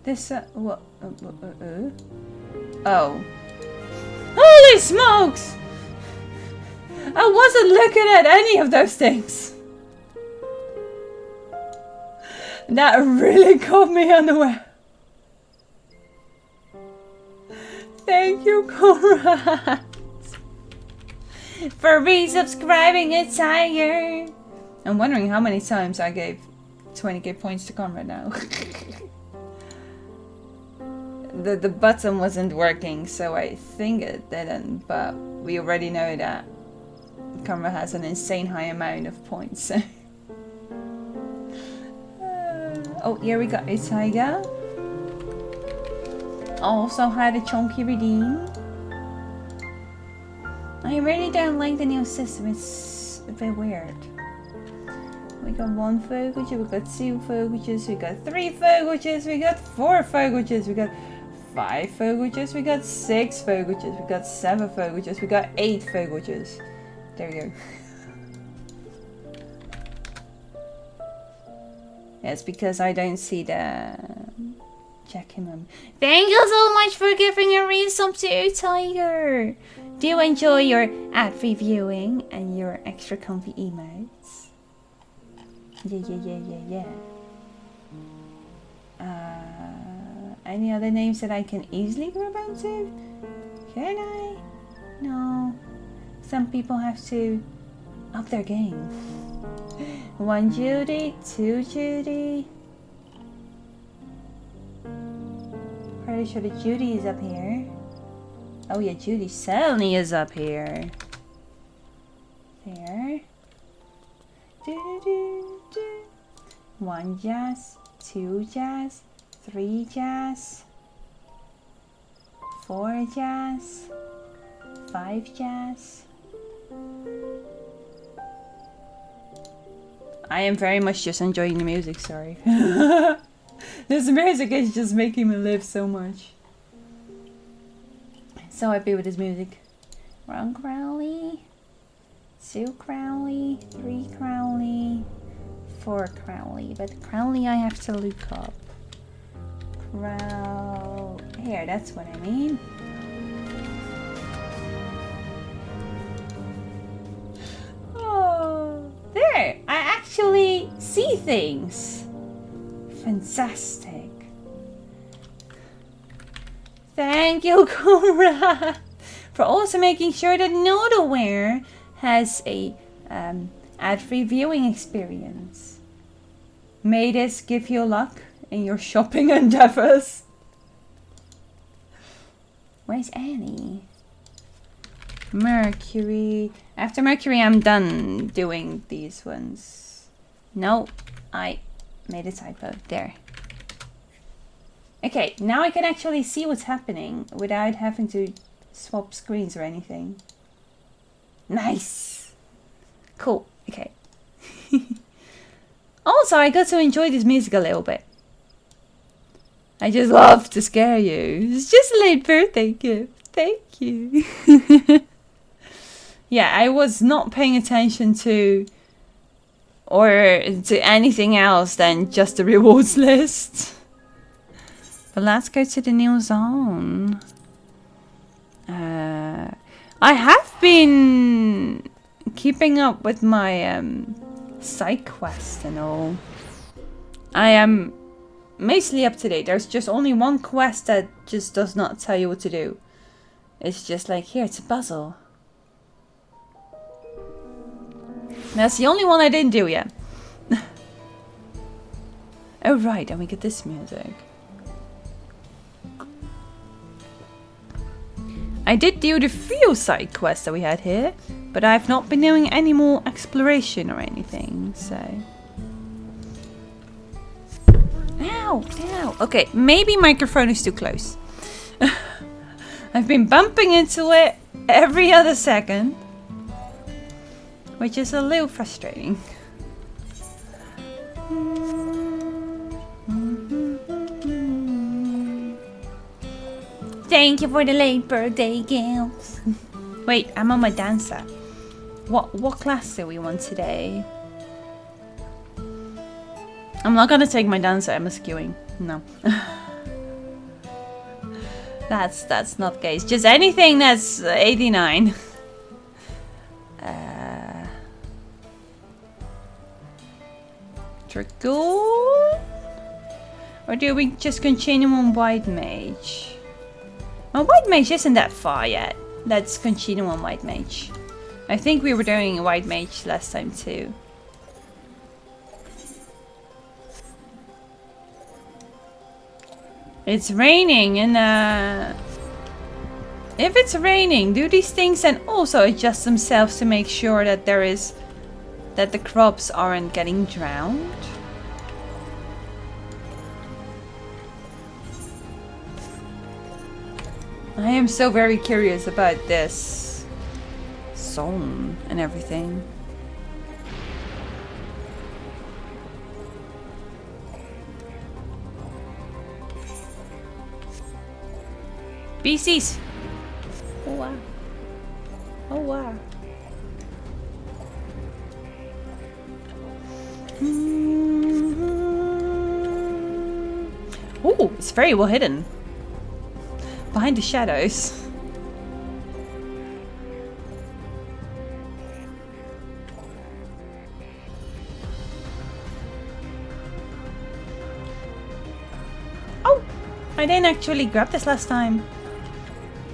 This, what? Oh. Holy smokes! I wasn't looking at any of those things. That really caught me unaware. Thank you, Conrad, for resubscribing a tiger. I'm wondering how many times I gave 20k points to Conrad now. The button wasn't working, so I think it didn't, but we already know that Conrad has an insane high amount of points. So. Oh, here we got a tiger. Also had a chunky redeem. I really don't like the new system, it's a bit weird. We got 1 focuser, we got 2 focusers, we got 3 focusers, we got 4 focusers, we got 5 focusers, we got 6 focusers, we got 7 focusers, we got 8 focusers. There you go. Yes, because I don't see the... Check him out. Thank you so much for giving a resub to Tiger. Do you enjoy your ad-free viewing and your extra comfy emotes? Yeah. Any other names that I can easily grab onto? Can I? No. Some people have to up their game. 1 Judy, 2 Judy. Pretty sure that Judy is up here. Oh yeah, Judy certainly is up here. There. 1 Jazz, 2 Jazz, 3 Jazz, 4 Jazz, 5 Jazz. I am very much just enjoying the music, sorry. This music is just making me live so much. So happy with this music. 1 Crowley, 2 Crowley, 3 Crowley, 4 Crowley. But Crowley I have to look up. Here, that's what I mean. Oh, there! I actually see things. Fantastic. Thank you, Conrad, for also making sure that Nodaware has a ad-free viewing experience. May this give you luck in your shopping endeavors. Where's Annie? Mercury. After Mercury, I'm done doing these ones. No, I made a typo. There. Okay, now I can actually see what's happening without having to swap screens or anything. Nice! Cool, okay. Also, I got to enjoy this music a little bit. I just love to scare you. It's just a late birthday gift. Thank you. Yeah, I was not paying attention to or to anything else than just the rewards list. But let's go to the new zone. I have been keeping up with my side quest and all. I am mostly up to date. There's just only one quest that just does not tell you what to do. It's just like, here, it's a puzzle. That's the only one I didn't do yet. Oh right, and we get this music. I did do the few side quests that we had here, but I've not been doing any more exploration or anything, so... Ow! Ow! Okay, maybe microphone is too close. I've been bumping into it every other second, which is a little frustrating. Thank you for the late birthday gifts. Wait, I'm on my dancer. What class do we want today? I'm not gonna take my dancer MSQing. No. That's not the case. Just anything that's 89. Dragoon? Or do we just continue on White Mage? Well, White Mage isn't that far yet. Let's continue on White Mage. I think we were doing White Mage last time too. It's raining and if it's raining, do these things then also adjust themselves to make sure that that the crops aren't getting drowned? I am so very curious about this zone and everything. BCs! Oh wow. Oh wow. Oh, it's very well hidden. Behind the shadows. Oh! I didn't actually grab this last time.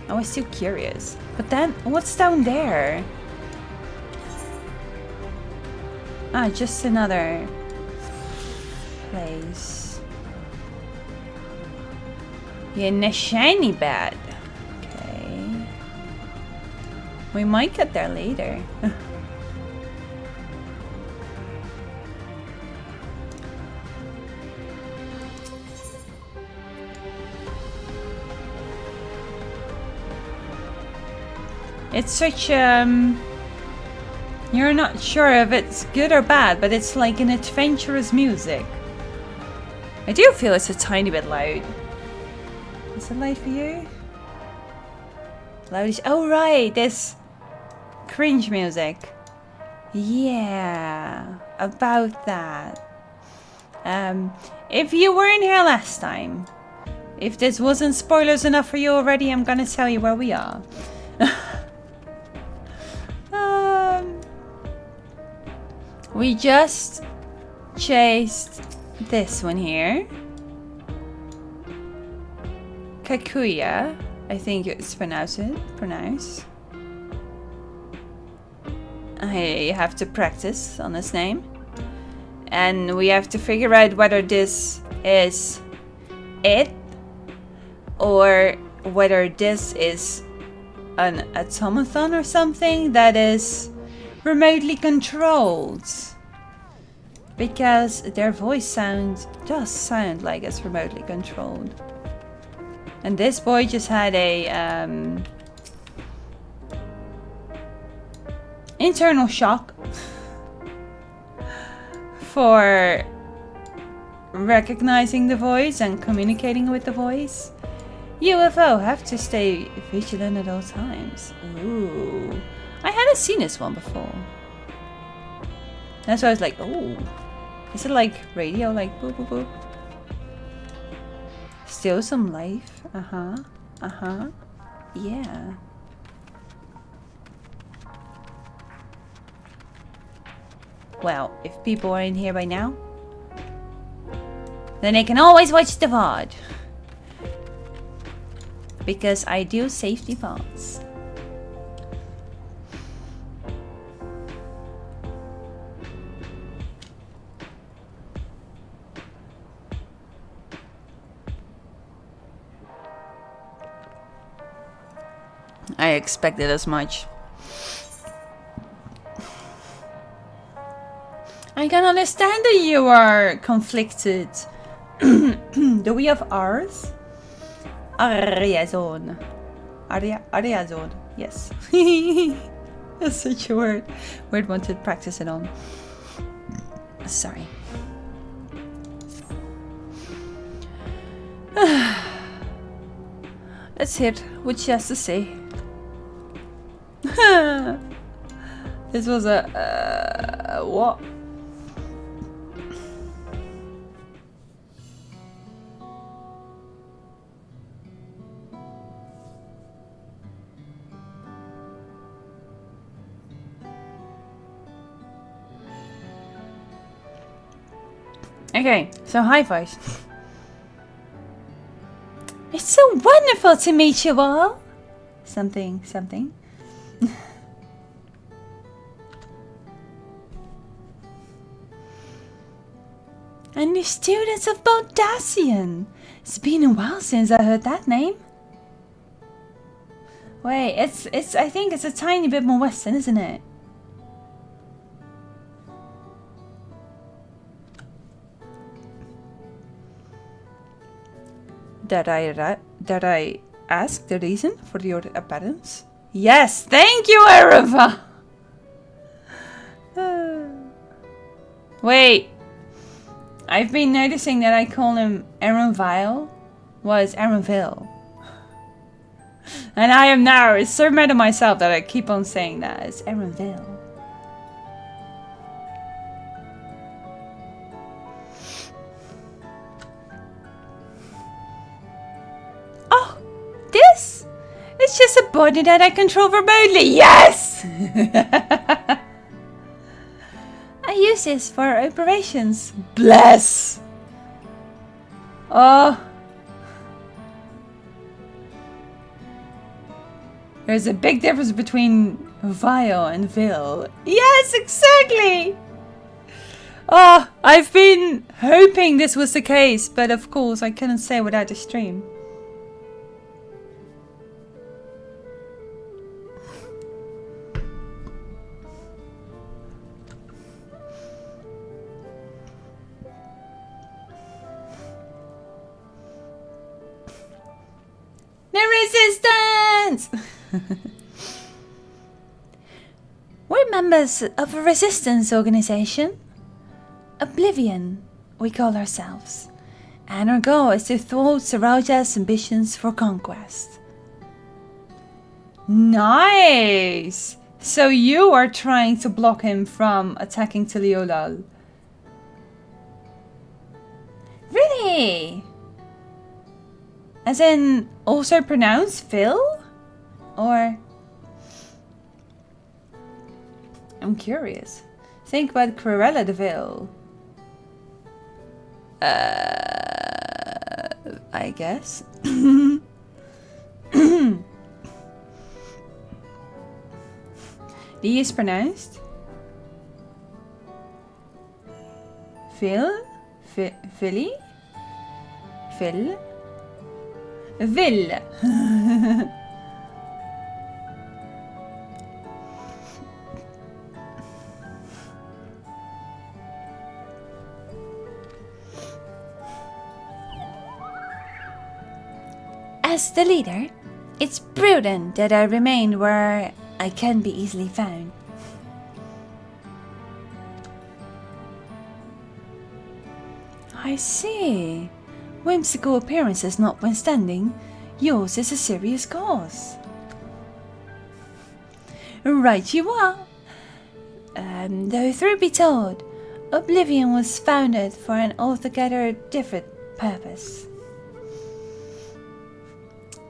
I was too curious. But then, what's down there? Ah, just another place. In a shiny bed. Okay. We might get there later. It's such you're not sure if it's good or bad, but it's like an adventurous music. I do feel it's a tiny bit loud. Is it loud for you? Loud is, oh right, this cringe music. Yeah, about that. If you were in here last time, if this wasn't spoilers enough for you already, I'm gonna tell you where we are. We just chased this one here. Kakuya, I think it's pronounced. I have to practice on this name. And we have to figure out whether this is it or whether this is an automaton or something that is remotely controlled, because their voice does sound like it's remotely controlled. And this boy just had a internal shock for recognizing the voice and communicating with the voice. UFO, have to stay vigilant at all times. Ooh. I hadn't seen this one before. That's why I was like, oh. Is it like radio? Like boop boop boop? Still some life. Uh-huh. Uh-huh. Yeah. Well, if people are in here by now, then they can always watch the VOD. Because I do safety VODs. I expected as much. I can understand that you are conflicted. Do we have R's? Ariazone. Ariazone. Yes. That's such a weird one to practice it on. Sorry. Let's hear what she has to say. This was a what? Okay, so high fives. It's so wonderful to meet you all. Something, something. And the students of Baldassian. It's been a while since I heard that name. Wait, it's I think it's a tiny bit more western, isn't it? Did I ask the reason for your appearance? Yes, thank you, Ereva! Wait, I've been noticing that I call him Aaronville was Aaronville. And I am now so mad at myself that I keep on saying that. It's Aaronville. Oh, this? It's just a body that I control remotely. Yes! I use this for operations. Bless! Oh. There's a big difference between vile and vil. Yes, exactly! Oh, I've been hoping this was the case, but of course I couldn't say without the stream. The resistance! We're members of a resistance organization. Oblivion, we call ourselves. And our goal is to thwart Saraja's ambitions for conquest. Nice! So you are trying to block him from attacking Tiliolal. Really? As in, also pronounced Phil? Or... I'm curious. Think about Cruella de Vil. I guess. D is pronounced? Phil? Philly? Phil? Vil. As the leader, it's prudent that I remain where I can be easily found. I see. Whimsical appearances notwithstanding, yours is a serious cause. Right you are. Though truth be told, Oblivion was founded for an altogether different purpose.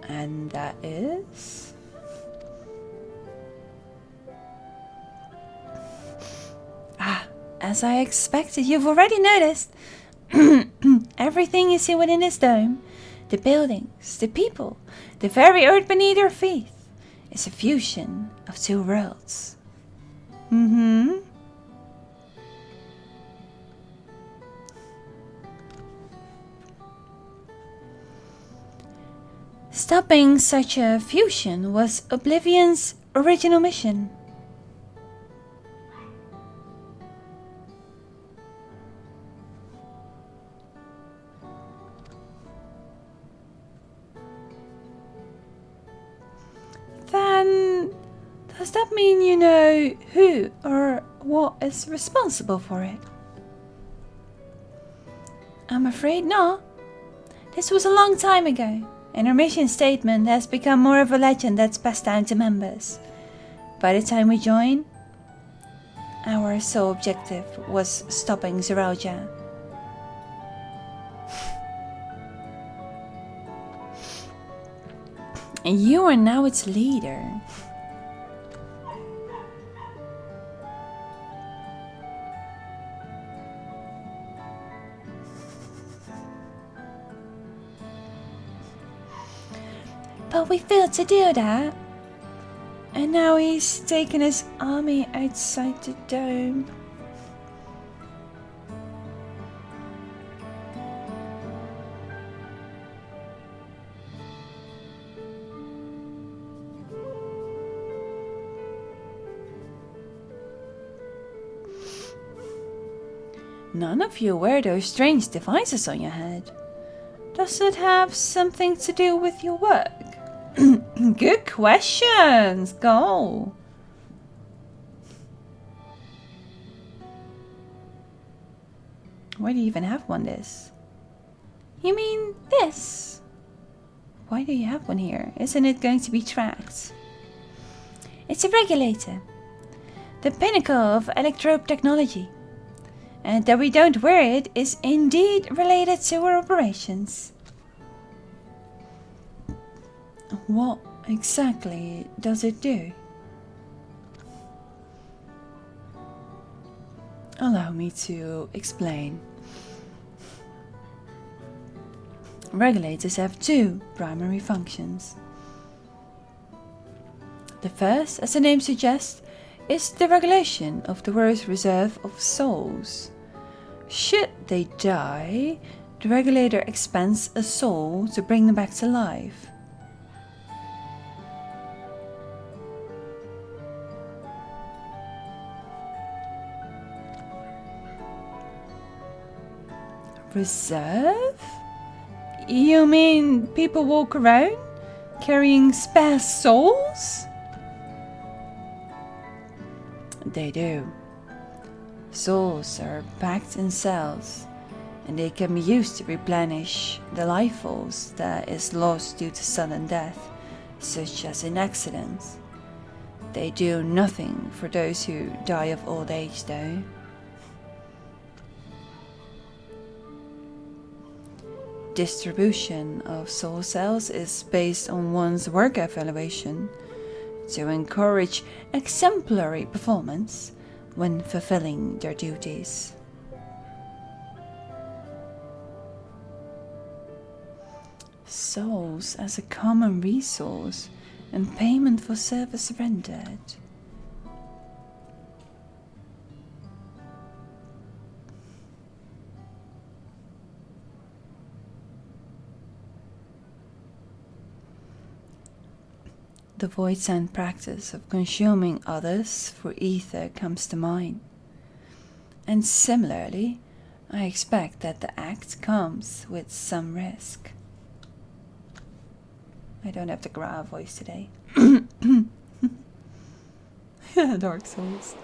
And that is... as I expected, you've already noticed. Everything you see within this dome, the buildings, the people, the very earth beneath our feet, is a fusion of two worlds. Stopping such a fusion was Oblivion's original mission. Then, does that mean you know who or what is responsible for it? I'm afraid not. This was a long time ago, and our mission statement has become more of a legend that's passed down to members. By the time we joined, our sole objective was stopping Zeralja. And you are now its leader. But we failed to do that. And now he's taken his army outside the dome. None of you wear those strange devices on your head. Does it have something to do with your work? Good questions. Go. Why do you even have one this? You mean this? Why do you have one here? Isn't it going to be tracked? It's a regulator. The pinnacle of electrobe technology. And that we don't wear it is indeed related to our operations. What exactly does it do? Allow me to explain. Regulators have two primary functions. The first, as the name suggests, is the regulation of the world's reserve of souls. Should they die, the regulator expends a soul to bring them back to life. Reserve? You mean people walk around carrying spare souls? They do. Souls are packed in cells, and they can be used to replenish the life force that is lost due to sudden death, such as in accidents. They do nothing for those who die of old age, though. Distribution of soul cells is based on one's work evaluation to encourage exemplary performance when fulfilling their duties. Souls as a common resource and payment for service rendered. The void sand practice of consuming others for ether comes to mind. And similarly, I expect that the act comes with some risk. I don't have the Gra voice today. Dark Souls.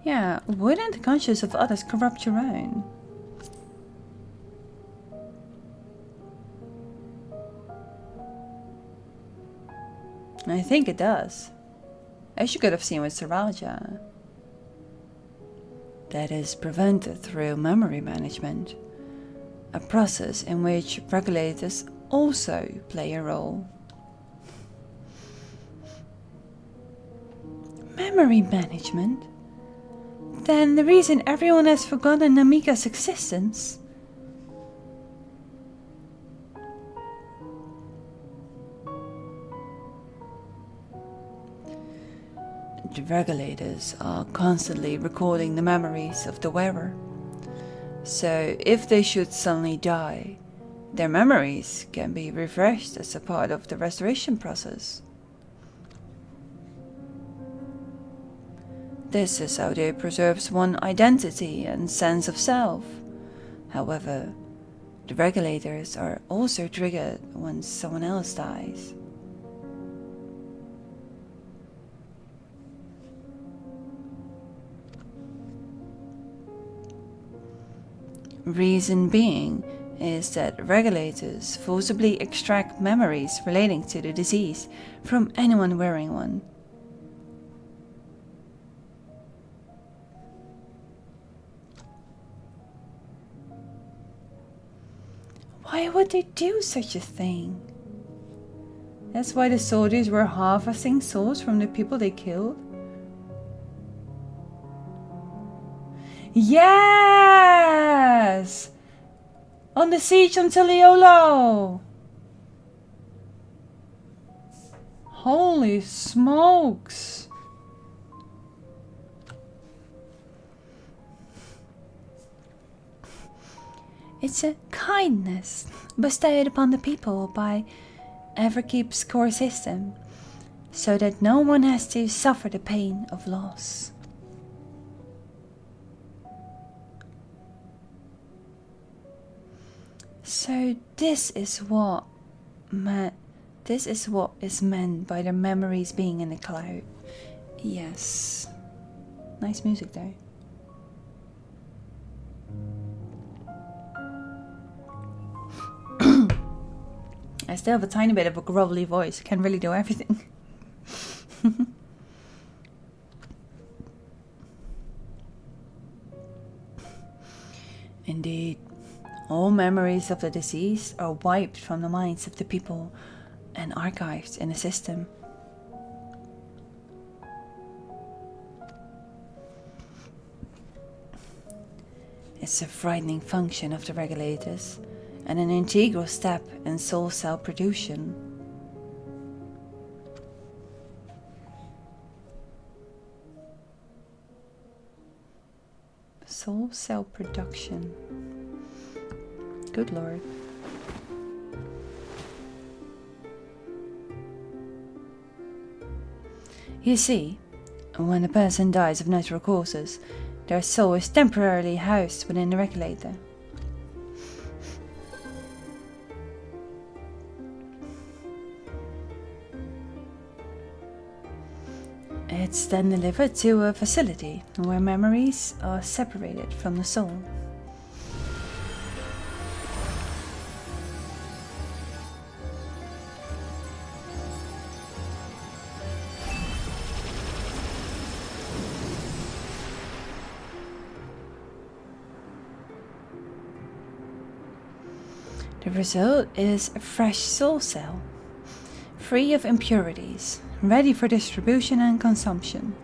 Yeah, wouldn't the conscience of others corrupt your own? I think it does. As you could have seen with Saraja. That is prevented through memory management, a process in which regulators also play a role. Memory management? Then the reason everyone has forgotten Namika's existence? The regulators are constantly recording the memories of the wearer. So if they should suddenly die, their memories can be refreshed as a part of the restoration process. This is how they preserve one's identity and sense of self. However, the regulators are also triggered when someone else dies. Reason being is that regulators forcibly extract memories relating to the disease from anyone wearing one. Why would they do such a thing? That's why the soldiers were harvesting souls from the people they killed? Yes! On the siege on Teleolo! Holy smokes! It's a kindness bestowed upon the people by Everkeep's core system, so that no one has to suffer the pain of loss. So this is what is meant by the memories being in the cloud. Yes. Nice music though. I still have a tiny bit of a grovelly voice. Can't really do everything. Indeed, all memories of the deceased are wiped from the minds of the people and archived in a system. It's a frightening function of the regulators and an integral step in soul cell production. Soul cell production. Good Lord. You see, when a person dies of natural causes, their soul is temporarily housed within the regulator. It's then delivered to a facility where memories are separated from the soul. The result is a fresh soul cell, free of impurities, ready for distribution and consumption.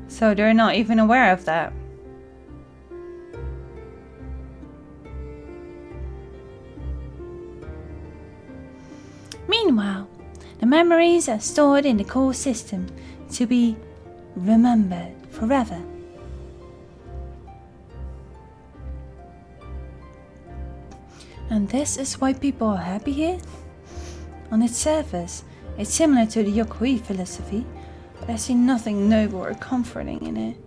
So they're not even aware of that. Meanwhile, the memories are stored in the core system to be remembered forever. And this is why people are happy here? On its surface, it's similar to the Yokoi philosophy, but I see nothing noble or comforting in it.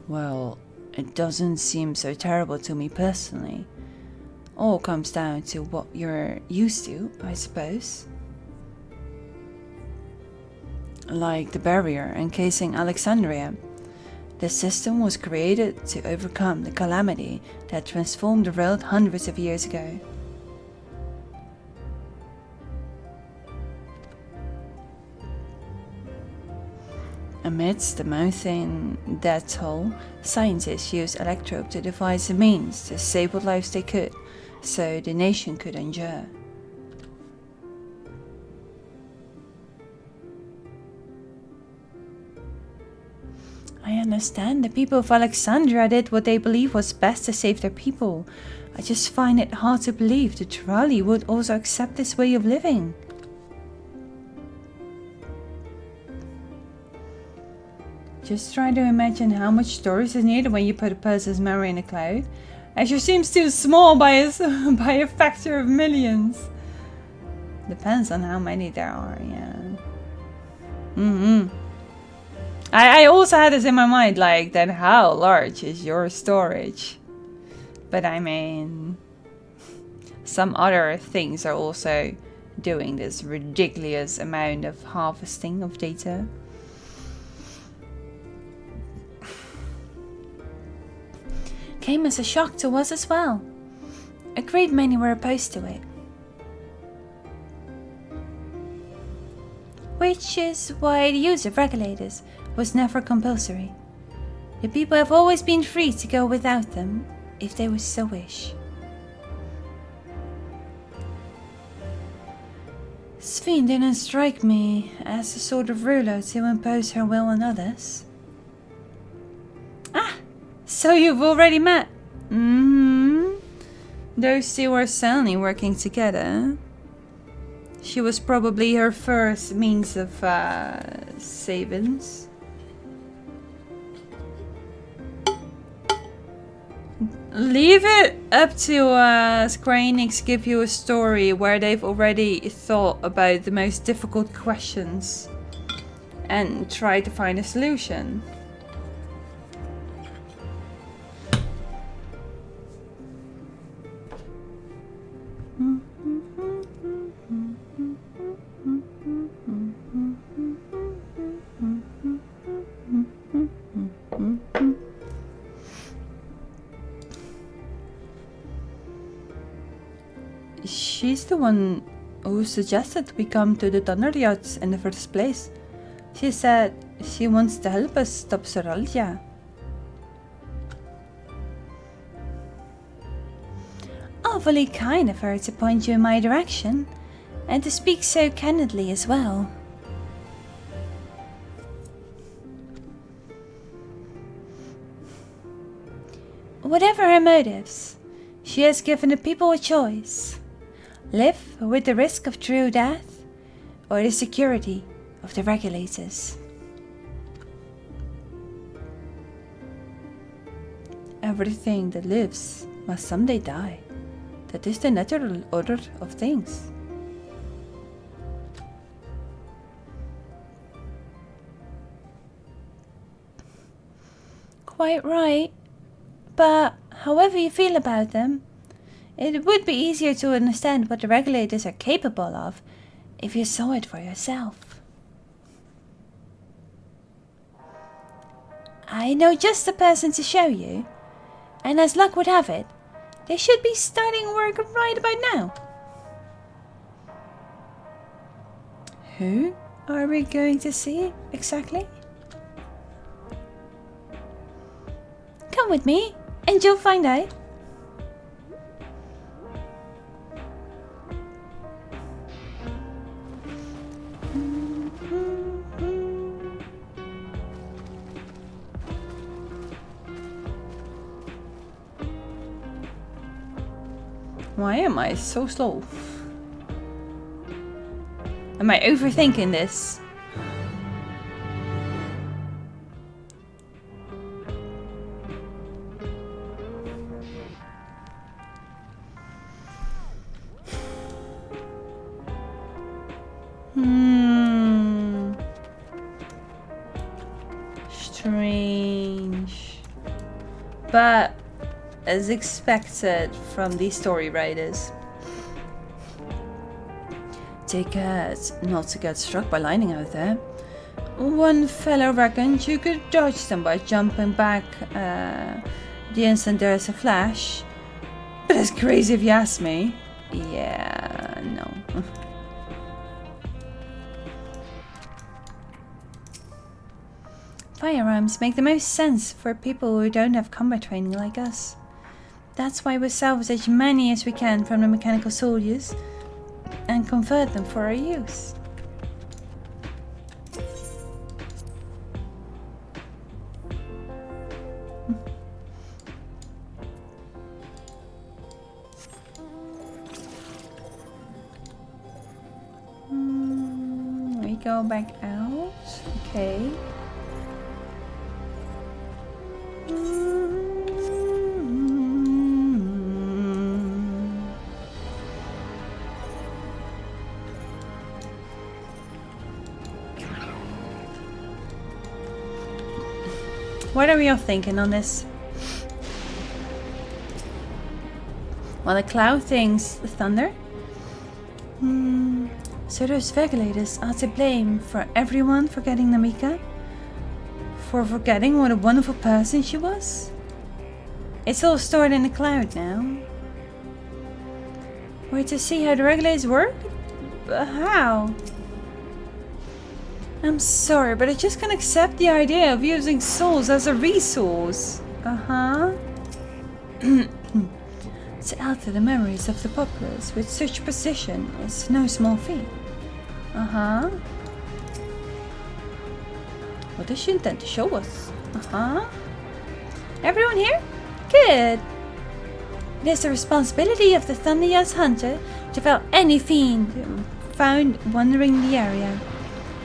Well, it doesn't seem so terrible to me personally. All comes down to what you're used to, I suppose. Like the barrier encasing Alexandria. This system was created to overcome the calamity that transformed the world hundreds of years ago. Amidst the mountain death toll, scientists used electrope to devise a means to save what lives they could, so the nation could endure. I understand the people of Alexandria did what they believed was best to save their people. I just find it hard to believe the Trali would also accept this way of living. Just try to imagine how much storage is needed when you put a person's memory in the cloud. Azure seems too small by a factor of millions. Depends on how many there are, yeah. I also had this in my mind, like, then how large is your storage? But I mean, some other things are also doing this ridiculous amount of harvesting of data. Came as a shock to us as well. A great many were opposed to it. Which is why the use of regulators was never compulsory. The people have always been free to go without them, if they would so wish. Sveen didn't strike me as the sort of ruler to impose her will on others. Ah, so you've already met? Those two are certainly working together. She was probably her first means of savings. Leave it up to Square Enix give you a story where they've already thought about the most difficult questions and try to find a solution. She's the one who suggested we come to the Thunder Yachts in the first place. She said she wants to help us stop Soralja. Awfully kind of her to point you in my direction, and to speak so candidly as well. Whatever her motives, she has given the people a choice. Live with the risk of true death, or the security of the regulators. Everything that lives must someday die. That is the natural order of things. Quite right. But however you feel about them, it would be easier to understand what the regulators are capable of if you saw it for yourself. I know just the person to show you, and as luck would have it, they should be starting work right about now. Who are we going to see exactly? Come with me, and you'll find out. Why am I so slow? Am I overthinking this? Strange. But as expected from these story writers. Take care not to get struck by lightning out there. One fellow reckoned you could dodge them by jumping back the instant there's a flash. But that's crazy if you ask me. Yeah, no. Firearms make the most sense for people who don't have combat training like us. That's why we salvage as many as we can from the mechanical soldiers and convert them for our use. We go back out. Okay. What are we all thinking on this? Well, the cloud thinks the thunder. So those regulators are to blame for everyone forgetting Namika? For forgetting what a wonderful person she was? It's all stored in the cloud now. Wait to see how the regulators work? How? I'm sorry, but I just can't accept the idea of using souls as a resource. To alter the memories of the populace with such precision is no small feat. What does she intend to show us? Everyone here? Good. It is the responsibility of the Thunderya's hunter to fell any fiend found wandering the area.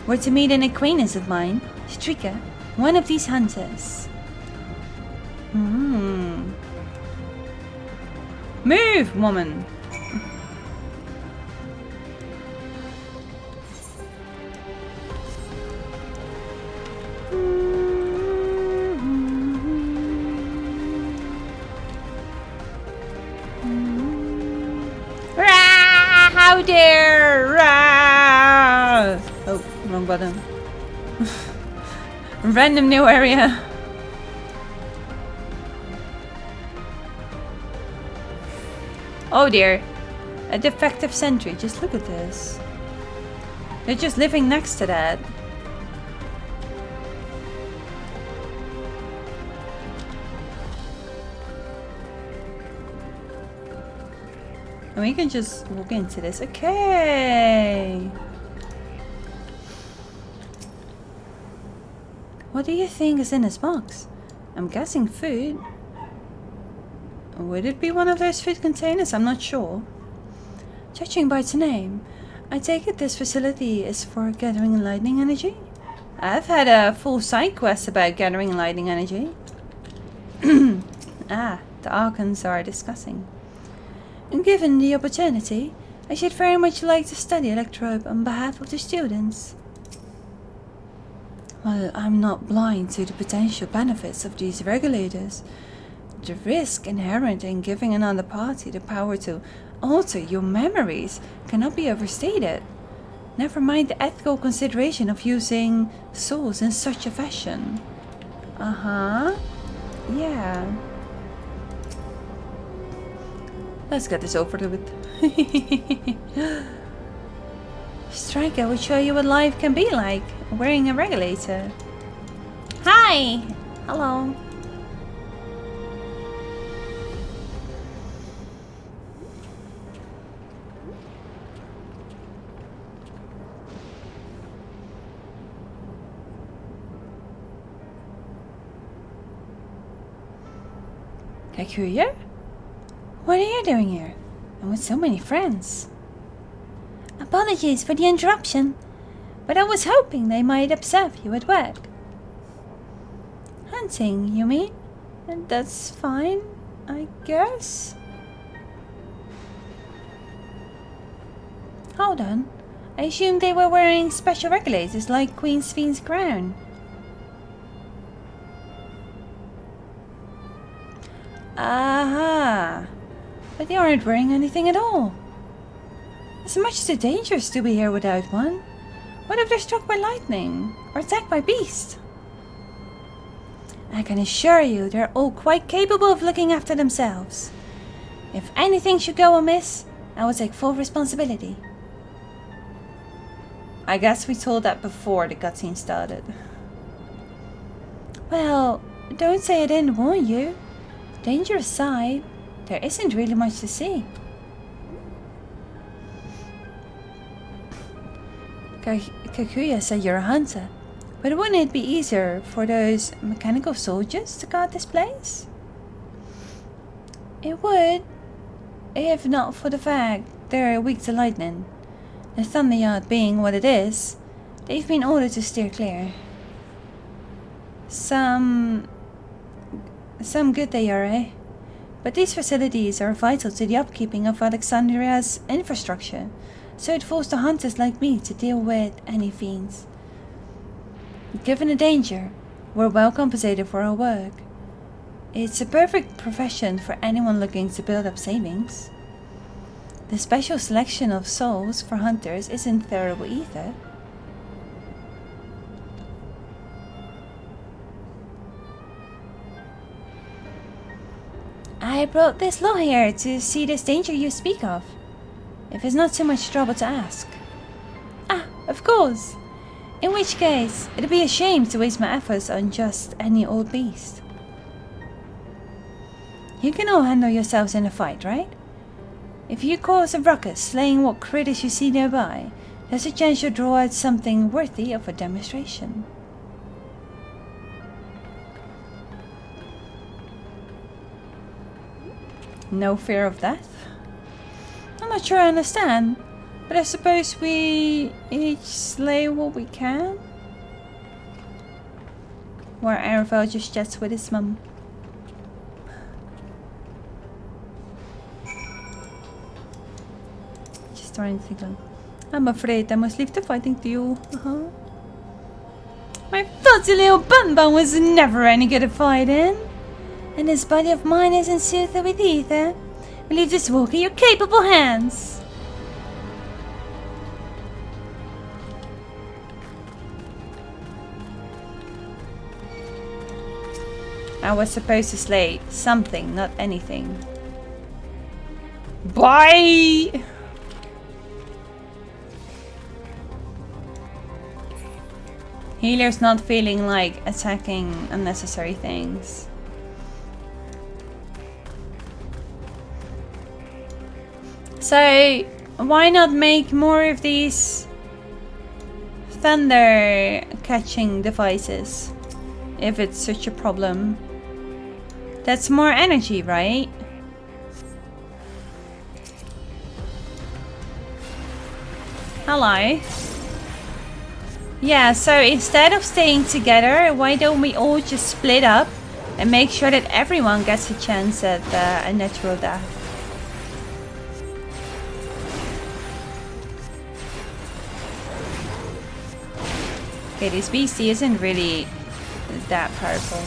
We're to meet an acquaintance of mine, Strika, one of these hunters. Move, woman! How dare! Oh, wrong button. Random new area. Oh dear. A defective sentry. Just look at this. They're just living next to that. And we can just walk into this. Okay. What do you think is in this box? I'm guessing food. Would it be one of those food containers? I'm not sure. Judging by its name, I take it this facility is for gathering lightning energy? I've had a full side quest about gathering lightning energy. The Archons are discussing. Given the opportunity, I should very much like to study Electrobe on behalf of the students. Well, I'm not blind to the potential benefits of these regulators. The risk inherent in giving another party the power to alter your memories cannot be overstated. Never mind the ethical consideration of using souls in such a fashion. Yeah. Let's get this over with. Striker will show you what life can be like wearing a regulator. Hi! Hello. Kakuya? What are you doing here? And with so many friends? Apologies for the interruption, but I was hoping they might observe you at work. Hunting, you mean? And that's fine, I guess? Hold on. I assumed they were wearing special regulators like Queen Spheen's crown. Aha! But they aren't wearing anything at all. It's much too dangerous to be here without one. What if they're struck by lightning or attacked by beasts? I can assure you they're all quite capable of looking after themselves. If anything should go amiss, I will take full responsibility. I guess we told that before the cutscene started. Well, don't say I didn't warn you. Danger aside, there isn't really much to see. Kakuya said you're a hunter, but wouldn't it be easier for those mechanical soldiers to guard this place? It would, if not for the fact they're weak to lightning. The Thunderyard being what it is, they've been ordered to steer clear. Some good they are, eh? But these facilities are vital to the upkeeping of Alexandria's infrastructure, so it falls to hunters like me to deal with any fiends. Given the danger, We're well compensated for our work. It's a perfect profession for anyone looking to build up savings. The special selection of souls for hunters isn't terrible either. I brought this law here to see this danger you speak of, if it's not too much trouble to ask. Ah, of course. In which case, it'd be a shame to waste my efforts on just any old beast. You can all handle yourselves in a fight, right? If you cause a ruckus slaying what critters you see nearby, there's a chance you'll draw out something worthy of a demonstration. No fear of death? I'm not sure I understand, but I suppose we each slay what we can? Where Arafel just chats with his mum. Just trying to think of, I'm afraid I must leave the fighting to you. My fuzzy little bunboi was never any good at fighting. And this body of mine isn't suited with either. We leave this work in your capable hands. I was supposed to slay something, not anything. Bye! Healer's not feeling like attacking unnecessary things. So, why not make more of these thunder catching devices? If it's such a problem. That's more energy, right? Hello. Yeah, so instead of staying together, why don't we all just split up and make sure that everyone gets a chance at a natural death? Okay, this beastie isn't really that powerful.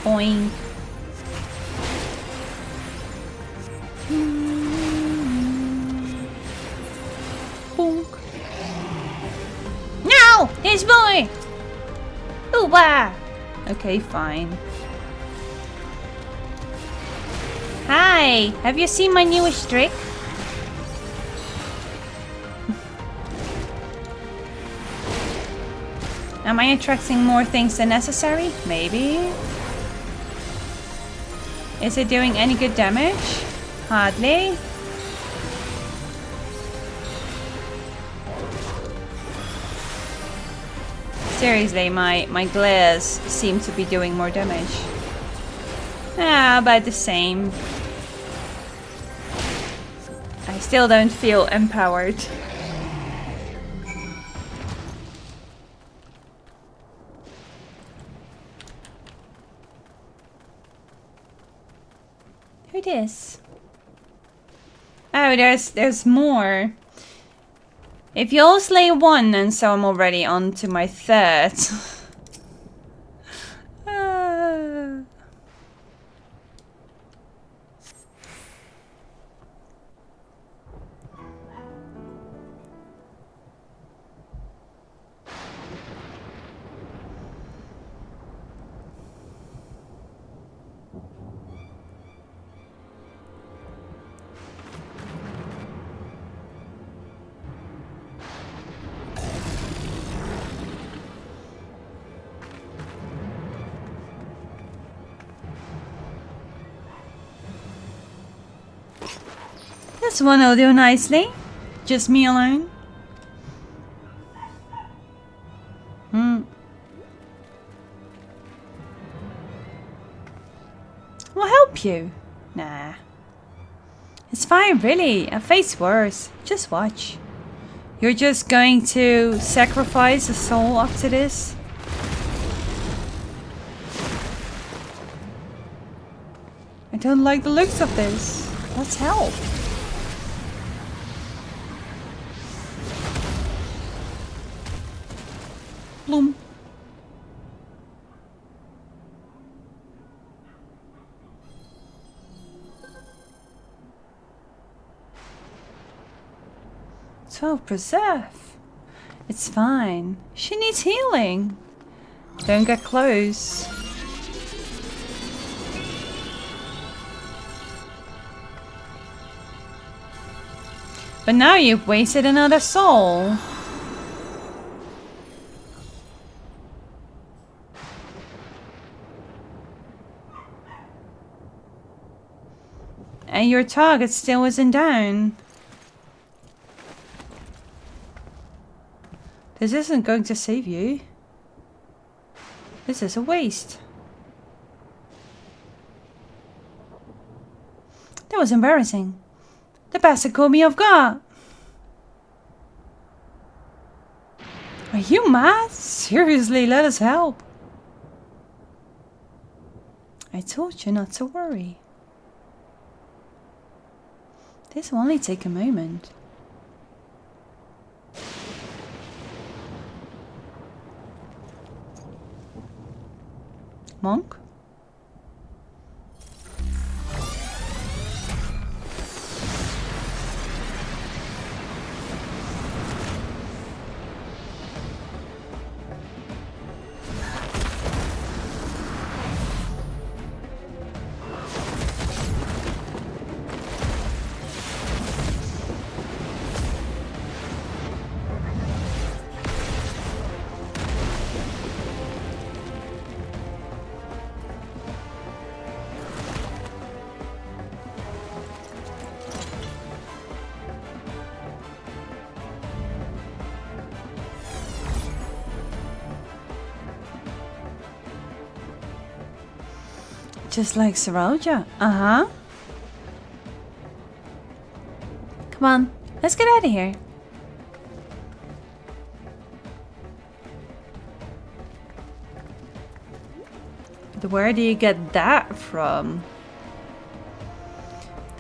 Boing. Bonk. No! It's boy! Ooh, wow! Okay, fine. Hi! Have you seen my newest trick? Am I attracting more things than necessary? Maybe. Is it doing any good damage? Hardly. Seriously, my glares seem to be doing more damage. Ah, about the same. I still don't feel empowered. Who this? Oh, there's more. If you all slay one, and so I'm already on to my third. This one will do nicely. Just me alone. We'll help you. Nah. It's fine, really. I've faced worse. Just watch. You're just going to sacrifice a soul after this? I don't like the looks of this. Let's help. Bloom. 12 preserve. It's fine. She needs healing. Don't get close. But now you've wasted another soul. And your target still isn't down. This isn't going to save you. This is a waste. That was embarrassing. The bastard caught me off guard. Are you mad? Seriously, let us help. I told you not to worry. This will only take a moment. Monk? Just like Saroja. Uh-huh. Come on, let's get out of here. But where do you get that from?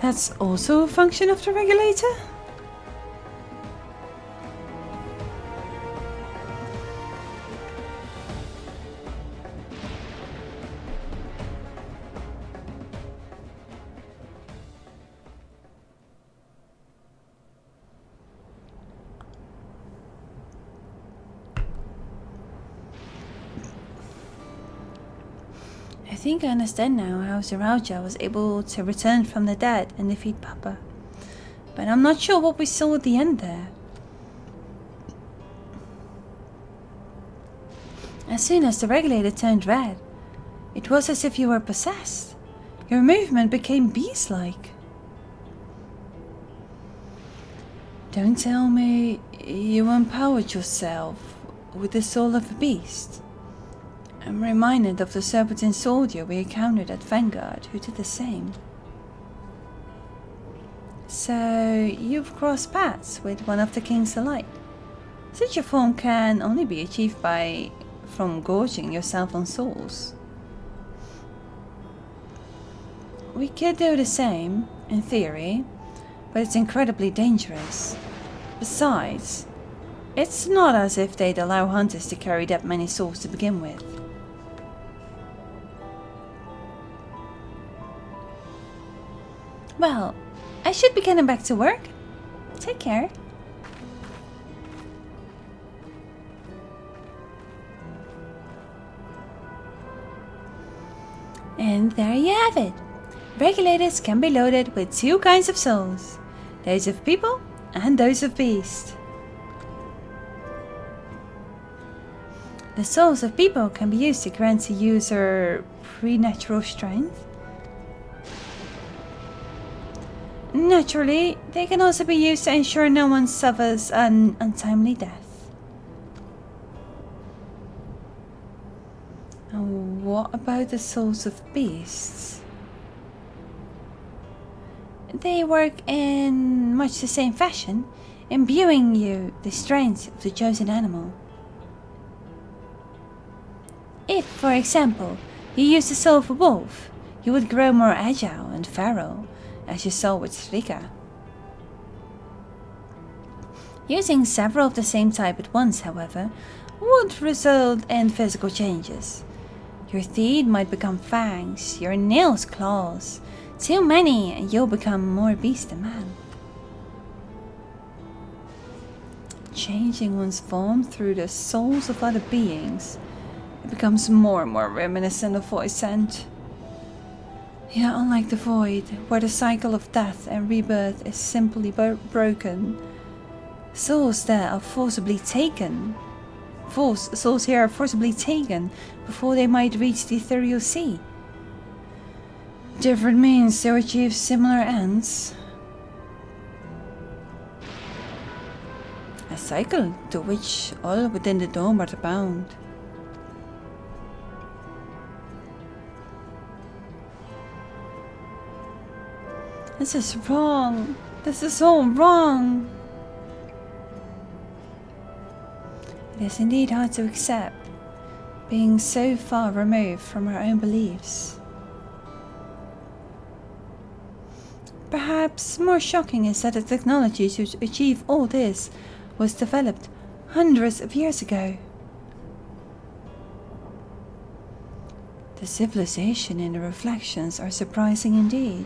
That's also a function of the regulator? I think I understand now how Zaraja was able to return from the dead and defeat Papa. But I'm not sure what we saw at the end there. As soon as the regulator turned red, it was as if you were possessed. Your movement became beast-like. Don't tell me you empowered yourself with the soul of a beast. I'm reminded of the serpentine soldier we encountered at Vanguard who did the same. So, you've crossed paths with one of the Kings of Light. Such a form can only be achieved from gorging yourself on souls. We could do the same, in theory, but it's incredibly dangerous. Besides, it's not as if they'd allow hunters to carry that many souls to begin with. Well, I should be getting back to work. Take care. And there you have it. Regulators can be loaded with two kinds of souls. Those of people and those of beasts. The souls of people can be used to grant a user preternatural strength. Naturally, they can also be used to ensure no one suffers an untimely death. And what about the souls of beasts? They work in much the same fashion, imbuing you the strength of the chosen animal. If, for example, you use the soul of a wolf, you would grow more agile and feral, as you saw with Srika. Using several of the same type at once, however, would result in physical changes. Your teeth might become fangs, your nails claws. Too many and you'll become more beast than man. changing one's form through the souls of other beings. It becomes more and more reminiscent of Voidsent. Yeah, unlike the Void, where the cycle of death and rebirth is simply broken, souls there are forcibly taken. Souls here are forcibly taken before they might reach the ethereal sea. Different means to achieve similar ends. A cycle to which all within the dome are bound. This is wrong. This is all wrong. It is indeed hard to accept, being so far removed from our own beliefs. Perhaps more shocking is that the technology to achieve all this was developed hundreds of years ago. The civilization and the reflections are surprising indeed.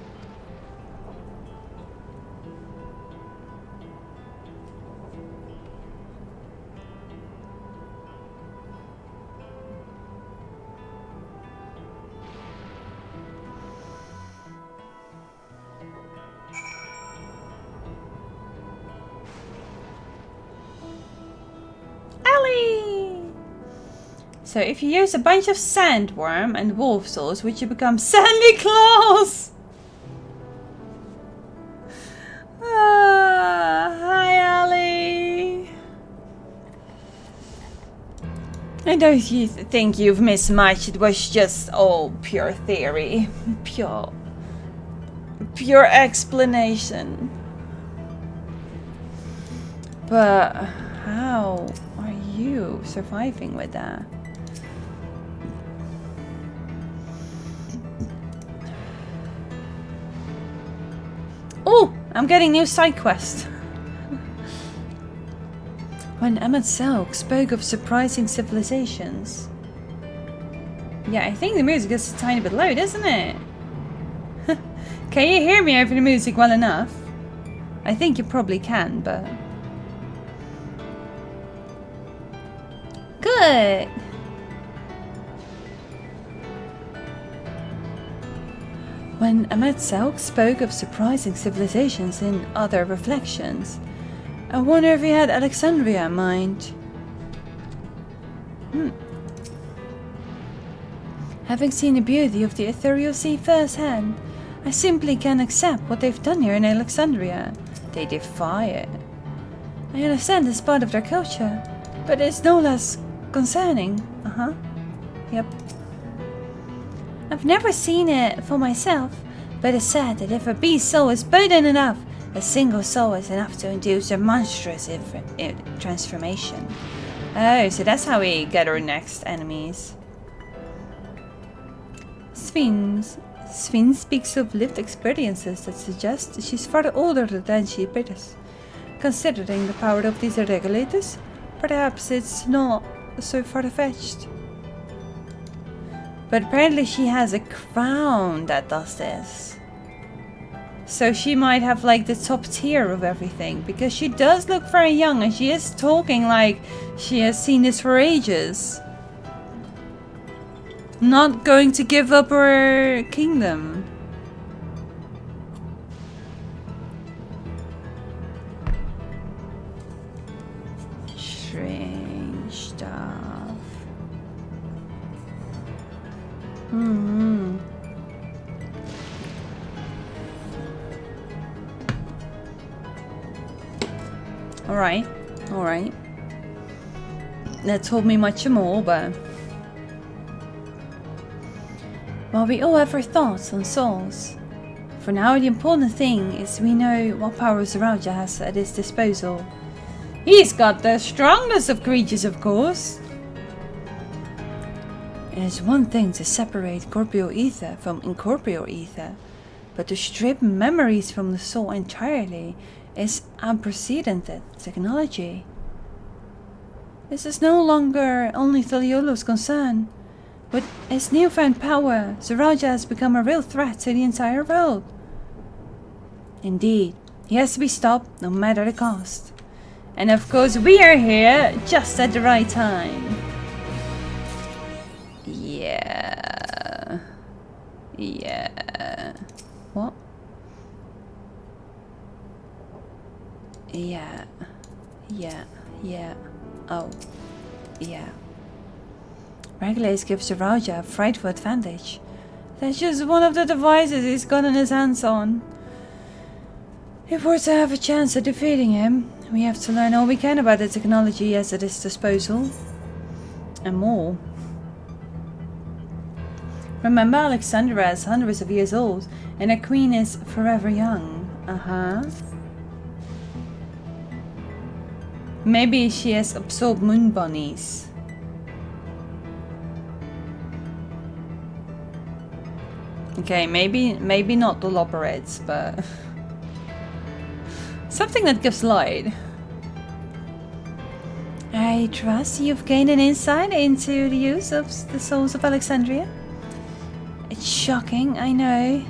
So if you use a bunch of sandworm and wolf souls, would you become Sandy Claus? Hi, Ali. I don't you think you've missed much. It was just all pure theory. Pure explanation. But how are you surviving with that? Oh, I'm getting new side quest. When Emmett Selk spoke of surprising civilizations. Yeah, I think the music is a tiny bit loud, isn't it? Can you hear me over the music well enough? I think you probably can, but... Good! When Emmett Selk spoke of surprising civilizations in other reflections, I wonder if he had Alexandria in mind. Having seen the beauty of the ethereal sea firsthand, I simply can't accept what they've done here in Alexandria. They defy it. I understand it's part of their culture, but it's no less concerning. Yep. I've never seen it for myself, but it's said that if a beast's soul is potent enough, a single soul is enough to induce a monstrous transformation. Oh, so that's how we get our next enemies. Sphinx speaks of lived experiences that suggest she's far older than she appears. Considering the power of these regulators, perhaps it's not so far-fetched. But apparently she has a crown that does this. So she might have like the top tier of everything, because she does look very young and she is talking like she has seen this for ages. Not going to give up her kingdom. Strange stuff. Alright. That told me much more, but... Well, we all have our thoughts on souls. For now, the important thing is we know what powers Zaraja has at his disposal. He's got the strongest of creatures, of course. It is one thing to separate corporeal ether from incorporeal ether, but to strip memories from the soul entirely is unprecedented technology. This is no longer only Thaliolo's concern. With his newfound power, Zaraja has become a real threat to the entire world. Indeed, he has to be stopped no matter the cost. And of course we are here just at the right time. Yeah. Yeah. What? Yeah. Yeah. Yeah. Oh. Yeah. Regulus gives Rauja a frightful advantage. That's just one of the devices he's gotten his hands on. If we're to have a chance at defeating him, we have to learn all we can about the technology he has at his disposal. And more. Remember, Alexandra is hundreds of years old, and her queen is forever young. Uh-huh. Maybe she has absorbed moon bunnies. Okay, maybe not the loperids, but something that gives light. I trust you've gained an insight into the use of the souls of Alexandria. It's shocking, I know.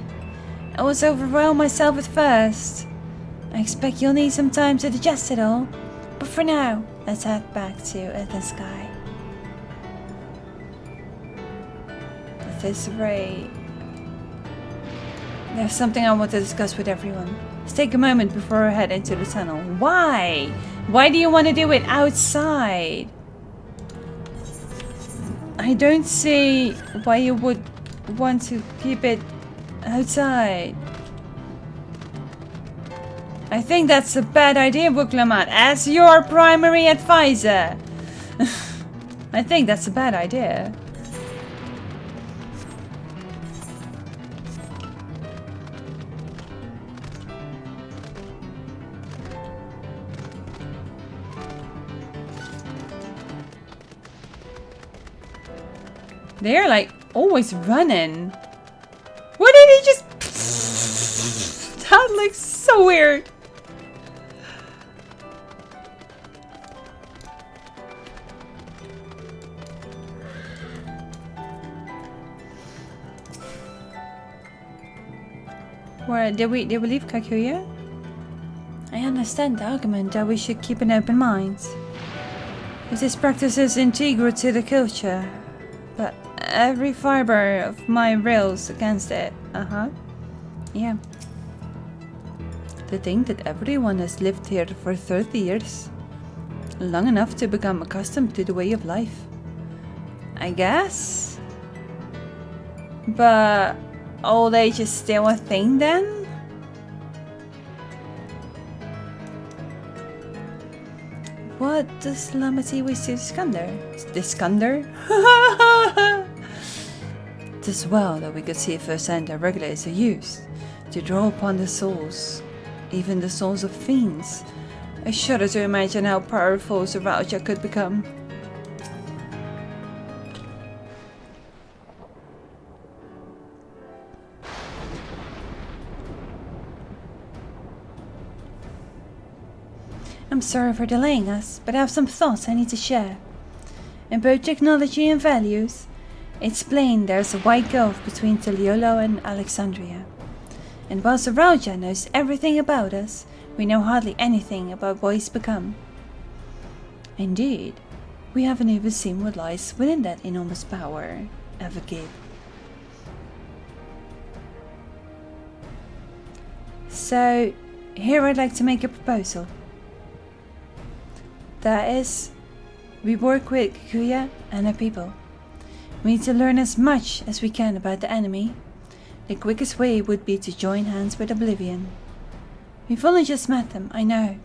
I was overwhelmed myself at first. I expect you'll need some time to digest it all. But for now, let's head back to Earth and Sky. At this rate... There's something I want to discuss with everyone. Let's take a moment before we head into the tunnel. Why? Why do you want to do it outside? I don't see why you would want to keep it outside. I think that's a bad idea, Buklamat, as your primary advisor. I think that's a bad idea. They're like always running. What did he just... That looks so weird. Where did we leave Kakuya? I understand the argument that we should keep an open mind. If this practice is integral to the culture, but every fiber of my rails against it. Uh-huh. Yeah. To think that everyone has lived here for 30 years. Long enough to become accustomed to the way of life. I guess. But old age is still a thing then? What does Lamati wish to discover? Tis well that we could see firsthand how regulators are used to draw upon the souls, even the souls of fiends. I shudder to imagine how powerful Sarauja could become. I'm sorry for delaying us, but I have some thoughts I need to share. In both technology and values, it's plain there's a wide gulf between Teliolo and Alexandria. And while Sarauja knows everything about us, we know hardly anything about what he's become. Indeed, we haven't even seen what lies within that enormous power, FFXIV. So, here I'd like to make a proposal. That is, we work with Kikuya and her people. We need to learn as much as we can about the enemy. The quickest way would be to join hands with Oblivion. We've only just met them, I know,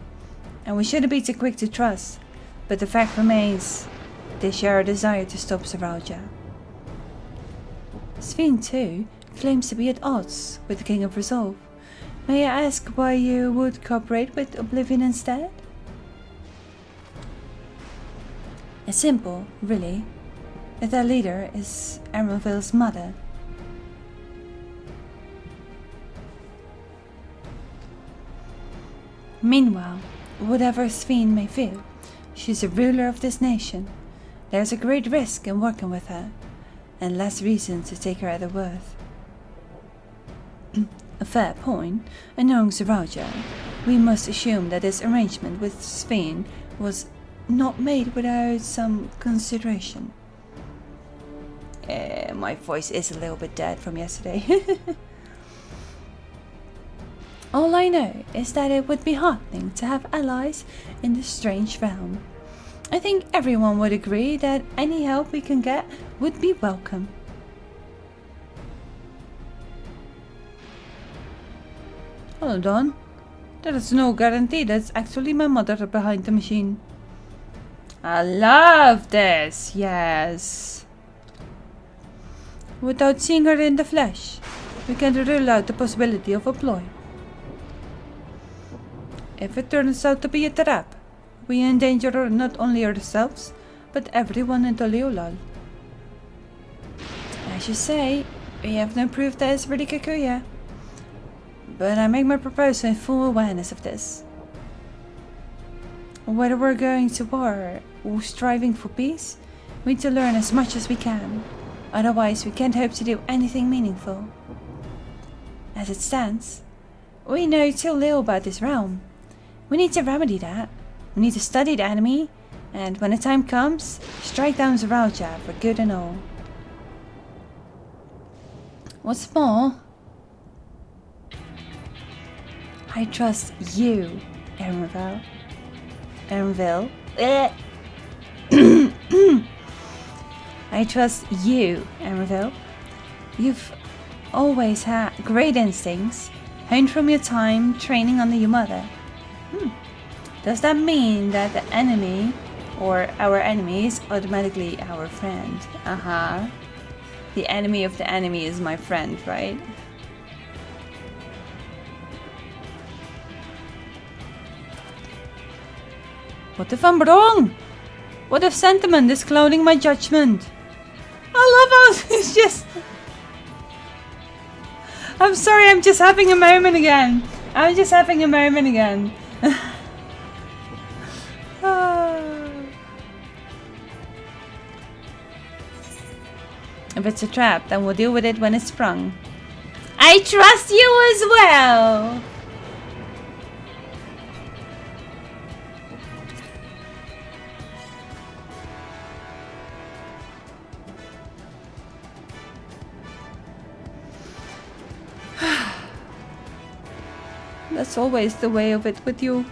and we shouldn't be too quick to trust, but the fact remains, they share a desire to stop Sarauja. Sven too claims to be at odds with the King of Resolve. May I ask why you would cooperate with Oblivion instead? It's simple, really. That their leader is Emeraldville's mother. Meanwhile, whatever Sven may feel, she's a ruler of this nation. There's a great risk in working with her, and less reason to take her at her word. A fair point, and knowing Sarauja, We must assume that this arrangement with Svein was not made without some consideration. My voice is a little bit dead from yesterday. All I know is that it would be heartening to have allies in this strange realm. I think everyone would agree that any help we can get would be welcome. Hold on. There is no guarantee that's actually my mother behind the machine. I love this, yes. Without seeing her in the flesh, we can rule out the possibility of a ploy. If it turns out to be a trap, we endanger not only ourselves, but everyone in Toliolal. As you say, we have no proof that it's really Kikuya. But I make my proposal in full awareness of this. Whether we're going to war or striving for peace, we need to learn as much as we can. Otherwise, we can't hope to do anything meaningful. As it stands, we know too little about this realm. We need to remedy that. We need to study the enemy, and when the time comes, strike down Zaraja for good and all. What's more, I trust you, Erenville. I trust you, Erenville. You've always had great instincts, honed from your time training under your mother. Does that mean that the enemy, or our enemy, is automatically our friend? The enemy of the enemy is my friend, right? What if I'm wrong? What if sentiment is clouding my judgment? I love how it's just... I'm sorry, I'm just having a moment again. If it's a trap, then we'll deal with it when it's sprung. I trust you as well! That's always the way of it with you.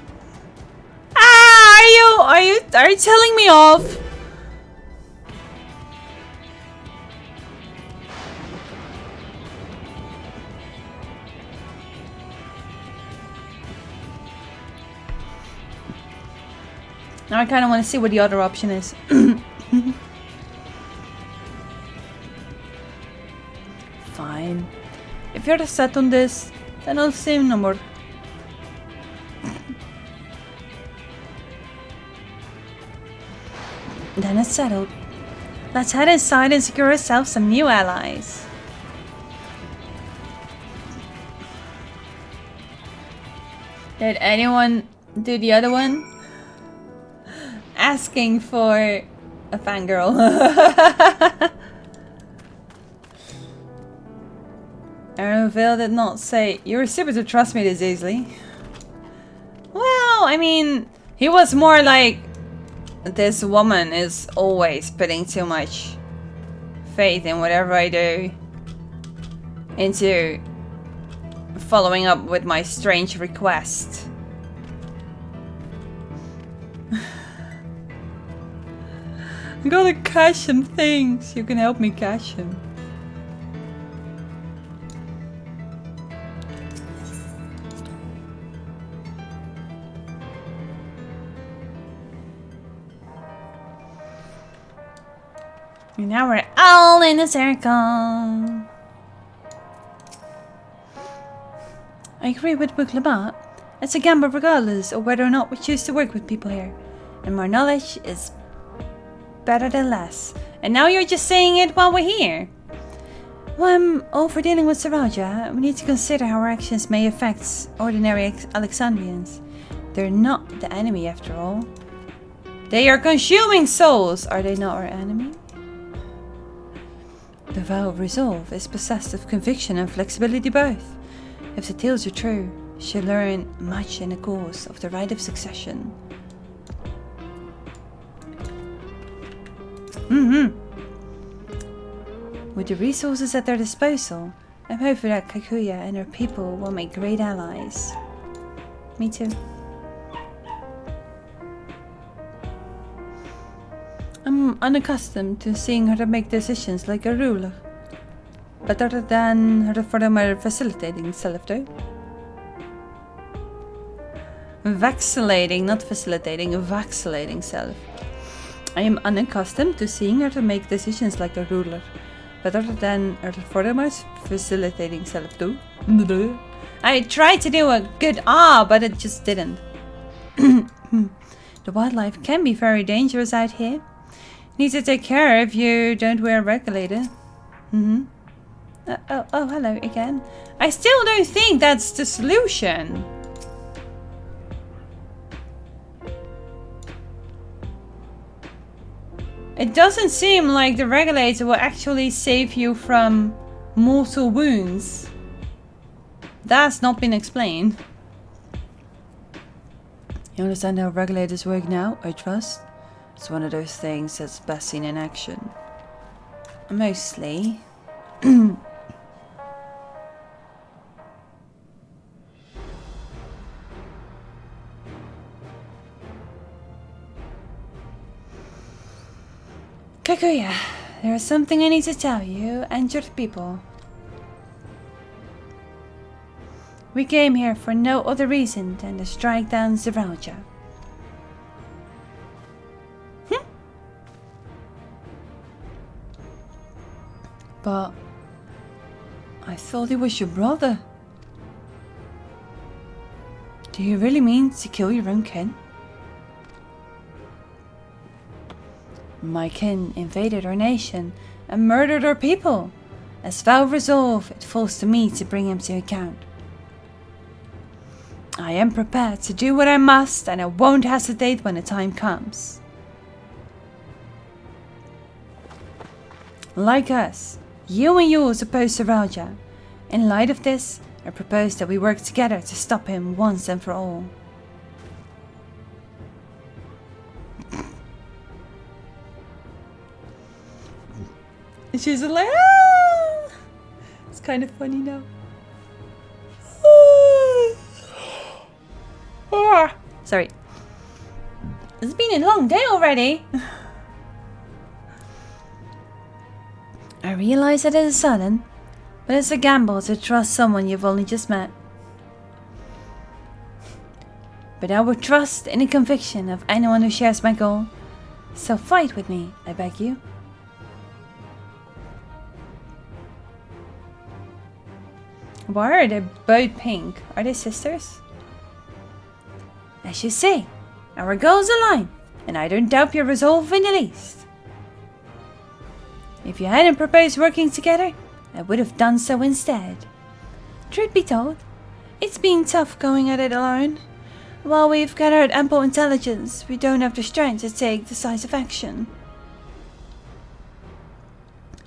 Are you telling me off? Now I kind of want to see what the other option is. Fine. If you're set on this, then I'll say no more. Then it's settled. Let's head inside and secure ourselves some new allies. Did anyone do the other one? Asking for a fangirl. Erenville did not say, "You're stupid to trust me this easily." Well, I mean, he was more like, this woman is always putting too much faith in whatever I do into following up with my strange request. I gotta cash some things. You can help me cash them. And now we're all in a circle. I agree with Buklabat. It's a gamble regardless of whether or not we choose to work with people here. And more knowledge is better than less. And now you're just saying it while we're here. Well, I'm all for dealing with Saraja. We need to consider how our actions may affect ordinary Alexandrians. They're not the enemy after all. They are consuming souls. Are they not our enemy? The vow of resolve is possessed of conviction and flexibility both. If the tales are true, She learned much in the course of the rite of succession. With the resources at their disposal, I'm hoping that Kikuya and her people will make great allies. Me too. I'm unaccustomed to seeing her make decisions like a ruler. Better than her former facilitating self though. Vacillating, not facilitating, vacillating self. I am unaccustomed to seeing her make decisions like a ruler. Better than her former facilitating self though. I tried to do a good but it just didn't. The wildlife can be very dangerous out here. Need to take care if you don't wear a regulator. Oh, hello again. I still don't think that's the solution. It doesn't seem like the regulator will actually save you from mortal wounds. That's not been explained. You understand how regulators work now, I trust? It's one of those things that's best seen in action. Mostly. Kikuya, there is something I need to tell you and your people. We came here for no other reason than to strike down Zeralja. But I thought he was your brother. Do you really mean to kill your own kin? My kin invaded our nation and murdered our people. As vow resolve, it falls to me to bring him to account. I am prepared to do what I must, and I won't hesitate when the time comes. Like us, you and Yule oppose Zeralja. In light of this, I propose that we work together to stop him once and for all. And she's like, ah! It's kind of funny now. Sorry. It's been a long day already. I realize that it is sudden, but it's a gamble to trust someone you've only just met. But I would trust in the conviction of anyone who shares my goal. So fight with me, I beg you. Why are they both pink? Are they sisters? As you say, our goals align, and I don't doubt your resolve in the least. If you hadn't proposed working together, I would have done so instead. Truth be told, it's been tough going at it alone. While we've gathered ample intelligence, we don't have the strength to take decisive action.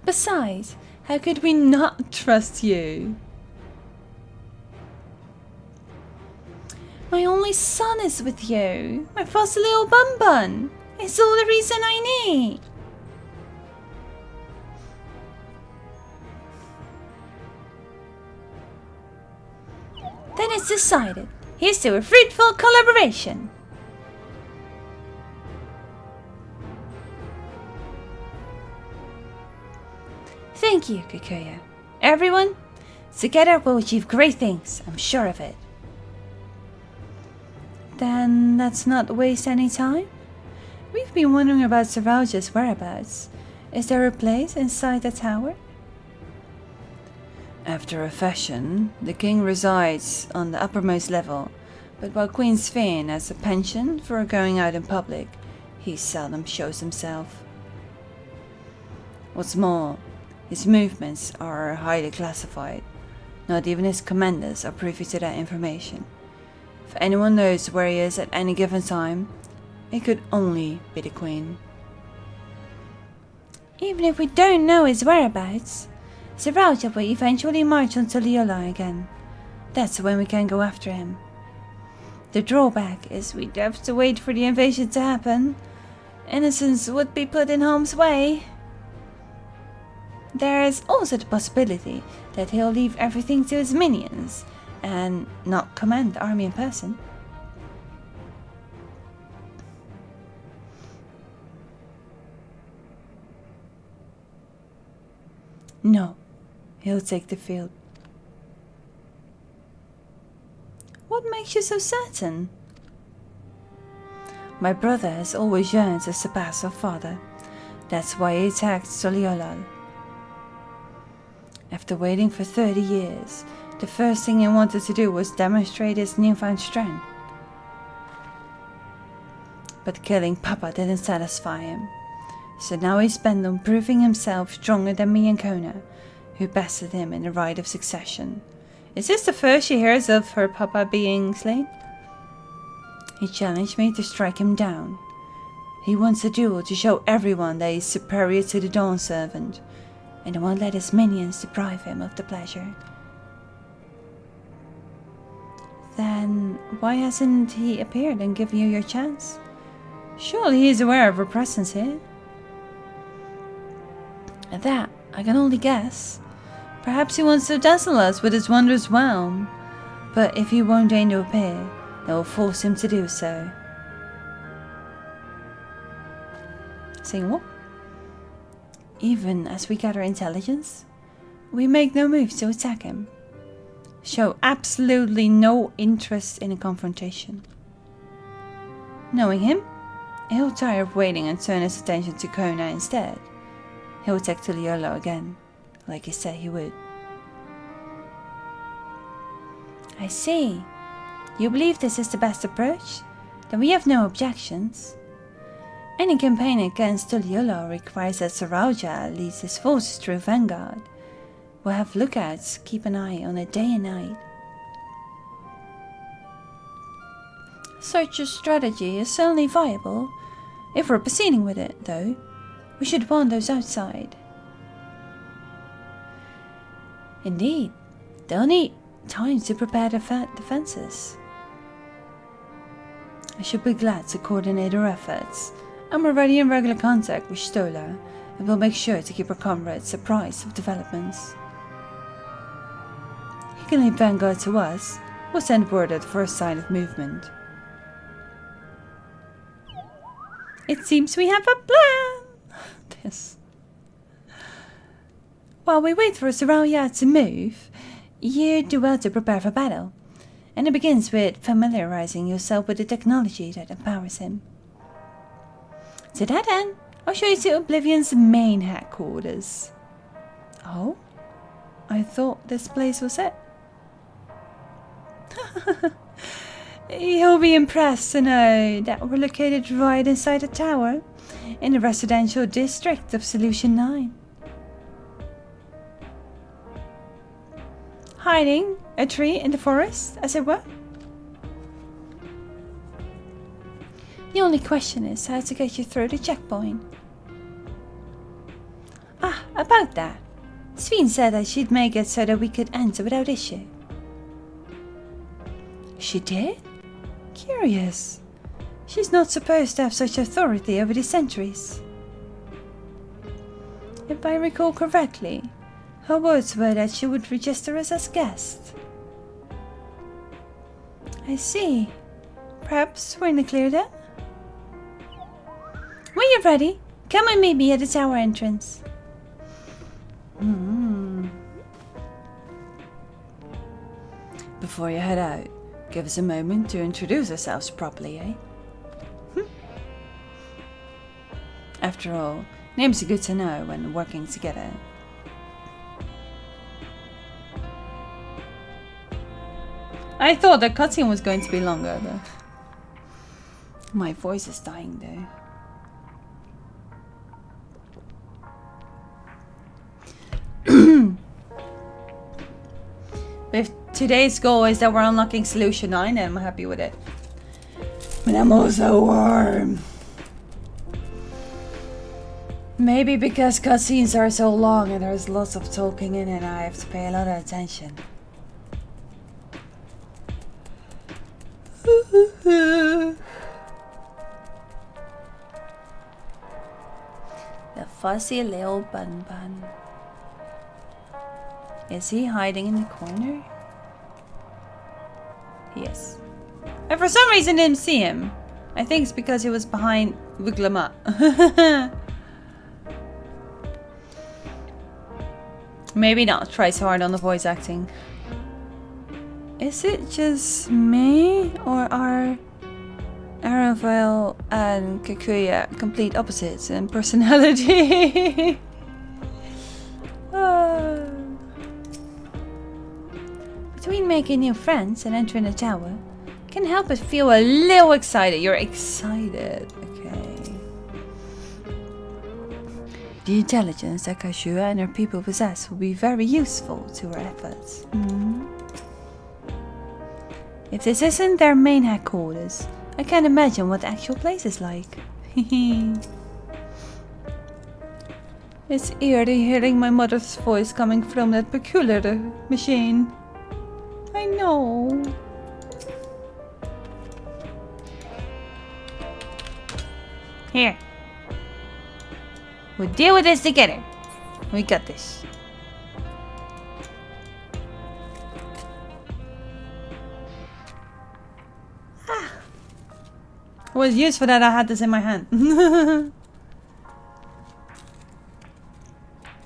Besides, how could we not trust you? My only son is with you. My foster little bun. It's all the reason I need. Then it's decided. Here's to a fruitful collaboration. Thank you, Kikuya. Everyone, together we'll achieve great things, I'm sure of it. Then let's not waste any time. We've been wondering about Zeralja's whereabouts. Is there a place inside the tower? After a fashion, the king resides on the uppermost level, but while Queen Sphene has a penchant for going out in public, he seldom shows himself. What's more, his movements are highly classified. Not even his commanders are privy to that information. If anyone knows where he is at any given time, it could only be the Queen. Even if we don't know his whereabouts, Zeralja will eventually march onto Leola again. That's when we can go after him. The drawback is we'd have to wait for the invasion to happen. Innocents would be put in harm's way. There is also the possibility that he'll leave everything to his minions and not command the army in person. No, he'll take the field. What makes you so certain? My brother has always yearned to surpass our father. That's why he attacked Soliolal. After waiting for 30 years, the first thing he wanted to do was demonstrate his newfound strength. But killing Papa didn't satisfy him, so now he's bent on proving himself stronger than me and Kona, who bested him in the rite of succession. Is this the first she hears of her Papa being slain? He challenged me to strike him down. He wants a duel to show everyone that he's superior to the Dawn Servant, and he won't let his minions deprive him of the pleasure. Then why hasn't he appeared and given you your chance? Surely he is aware of her presence here. At that, I can only guess. Perhaps he wants to dazzle us with his wondrous realm, but if he won't deign to appear, they will force him to do so. Saying what? Even as we gather intelligence, we make no moves to attack him. Show absolutely no interest in a confrontation. Knowing him, he'll tire of waiting and turn his attention to Kona instead. He'll attack Tuliolo again, like he said he would. I see. You believe this is the best approach? Then we have no objections. Any campaign against Tuliolo requires that Sarauja leads his forces through Vanguard. We'll have lookouts keep an eye on it day and night. Such a strategy is certainly viable. If we're proceeding with it, though, we should warn those outside. Indeed, they'll need time to prepare their defenses. I should be glad to coordinate our efforts. I'm already in regular contact with Stola, and we'll make sure to keep our comrades apprised of developments. You can leave Vanguard to us. We'll send word at the first sign of movement. It seems we have a plan! This. While we wait for Sarauja to move, you do well to prepare for battle. And it begins with familiarizing yourself with the technology that empowers him. To that end, I'll show you to Oblivion's main headquarters. Oh? I thought this place was it. You'll be impressed to know that we're located right inside the tower, in the residential district of Solution 9. Hiding a tree in the forest, as it were. The only question is how to get you through the checkpoint. Ah, about that. Sveen said that she'd make it so that we could enter without issue. She did? Curious. She's not supposed to have such authority over the sentries. If I recall correctly, her words were that she would register us as guests. I see. Perhaps we're in the clear then? When you're ready, come and meet me at the tower entrance. Before you head out, give us a moment to introduce ourselves properly, eh? After all, names are good to know when working together. I thought the cutscene was going to be longer, but my voice is dying though. If today's goal is that we're unlocking Solution 9, then I'm happy with it. But I'm also warm. Maybe because cutscenes are so long and there's lots of talking in it, I have to pay a lot of attention. The fussy little bun bun. Is he hiding in the corner? Yes. And for some reason didn't see him. I think it's because he was behind Wuglama. Maybe not try so hard on the voice acting. Is it just me, or are Aravel and Kikuya complete opposites in personality? Between making new friends and entering the tower, can't help but feel a little excited. You're excited, okay. The intelligence that Kashua and her people possess will be very useful to our efforts. If this isn't their main headquarters, I can't imagine what the actual place is like. It's eerie hearing my mother's voice coming from that peculiar machine. I know. Here. We'll deal with this together. We got this. I was used for that, I had this in my hand.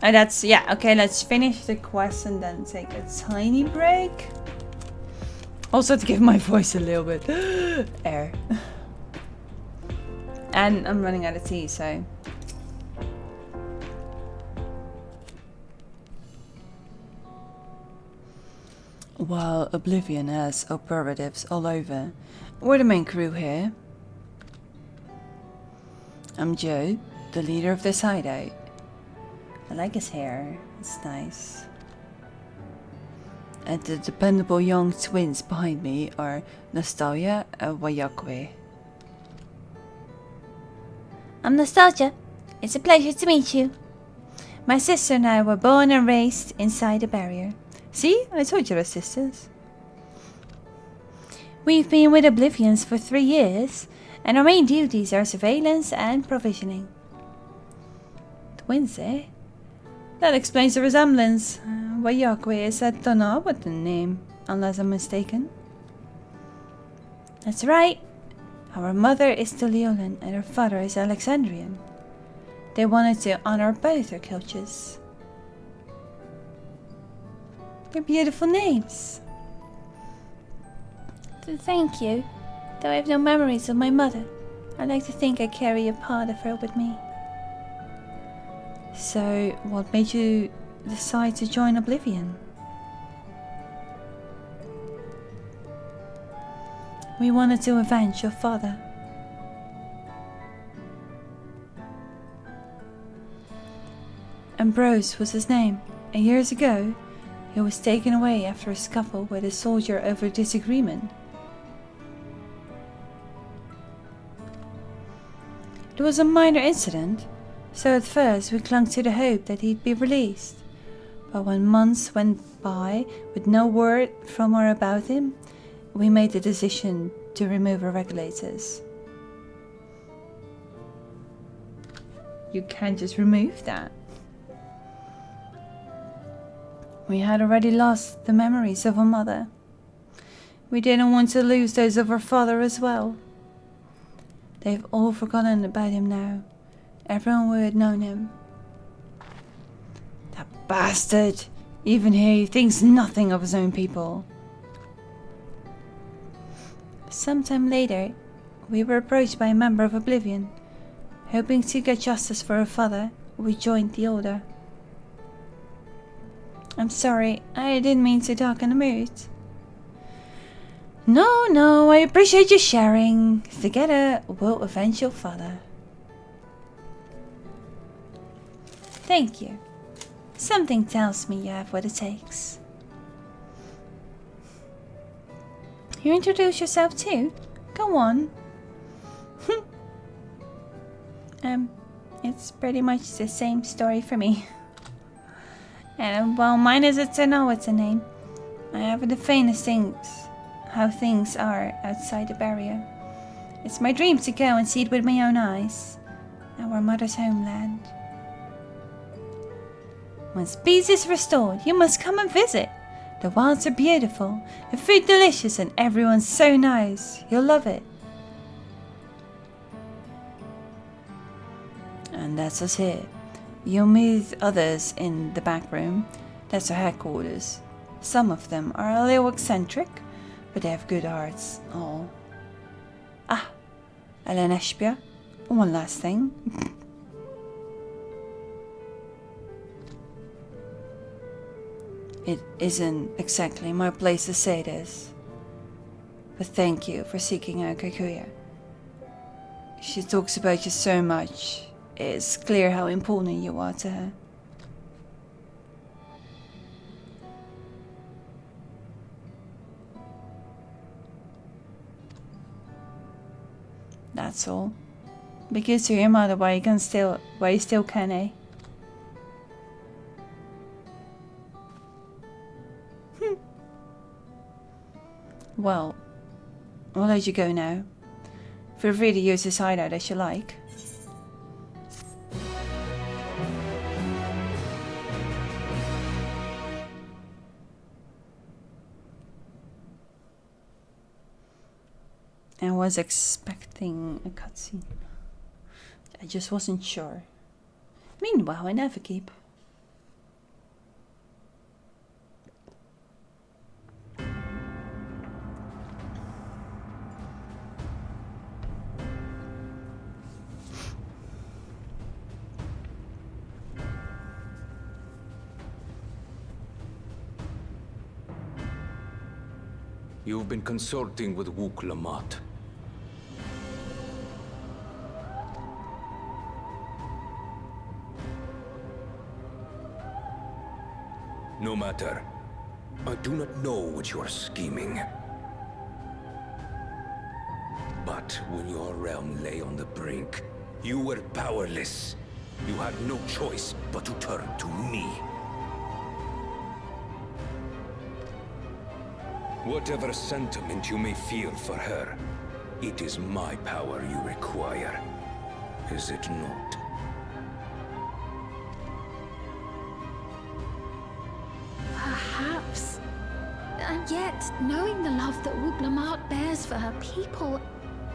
And that's, yeah, okay, let's finish the quest and then take a tiny break. Also to give my voice a little bit air. And I'm running out of tea, so. While Oblivion has operatives all over, we're the main crew here. I'm Joe, the leader of this hideout. I like his hair, it's nice. And the dependable young twins behind me are Nostalgia and Wayakwe. I'm Nostalgia. It's a pleasure to meet you. My sister and I were born and raised inside a barrier. See? I told you we're sisters. We've been with Oblivions for 3 years, and our main duties are surveillance and provisioning. Twins, eh? That explains the resemblance. Wayakwe is at Donawatan name, unless I'm mistaken. That's right. Our mother is Teleolan and her father is Alexandrian. They wanted to honor both their cultures. They're beautiful names. Thank you. Though I have no memories of my mother, I like to think I carry a part of her with me. So, what made you decide to join Oblivion? We wanted to avenge your father. Ambrose was his name, and years ago, he was taken away after a scuffle with a soldier over disagreement. It was a minor incident, so at first we clung to the hope that he'd be released. But when months went by with no word from or about him, we made the decision to remove our regulators. You can't just remove that. We had already lost the memories of our mother. We didn't want to lose those of our father as well. They've all forgotten about him now. Everyone who had known him. That bastard! Even he thinks nothing of his own people. Sometime later, we were approached by a member of Oblivion. Hoping to get justice for her father, we joined the Order. I'm sorry, I didn't mean to darken the mood. No, I appreciate you sharing. Together, we'll avenge your father. Thank you. Something tells me you have what it takes. You introduce yourself too? Go on. It's pretty much the same story for me. And well, mine is to know it's a name. I haven't the faintest things. how things are outside the barrier. It's my dream to go and see it with my own eyes. Our mother's homeland. Once peace is restored, you must come and visit. The wilds are beautiful, the food delicious, and everyone's so nice. You'll love it. And that's us here. You'll meet others in the back room. That's our headquarters. Some of them are a little eccentric, but they have good hearts. Oh. Ah, Ellen Espia. One last thing. It isn't exactly my place to say this, but thank you for seeking out Kikuya. She talks about you so much. It's clear how important you are to her. That's all. Because to your mother, why you still can, eh? Well, I'll let you go now. Feel free to use this hideout as you like. I was expecting a cutscene. I just wasn't sure. Meanwhile, in Everkeep. You've been consulting with Wook Lamont. No matter. I do not know what you are scheming. But when your realm lay on the brink, you were powerless. You had no choice but to turn to me. Whatever sentiment you may feel for her, it is my power you require, is it not? Perhaps. And yet, knowing the love that Wook Lamont bears for her people,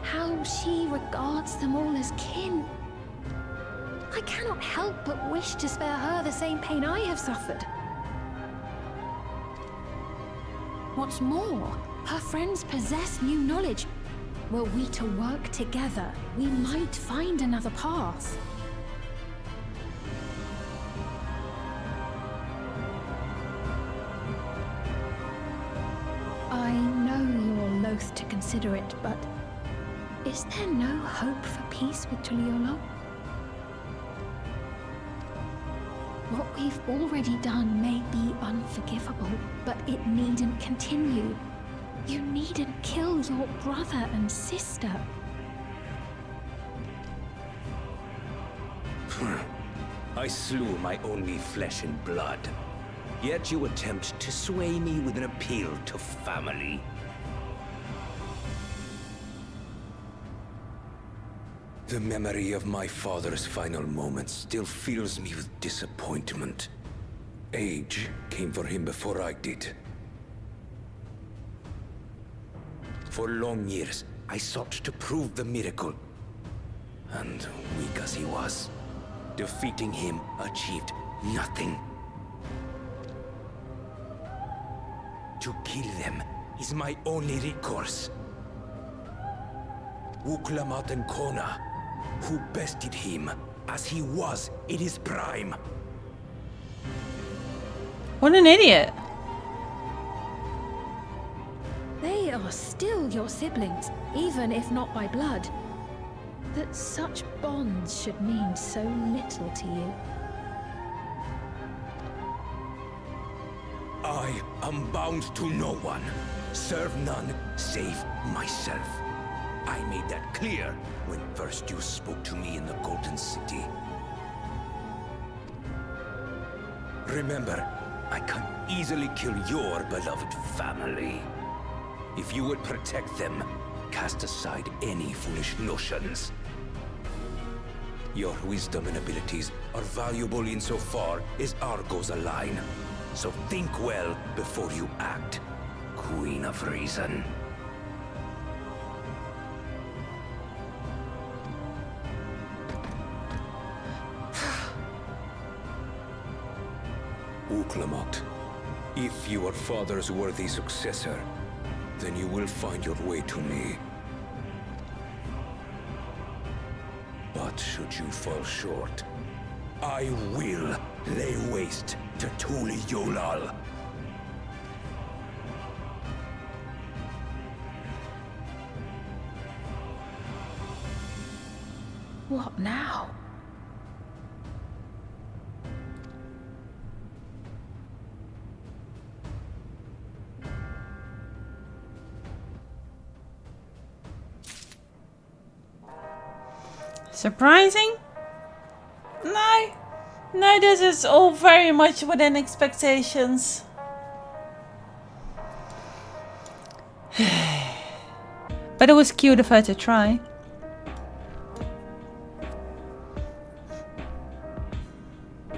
how she regards them all as kin, I cannot help but wish to spare her the same pain I have suffered. What's more, her friends possess new knowledge. Were we to work together, we might find another path. I know you're loath to consider it, but is there no hope for peace with Tuliolo? What we've already done may be unforgivable, but it needn't continue. You needn't kill your brother and sister. I slew my only flesh and blood. Yet you attempt to sway me with an appeal to family. The memory of my father's final moments still fills me with disappointment. Age came for him before I did. For long years, I sought to prove the miracle. And weak as he was, defeating him achieved nothing. To kill them is my only recourse. Wook Lamont and Kona, who bested him as he was in his prime. What an idiot. They are still your siblings, even if not by blood. That such bonds should mean so little to you. I am bound to no one. Serve none save myself. I made that clear when first you spoke to me in the Golden City. Remember, I can easily kill your beloved family. If you would protect them, cast aside any foolish notions. Your wisdom and abilities are valuable insofar as our goals align. So think well before you act, Queen of Reason. Uklamat, if you are Father's worthy successor, then you will find your way to me. But should you fall short, I will lay waste to Tuli Yolal. What now? Surprising? No. No, this is all very much within expectations. But it was cute of her to try.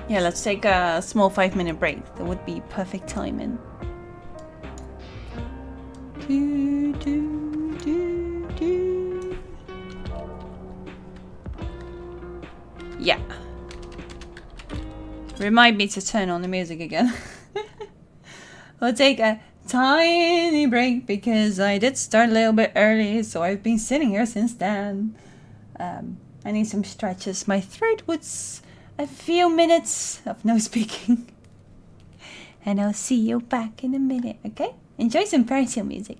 Yeah, let's take a small 5-minute break. That would be perfect timing. Do, do, do, do. Yeah. Remind me to turn on the music again. We'll take a tiny break because I did start a little bit early, so I've been sitting here since then. I need some stretches. My throat was a few minutes of no speaking. And I'll see you back in a minute, okay? Enjoy some Persian music.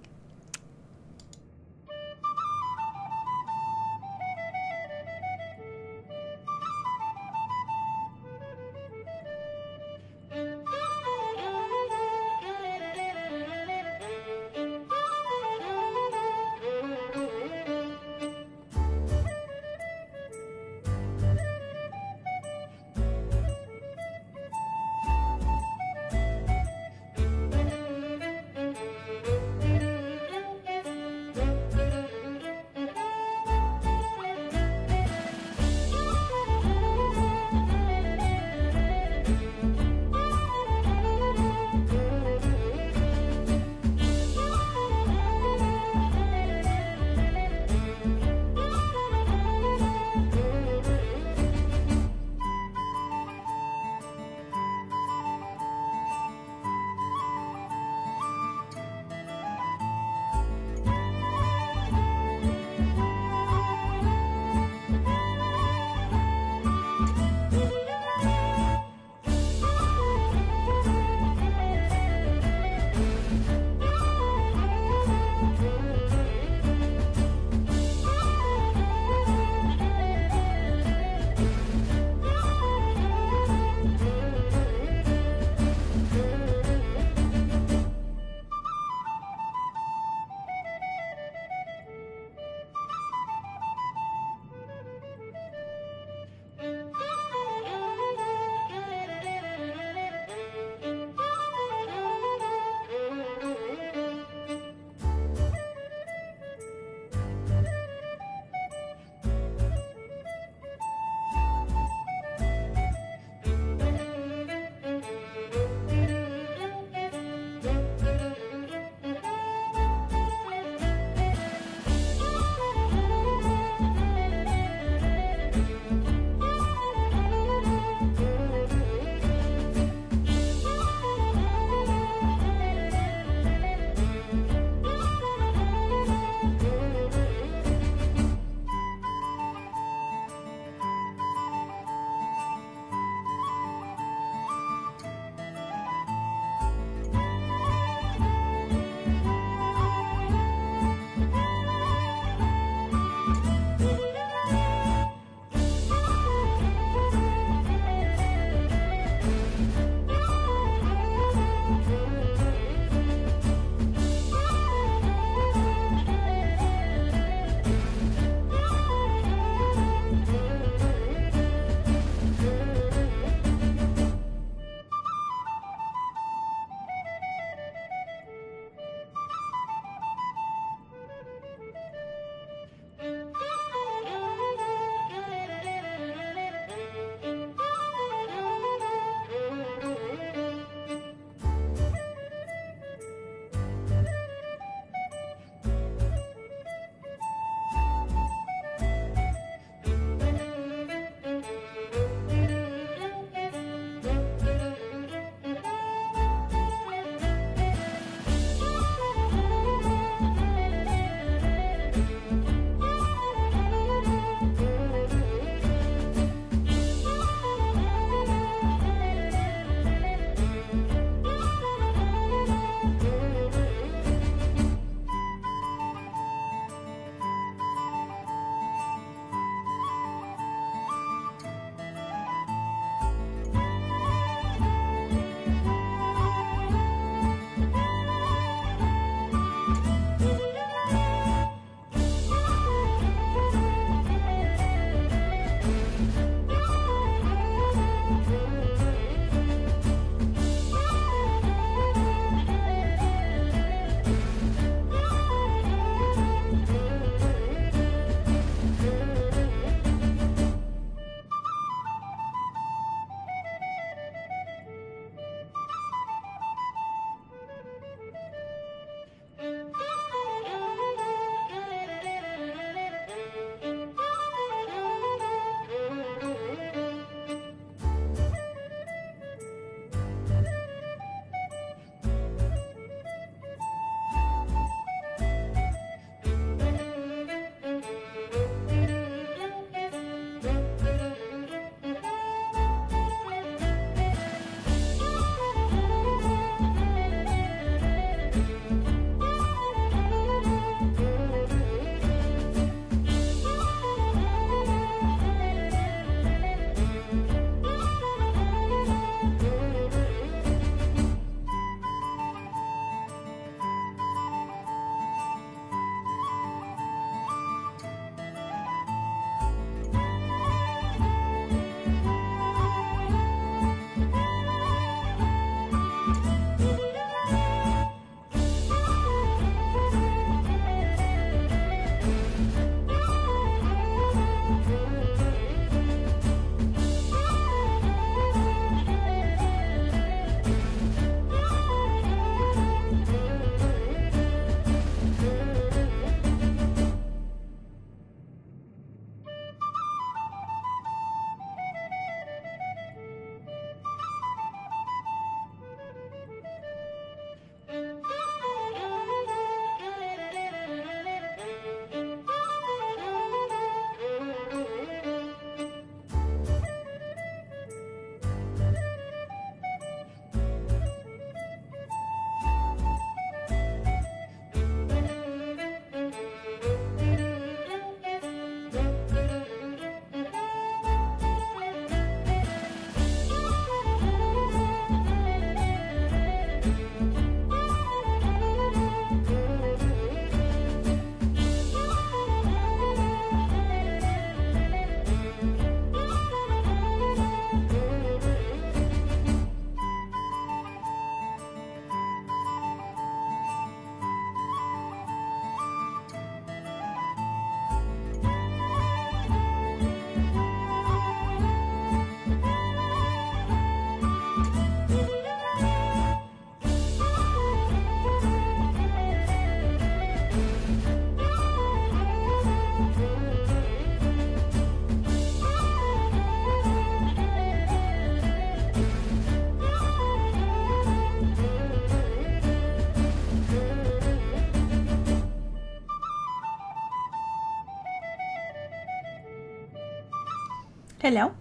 Hello.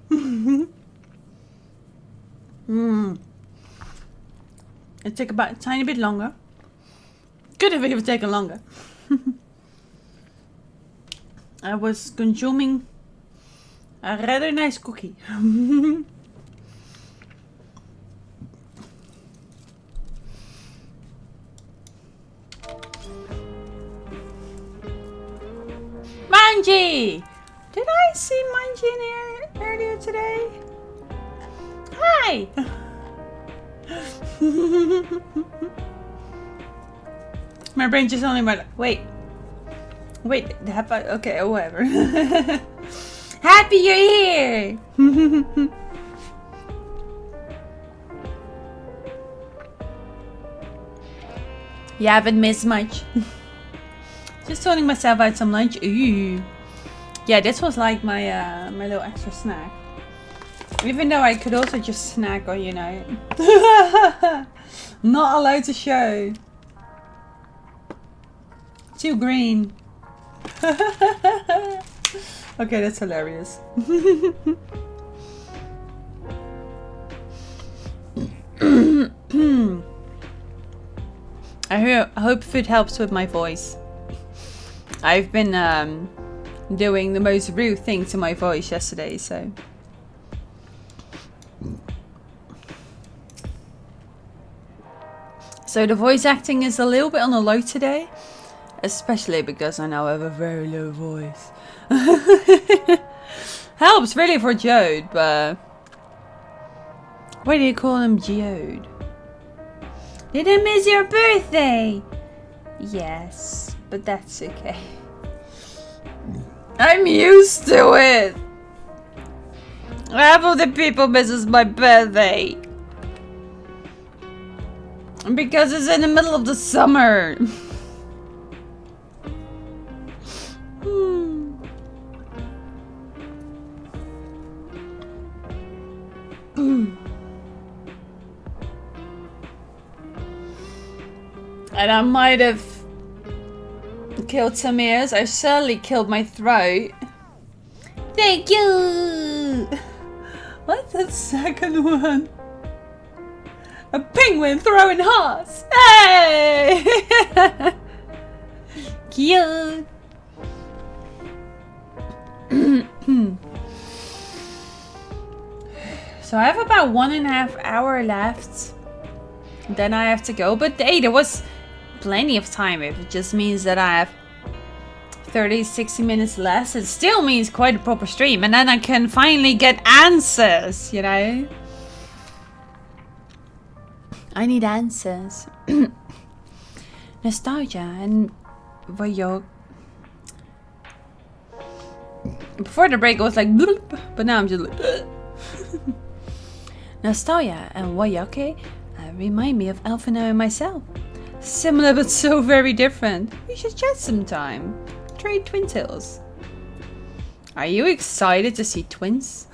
It took about a tiny bit longer. Could have even taken longer. I was consuming a rather nice cookie. Manji! Did I see Manji in here earlier today? Hi! My brain just only went, wait, okay, whatever. Happy you're here! You haven't missed much. Just sorting myself out some lunch. Ooh. Yeah, this was like my my little extra snack. Even though I could also just snack on, you know. Not allowed to show. Too green. Okay, that's hilarious. I hope food helps with my voice. I've been doing the most rude thing to my voice yesterday, so. So the voice acting is a little bit on the low today, especially because I now have a very low voice. Helps really for Jode, but why do you call him Geode? Did I miss your birthday? Yes, but that's okay. I'm used to it. Half of the people misses my birthday. Because it's in the middle of the summer. And I might have killed some ears. I certainly killed my throat. Thank you! What's the second one? A penguin throwing hearts! Hey! Cute! So I have about 1.5 hours left. Then I have to go. But hey, there was plenty of time. If it just means that I have 30-60 minutes less, it still means quite a proper stream. And then I can finally get answers, you know? I need answers. Nostalgia and Voyog. Before the break I was like bloop, but now I'm just like Nostalgia and Wayake remind me of Alphino and myself. Similar but so very different. We should chat sometime. Trade twin tails. Are you excited to see twins?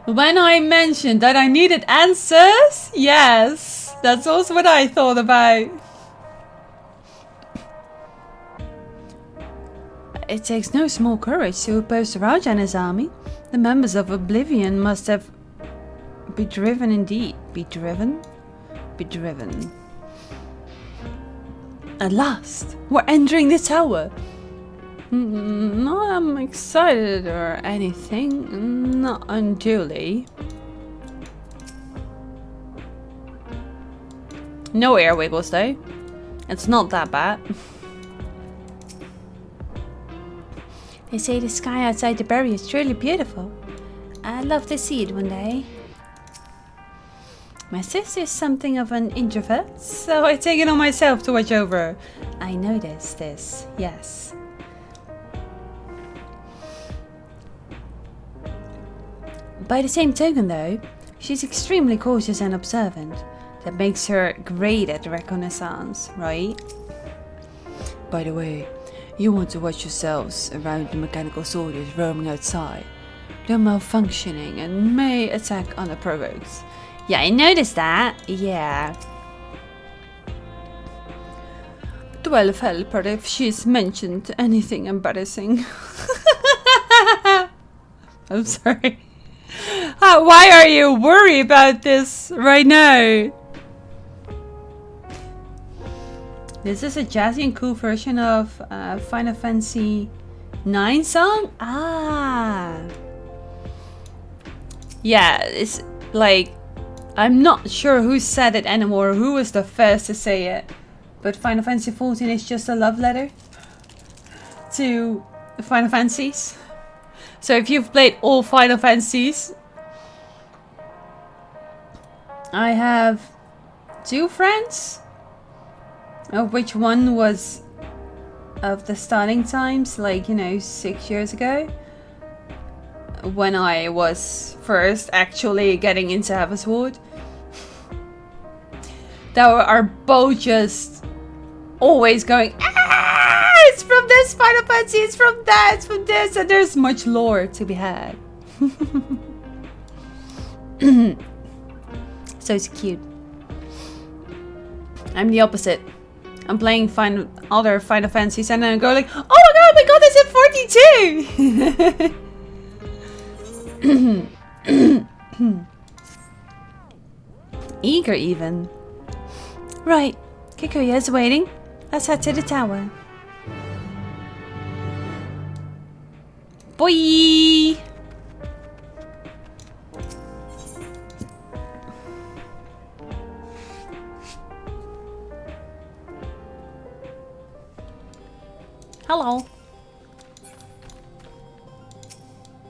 When I mentioned that I needed answers, yes, that's also what I thought about. It takes no small courage to oppose Raj and his army. The members of Oblivion must have be driven indeed. Be driven? Be driven. At last, we're entering the tower. Not I'm excited or anything, not unduly. No air wiggles though. It's not that bad. They say the sky outside the barrier is truly beautiful. I'd love to see it one day. My sister is something of an introvert, so I take it on myself to watch over her. I noticed this, yes. By the same token though, she's extremely cautious and observant. That makes her great at reconnaissance, right? By the way, you want to watch yourselves around the mechanical soldiers roaming outside. They're malfunctioning and may attack unprovoked. Yeah, I noticed that. Yeah. But well help her if she's mentioned anything embarrassing. I'm sorry. Why are you worried about this right now? This is a jazzy and cool version of Final Fantasy IX song? Ah. Yeah, it's like, I'm not sure who said it anymore, who was the first to say it. But Final Fantasy XIV is just a love letter to Final Fantasies. So if you've played all Final Fantasies, I have 2 friends, of which one was of the starting times, like, you know, 6 years ago, when I was first actually getting into Have a Sword, that are both just always going, ah, it's from this Final Fantasy, it's from that, it's from this, and there's much lore to be had. So it's cute. I'm the opposite. I'm playing other Final Fantasies and then I go like, oh my god, we got this at 42! Eager even. Right, Kikuya is waiting. Let's head to the tower. Boy! Hello.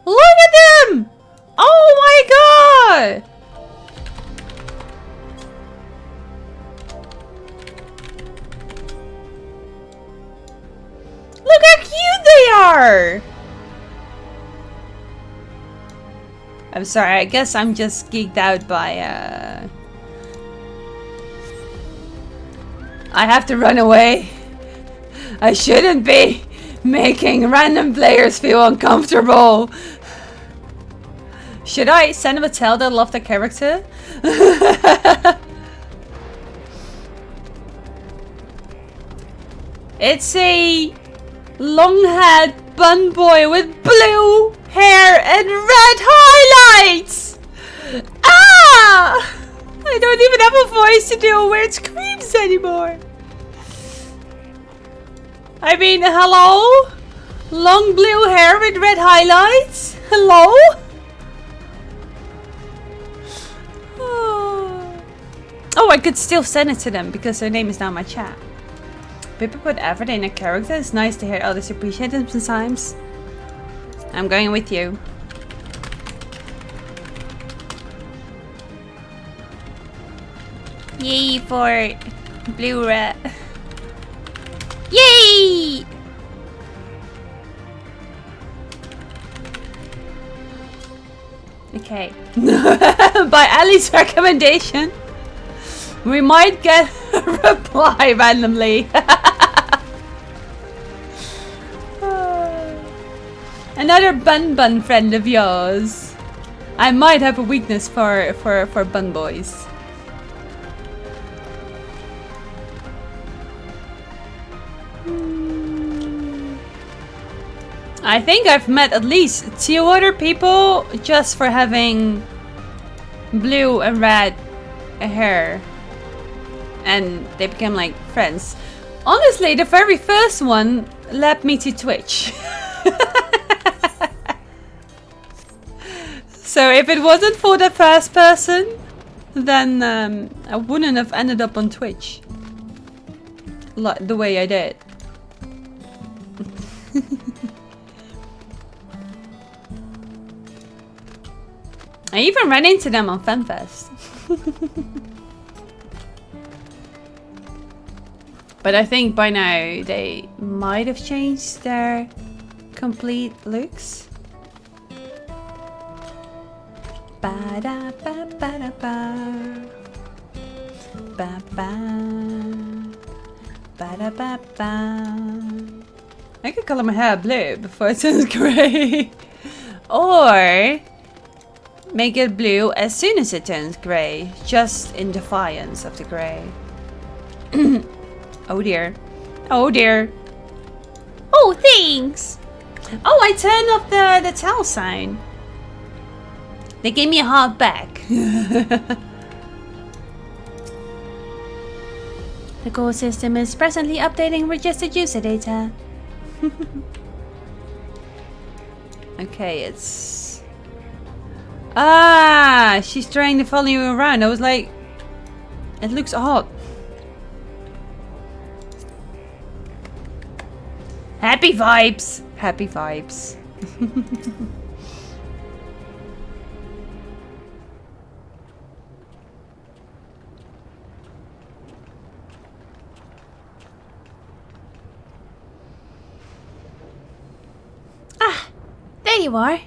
Look at them! Oh my god! Look how cute they are! I'm sorry, I guess I'm just geeked out by I have to run away. I shouldn't be making random players feel uncomfortable. Should I send them a tell that I love the character? It's a long-haired bunboi with blue hair and red highlights! Ah! I don't even have a voice to do weird screams anymore. I mean, hello? Long blue hair with red highlights? Hello? Oh, I could still send it to them because their name is now in my chat. People put effort in a character. It's nice to hear others appreciate them sometimes. I'm going with you. Yay for blue rat. Yay! Okay. By Ali's recommendation, we might get a reply randomly. Another bun friend of yours. I might have a weakness for bun boys. I think I've met at least 2 other people just for having blue and red hair. And they became like friends. Honestly, the very first one led me to Twitch. So if it wasn't for the first person, then I wouldn't have ended up on Twitch. Like the way I did. I even ran into them on FanFest. But I think by now they might have changed their complete looks. Ba-da-ba-ba-da-ba. Ba-ba. Ba-da-ba-ba. I could color my hair blue before it turns grey. Or make it blue as soon as it turns grey, just in defiance of the grey. Oh dear. Oh dear. Oh, thanks. Oh, I turned off the towel sign. They gave me a heart back. The core system is presently updating registered user data. Okay, it's... Ah, she's trying to follow you around. I was like... It looks odd. Happy vibes! Happy vibes. Ah! There you are.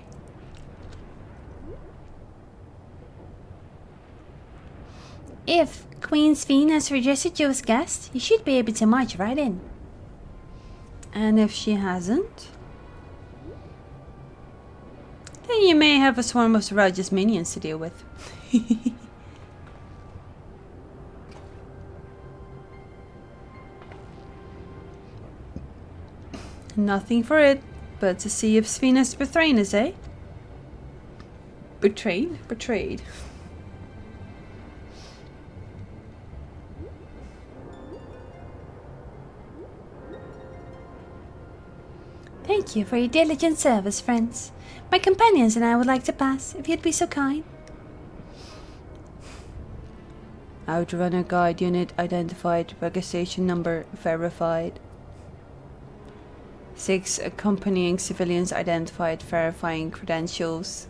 If Queen Sphene has registered you as guest, you should be able to march right in. And if she hasn't, then you may have a swarm of Sirage's minions to deal with. Nothing for it but to see if Sphene has betrayed us, eh? Betrayed? Betrayed. Thank you for your diligent service, friends. My companions and I would like to pass, if you'd be so kind. Outrunner guide unit identified, registration number verified. 6 accompanying civilians identified, verifying credentials.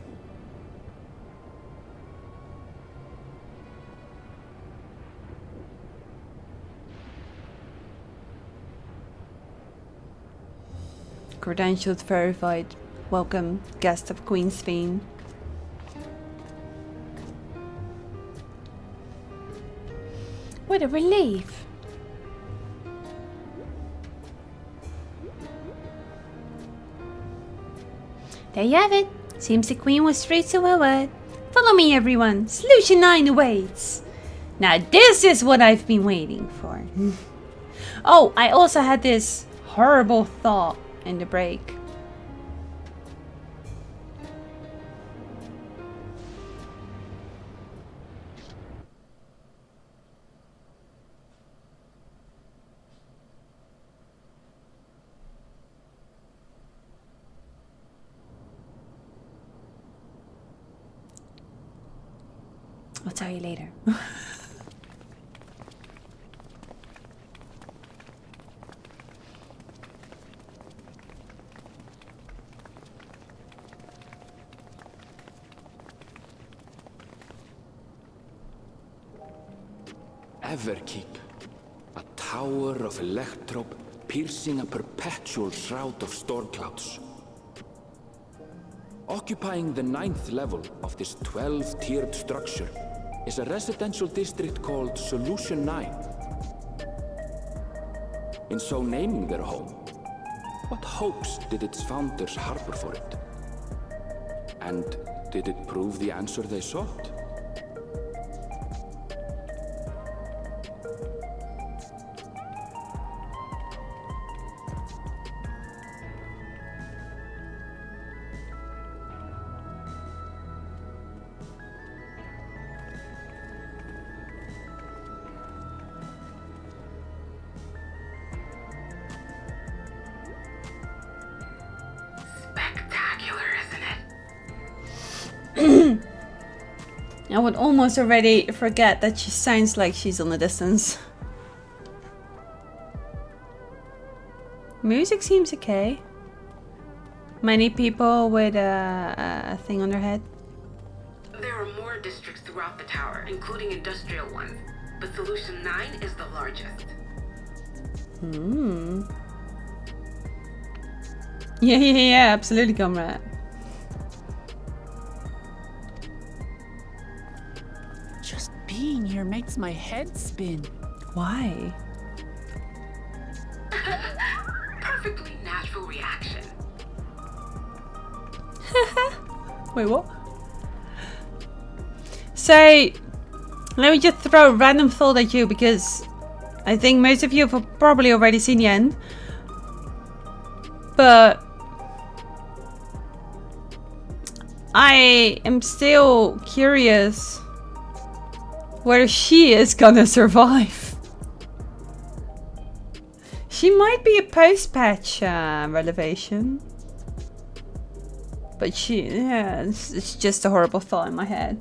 Credentials verified. Welcome, guest of Queen Sphene. What a relief. There you have it. Seems the Queen was true to her word. Follow me, everyone. Solution 9 awaits. Now this is what I've been waiting for. Oh, I also had this horrible thought in the break. I'll tell you later. Everkeep, a tower of electrope piercing a perpetual shroud of storm clouds. Occupying the 9th level of this 12-tiered structure is a residential district called Solution 9. In so naming their home, what hopes did its founders harbor for it? And did it prove the answer they sought? I would almost already forget that she sounds like she's on the distance. Music seems okay. Many people with a thing on their head. There are more districts throughout the tower, including industrial ones, but Solution 9 is the largest. Yeah, absolutely, comrade. Just being here makes my head spin. Why? Perfectly natural reaction. Wait, what? So, let me just throw a random thought at you because I think most of you have probably already seen the end. But I am still curious whether she is gonna survive. She might be a post-patch revelation. But it's just a horrible thought in my head.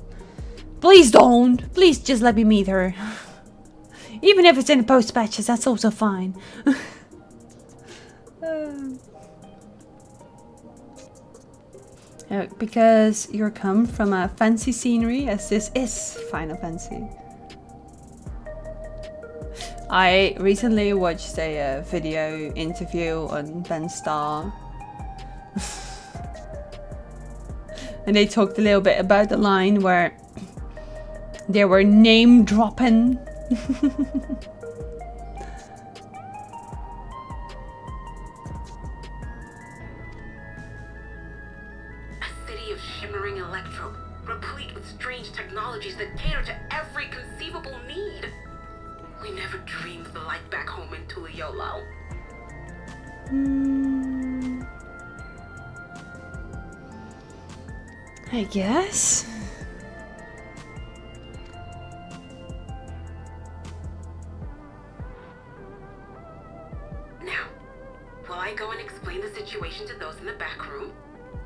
Please don't. Please just let me meet her. Even if it's in the post-patches, that's also fine. Because you come from a fancy scenery, as this is Final Fantasy. I recently watched a video interview on Ben Starr. And they talked a little bit about the line where they were name dropping. replete with strange technologies that cater to every conceivable need. We never dreamed the light back home in Tuliolo. I guess. Now, while I go and explain the situation to those in the back room,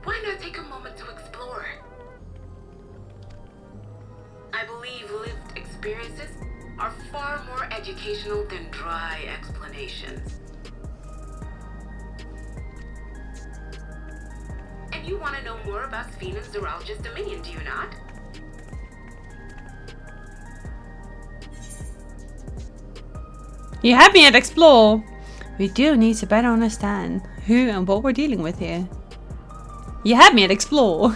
why not take a moment to explore? I believe lived experiences are far more educational than dry explanations. And you want to know more about Sphene and Zeralja's dominion, do you not? You have me at explore. We do need to better understand who and what we're dealing with here. You have me at explore.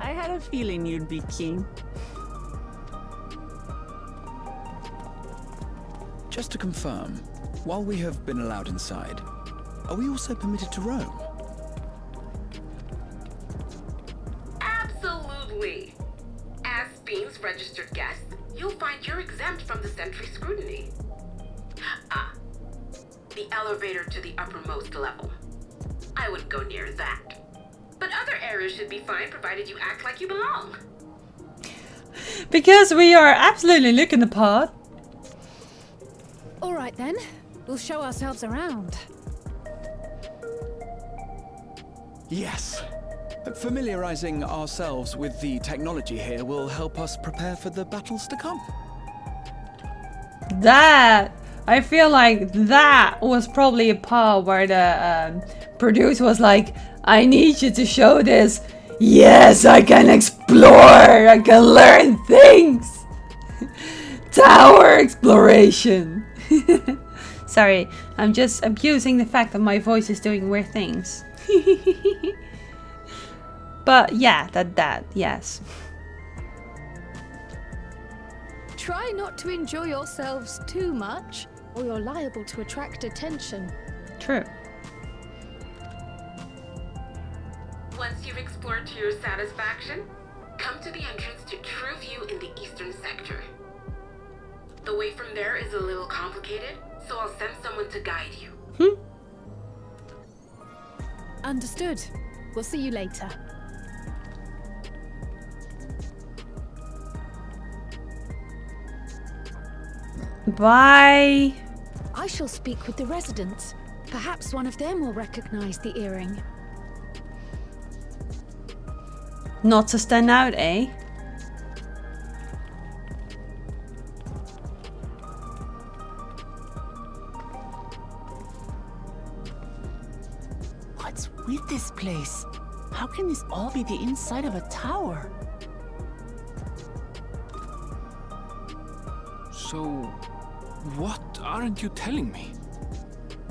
I had a feeling you'd be keen. Just to confirm, while we have been allowed inside, are we also permitted to roam? Absolutely. As Sphene's registered guest, you'll find you're exempt from the sentry scrutiny. Ah, the elevator to the uppermost level. I wouldn't go near that. But other areas should be fine provided you act like you belong. Because we are absolutely looking the part. All right then, we'll show ourselves around. Yes. Familiarizing ourselves with the technology here will help us prepare for the battles to come. That, I feel like that was probably a part where the producer was like, I need you to show this. Yes, I can explore. I can learn things. Tower exploration. Sorry, I'm just abusing the fact that my voice is doing weird things. But yeah, that, yes. Try not to enjoy yourselves too much, or you're liable to attract attention. True. Once you've explored to your satisfaction, come to the entrance to True View in the eastern sector. The way from there is a little complicated, so I'll send someone to guide you. Understood. We'll see you later. Bye. I shall speak with the residents. Perhaps one of them will recognize the earring. Not to stand out, eh? What's with this place? How can this all be the inside of a tower? So, what aren't you telling me?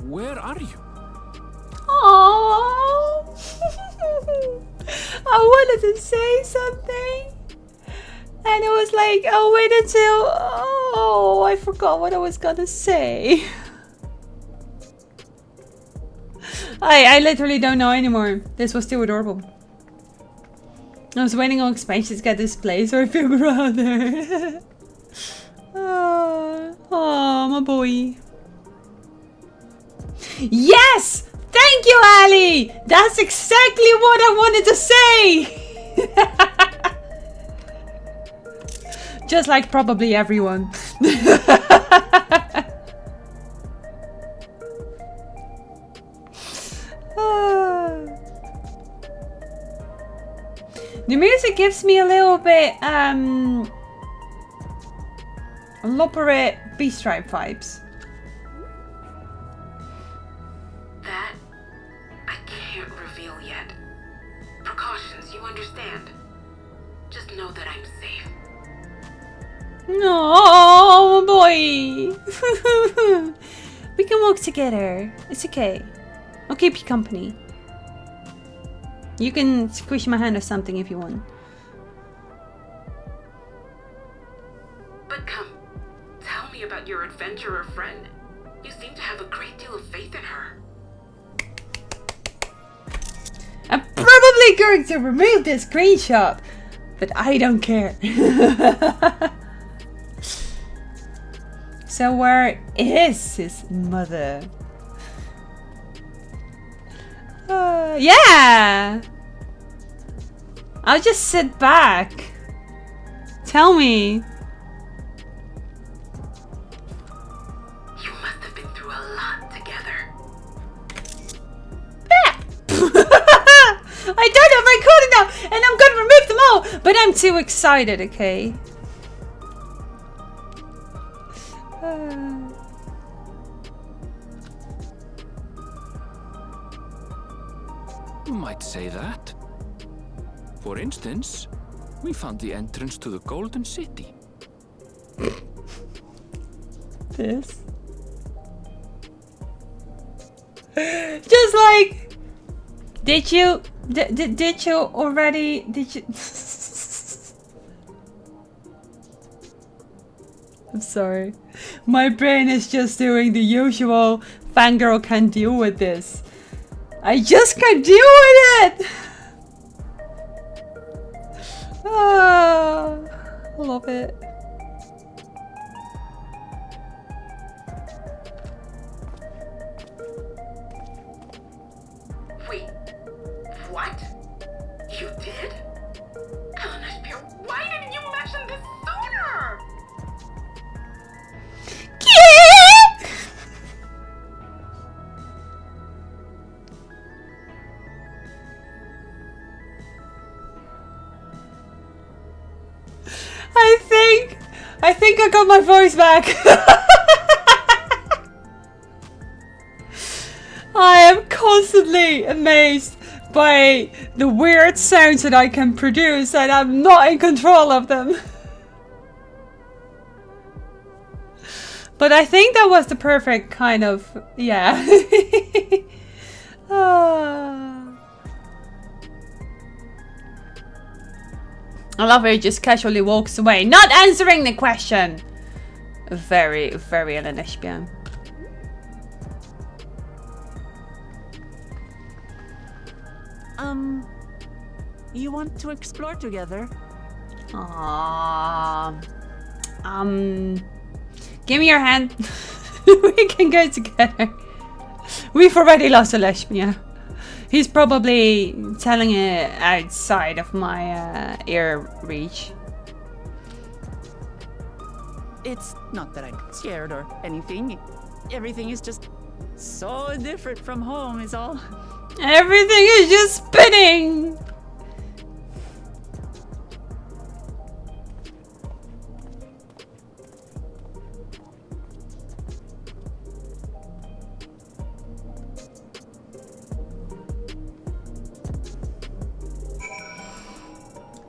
Where are you? Oh, I wanted to say something, and it was like, I'll wait until. Oh, I forgot what I was gonna say. I literally don't know anymore. This was too adorable. I was waiting on expansions to get displaced, or I feel rather. Oh, my boy. Yes! Thank you, Ali! That's exactly what I wanted to say! Just like probably everyone. The music gives me a little bit Loperet B-Stripe vibes. That I can't reveal yet. Precautions, you understand. Just know that I'm safe. No, boy. We can walk together. It's okay. I'll keep you company. You can squish my hand or something if you want. But come, tell me about your adventurer friend. You seem to have a great deal of faith in her. I'm probably going to remove this screenshot, but I don't care. So where is his mother? Yeah! I'll just sit back. Tell me. You must have been through a lot together. I don't have my code now, and I'm gonna remove them all, but I'm too excited, okay? You might say that. For instance, we found the entrance to the Golden City. This. Just like, did you already? I'm sorry. My brain is just doing the usual fangirl can't deal with this. I just can't deal with it! Oh, I love it. Wait, what? You did? Eleanor, why didn't you mention this sooner? I think I got my voice back. I am constantly amazed by the weird sounds that I can produce, and I'm not in control of them. But I think that was the perfect kind of, yeah. I love how he just casually walks away, not answering the question. Very, very Elenishbian. You want to explore together? Give me your hand. We can go together. We've already lost a lesbian. He's probably telling it outside of my ear reach. It's not that I'm scared or anything. Everything is just so different from home is all. Everything is just spinning.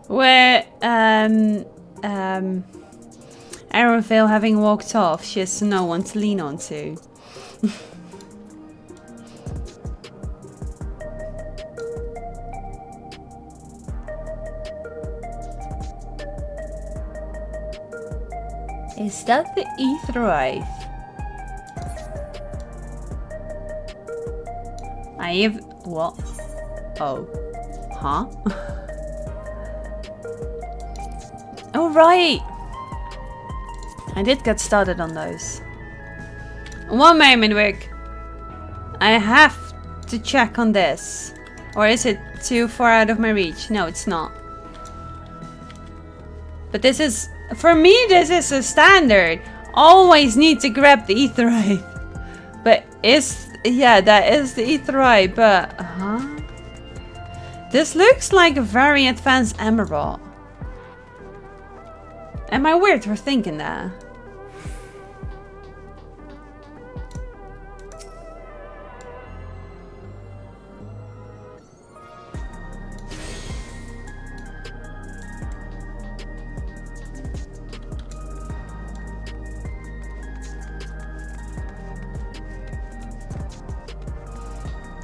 Where Arrowvale having walked off, she has no one to lean on to. Is that the Aetheryte? I have what? Oh, huh? Oh, right. I did get started on those. One moment, Wick. I have to check on this. Or is it too far out of my reach? No, it's not. But this is... For me, this is a standard. Always need to grab the aetheryte. But is... Yeah, that is the aetheryte, but... Huh? This looks like a very advanced emerald. Am I weird for thinking that?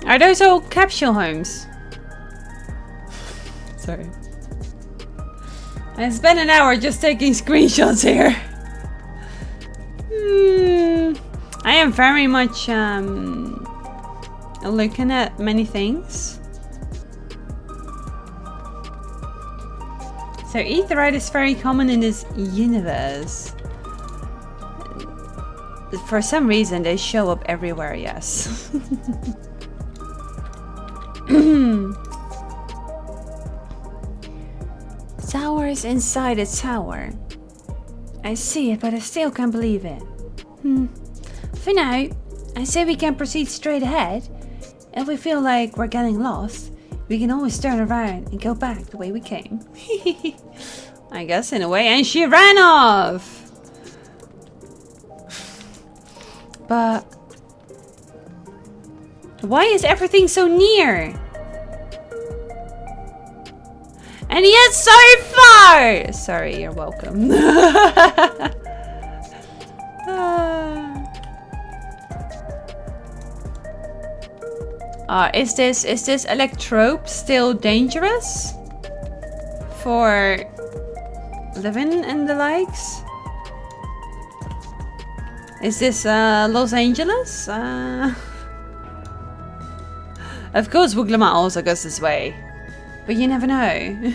Are those all capsule homes? Sorry. I spent an hour just taking screenshots here. I am very much looking at many things. So aetheryte is very common in this universe. For some reason they show up everywhere, yes. Towers inside a tower. I see it, but I still can't believe it. For now, I say we can proceed straight ahead. If we feel like we're getting lost, we can always turn around and go back the way we came. I guess in a way, and she ran off! But... why is everything so near? And yet so far! Sorry, you're welcome. Is this electrope still dangerous? For living and the likes? Is this Los Angeles? Of course Wuglama also goes this way. But you never know.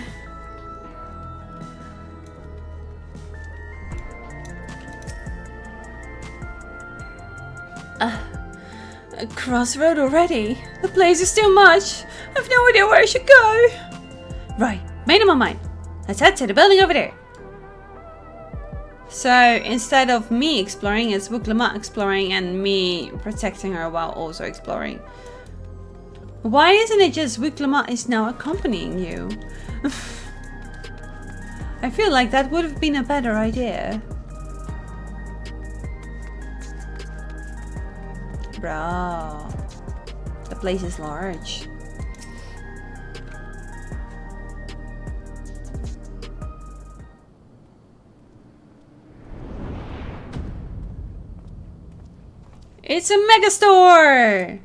A crossroad already? The place is too much. I've no idea where I should go. Right, made up my mind. Let's head to the building over there. So instead of me exploring, it's Wuglama exploring and me protecting her while also exploring. Why isn't it just Wuglama is now accompanying you? I feel like that would have been a better idea. Bro, the place is large. It's a mega store!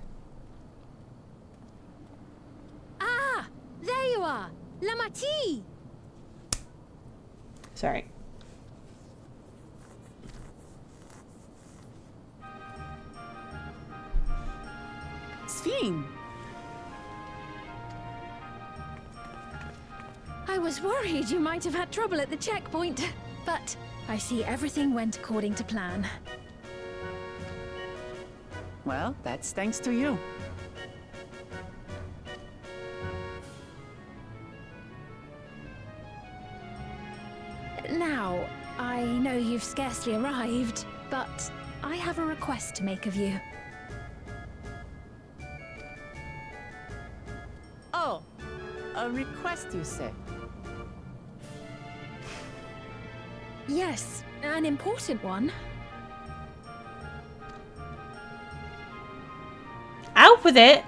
Ah! There you are! La Mati! Sorry. Sphene! I was worried you might have had trouble at the checkpoint, but I see everything went according to plan. Well, that's thanks to you. Now, I know you've scarcely arrived, but I have a request to make of you. Oh, a request you say? Yes, an important one. Out with it!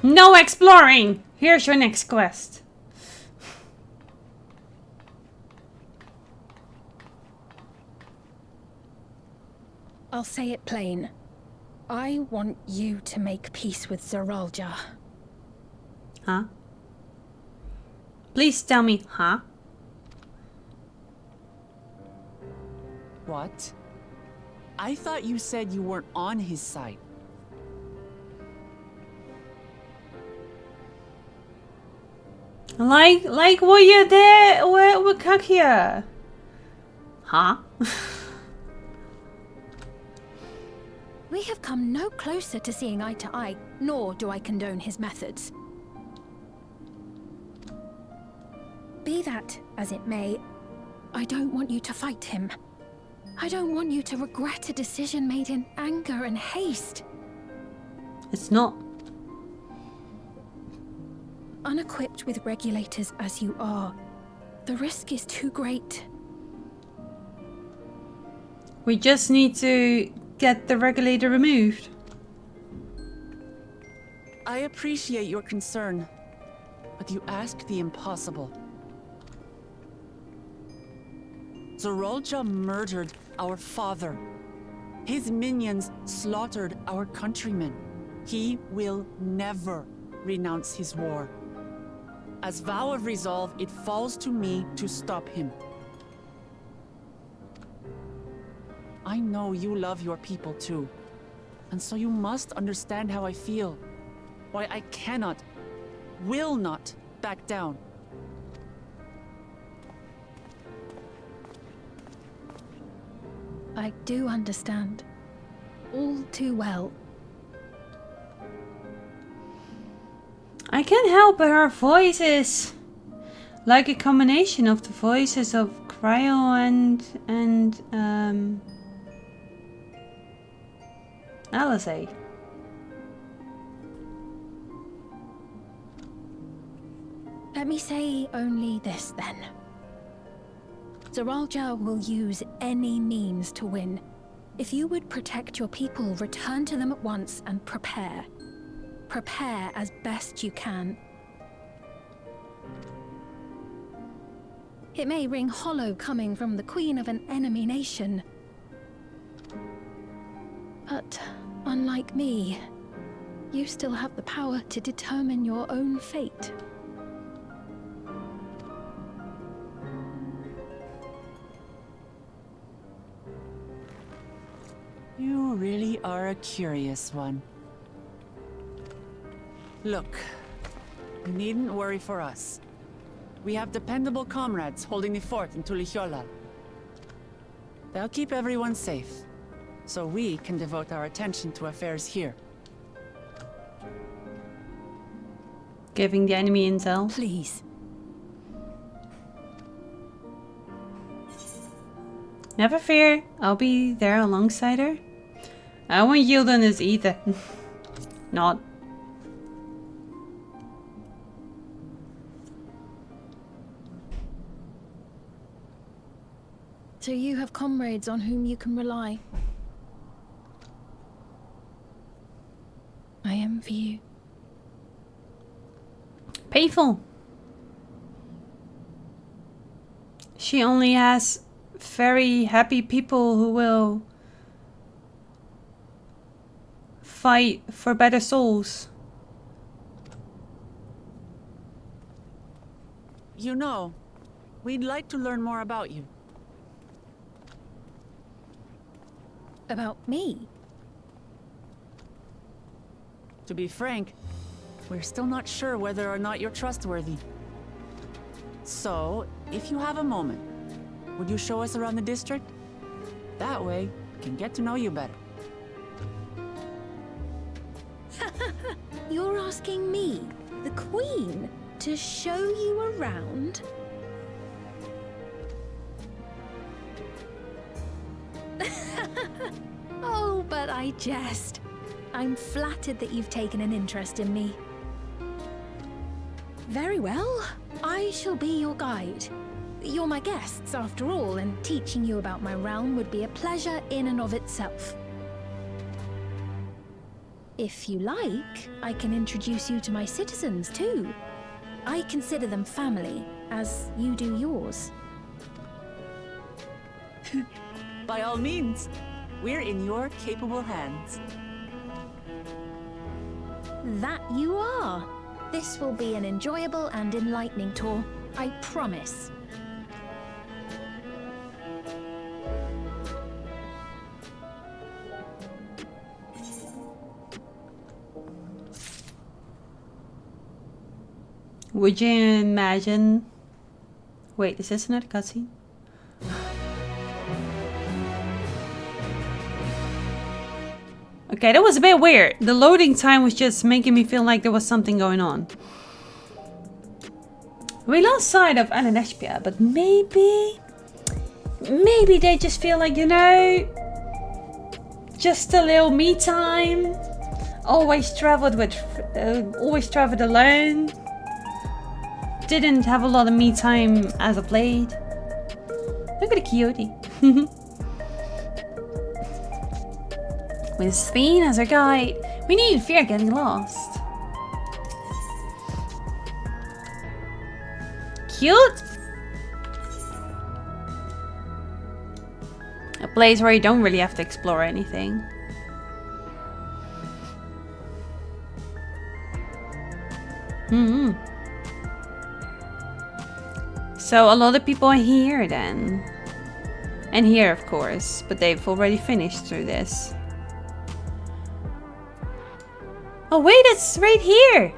No exploring! Here's your next quest. I'll say it plain. I want you to make peace with Zeralja. Huh? Please tell me, huh? What? I thought you said you weren't on his side. Like what you did with Kakia. Huh? We have come no closer to seeing eye to eye, nor do I condone his methods. Be that as it may, I don't want you to fight him. I don't want you to regret a decision made in anger and haste. It's not. Unequipped with regulators as you are, the risk is too great. We just need to get the regulator removed. I appreciate your concern, but you ask the impossible. Zorolja murdered our father. His minions slaughtered our countrymen. He will never renounce his war. As vow of resolve, it falls to me to stop him. I know you love your people too, and so you must understand how I feel. Why I cannot, will not back down. I do understand. All too well. I can't help but her voice is like a combination of the voices of Cryo and Alice. Let me say only this then. Zoralja will use any means to win. If you would protect your people, return to them at once and prepare. Prepare as best you can. It may ring hollow coming from the queen of an enemy nation. But unlike me, you still have the power to determine your own fate. You really are a curious one. Look, you needn't worry for us. We have dependable comrades holding the fort in Tulihiola. They'll keep everyone safe, so we can devote our attention to affairs here. Giving the enemy intel. Please. Never fear, I'll be there alongside her. I won't yield on this either. Not. So you have comrades on whom you can rely. I envy you. Painful. She only has very happy people who will fight for better souls. You know, we'd like to learn more about you. About me? To be frank, we're still not sure whether or not you're trustworthy. So, if you have a moment, would you show us around the district? That way, we can get to know you better. You're asking me, the Queen, to show you around? Oh, but I jest. I'm flattered that you've taken an interest in me. Very well. I shall be your guide. You're my guests, after all, and teaching you about my realm would be a pleasure in and of itself. If you like, I can introduce you to my citizens, too. I consider them family, as you do yours. By all means, we're in your capable hands. That you are. This will be an enjoyable and enlightening tour, I promise. Would you imagine? Wait, is this another cutscene? Okay, that was a bit weird. The loading time was just making me feel like there was something going on. We lost sight of Alan Eshpia, but maybe they just feel like, you know, just a little me time. Always traveled alone. Didn't have a lot of me time as of late. Look at the Coyote. With Sveen as our guide, we needn't fear getting lost. Cute. A place where you don't really have to explore anything. So a lot of people are here then. And here, of course, but they've already finished through this. Oh wait, it's right here!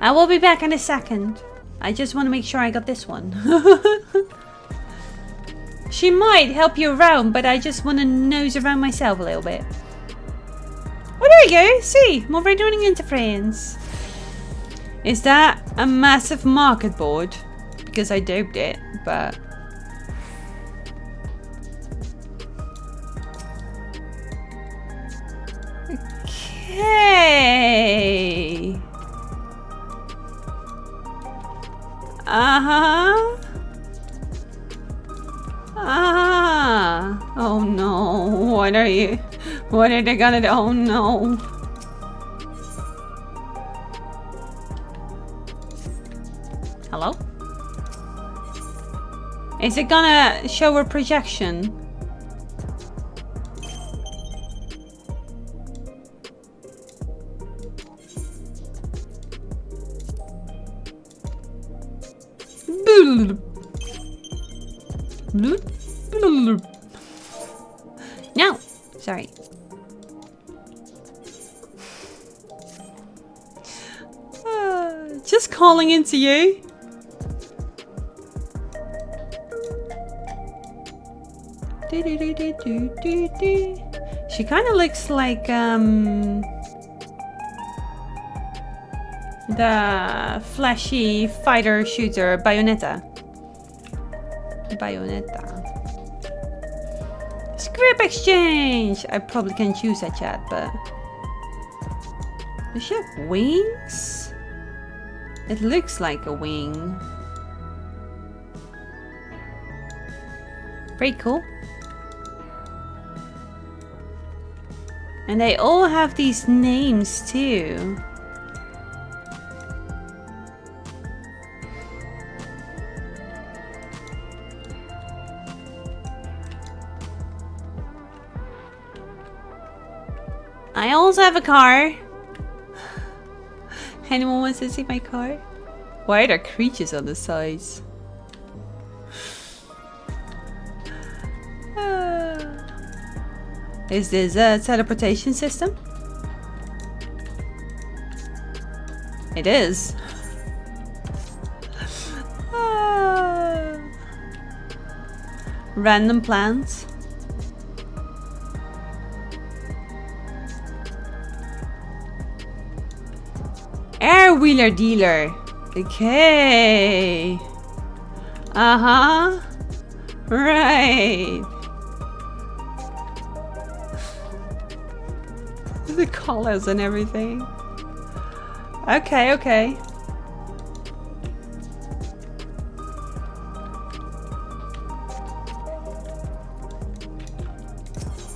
I will be back in a second. I just want to make sure I got this one. She might help you around, but I just want to nose around myself a little bit. Oh, there you go. See, I'm already running into friends. Is that a massive market board? Because I doped it, but... Okay. Uh-huh. Ah. Oh no. What are you? What are they gonna do? Oh no. Hello? Is it gonna show a projection? No, sorry. Just calling into you. She kind of looks like the flashy fighter shooter Bayonetta. Script exchange! I probably can't use that chat, but... Does she have wings? It looks like a wing. Pretty cool. And they all have these names too. I also have a car. Anyone wants to see my car? Why are there creatures on the sides? Is this a teleportation system? It is. Random plants. Air wheeler dealer. Okay. Uh-huh. Right. The colors and everything. Okay, okay.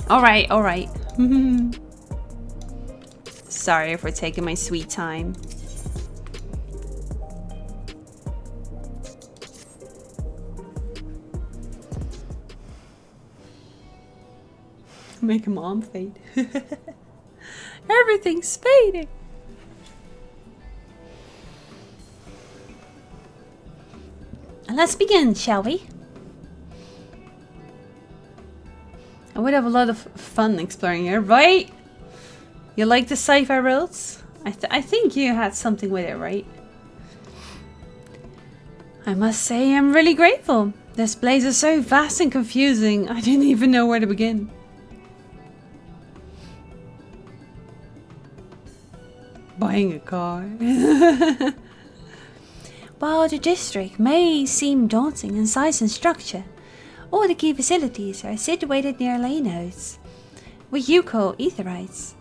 Alright, alright. Sorry for taking my sweet time. Make a mom fade. Everything's fading. Let's begin, shall we? I would have a lot of fun exploring here, right? You like the sci-fi roads? I think you had something with it, right? I must say I'm really grateful. This place is so vast and confusing. I didn't even know where to begin. Buying a car. While the district may seem daunting in size and structure, all the key facilities are situated near lane nodes, what you call etherites.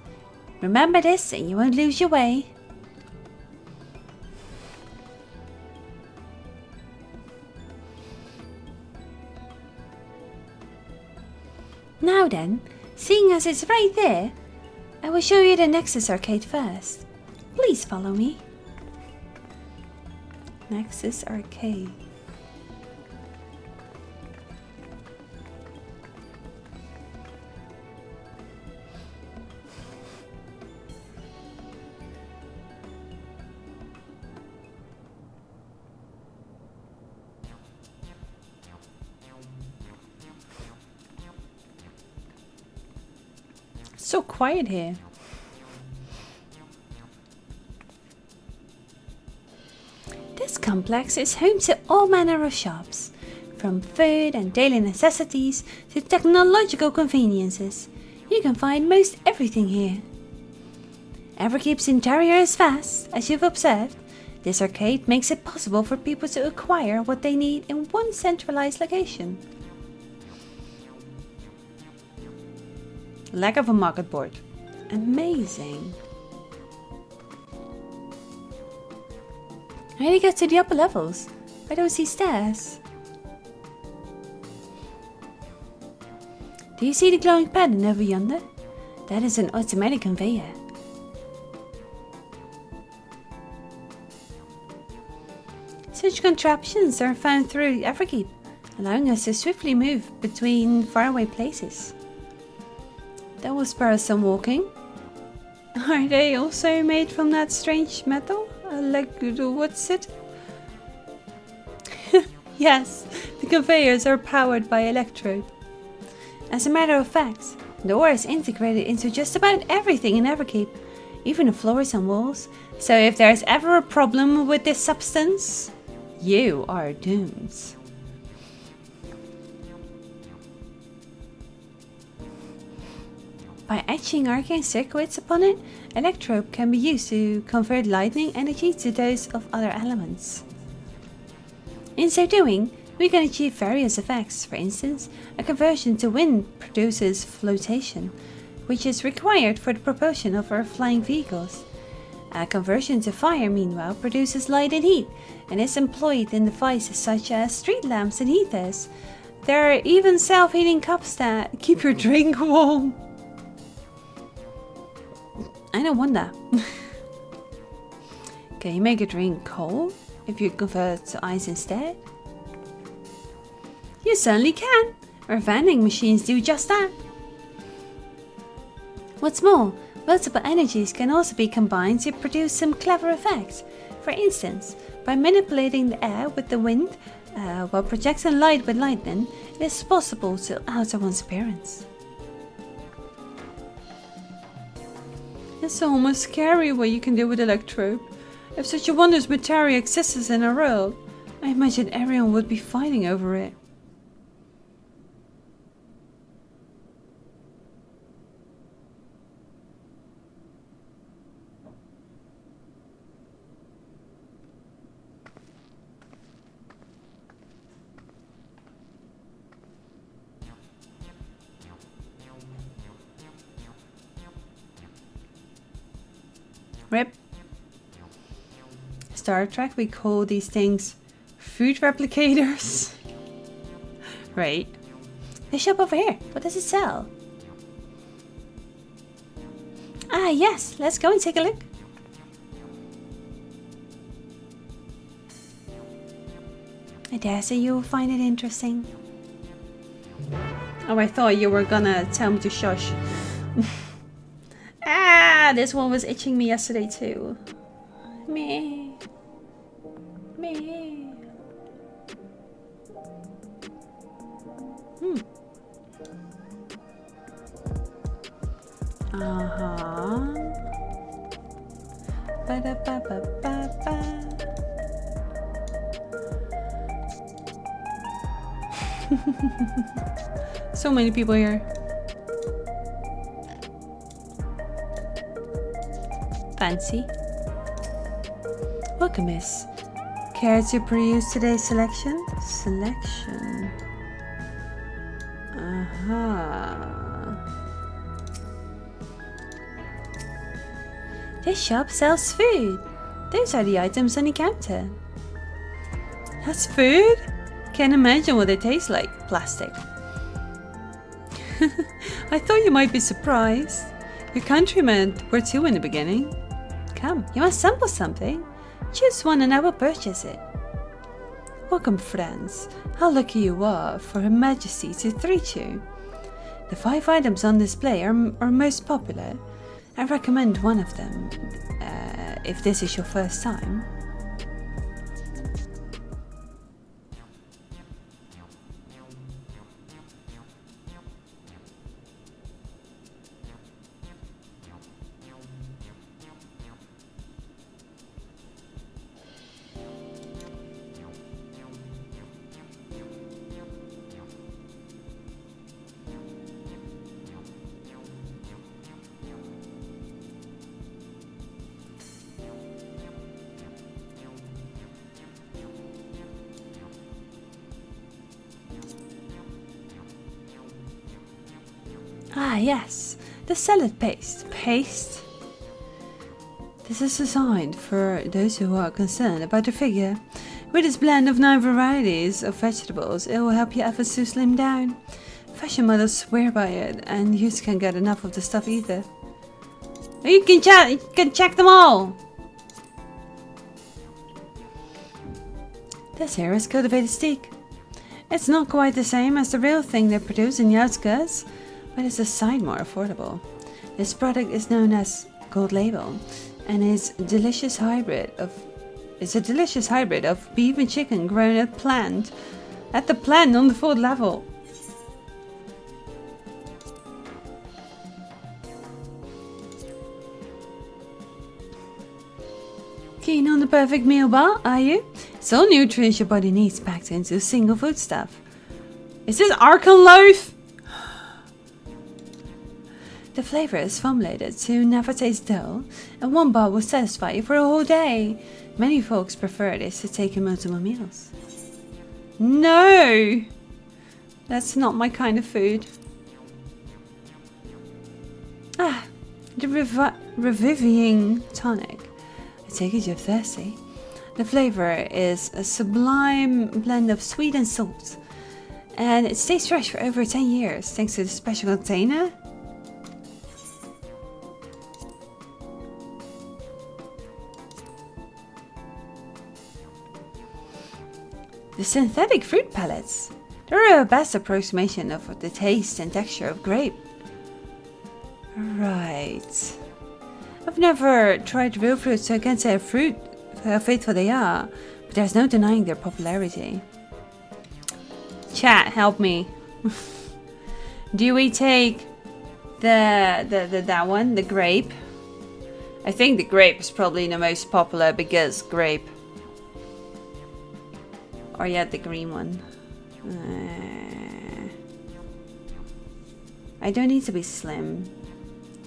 Remember this and you won't lose your way. Now then, seeing as it's right there, I will show you the Nexus arcade first. Please follow me. Nexus arcade. So quiet here. This complex is home to all manner of shops, from food and daily necessities to technological conveniences. You can find most everything here. Everkeep's interior is vast, as you've observed. This arcade makes it possible for people to acquire what they need in one centralized location. Lack of a market board. Amazing. How do you get to the upper levels? I don't see stairs. Do you see the glowing pattern over yonder? That is an automatic conveyor. Such contraptions are found through Everkeep, allowing us to swiftly move between faraway places. That will spur us some walking. Are they also made from that strange metal? Like, what's it? Yes, the conveyors are powered by electrode. As a matter of fact, the ore is integrated into just about everything in Everkeep, even the floors and walls. So if there's ever a problem with this substance, you are doomed. By etching arcane circuits upon it, electrode can be used to convert lightning energy to those of other elements. In so doing, we can achieve various effects. For instance, a conversion to wind produces flotation, which is required for the propulsion of our flying vehicles. A conversion to fire, meanwhile, produces light and heat, and is employed in devices such as street lamps and heaters. There are even self-heating cups that keep your drink warm. I don't wonder. Can you make a drink cold if you convert to ice instead? You certainly can. Our vending machines do just that. What's more, multiple energies can also be combined to produce some clever effects. For instance, by manipulating the air with the wind while projecting light with lightning, it is possible to alter one's appearance. It's almost scary what you can do with electrode. If such a wondrous material exists in our world, I imagine everyone would be fighting over it. Rip. Star Trek, we call these things food replicators. Right. The shop over here. What does it sell? Ah, yes. Let's go and take a look. I dare say you'll find it interesting. Oh, I thought you were gonna tell me to shush. Ah, this one was itching me yesterday too. Me. Ba-da-ba-ba-ba-ba. So many people here. Fancy. Welcome, miss. Care to peruse today's selection? Selection. This shop sells food. Those are the items on the counter. That's food? Can't imagine what they taste like. Plastic. I thought you might be surprised. Your countrymen were too in the beginning. Come, you must sample something. Choose one and I will purchase it. Welcome, friends. How lucky you are for Her Majesty to treat you. The 5 items on display are most popular. I recommend one of them, if this is your first time. Ah, yes, the salad paste. Paste? This is designed for those who are concerned about their figure. With its blend of 9 varieties of vegetables, it will help your efforts to slim down. Fashion models swear by it, and you can't get enough of the stuff either. You can check them all! This here is cultivated steak. It's not quite the same as the real thing they produce in the outskirts, but it's a sight more affordable. This product is known as Gold Label, and is a delicious hybrid of beef and chicken grown at the plant on the 4th level. Keen on the perfect meal bar, are you? It's all nutrients your body needs packed into a single foodstuff. Is this Archon loaf? The flavor is formulated to never taste dull, and one bar will satisfy you for a whole day. Many folks prefer this to take in multiple meals. No! That's not my kind of food. Ah, the reviving tonic. I take it you're thirsty. The flavor is a sublime blend of sweet and salt, and it stays fresh for over 10 years thanks to the special container. The synthetic fruit pellets. They're a best approximation of the taste and texture of grape. Right. I've never tried real fruit, so I can't say how faithful they are, but there's no denying their popularity. Chat, help me. Do we take that one, the grape? I think the grape is probably the most popular because grape. Or yeah, the green one. I don't need to be slim.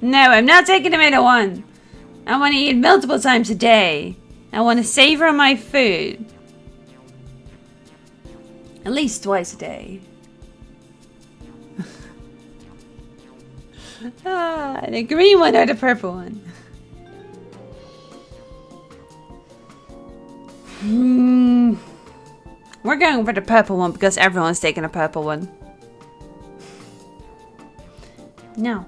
No, I'm not taking the middle one. I want to eat multiple times a day. I want to savor my food. At least twice a day. The green one or the purple one? We're going for the purple one because everyone's taking a purple one. No.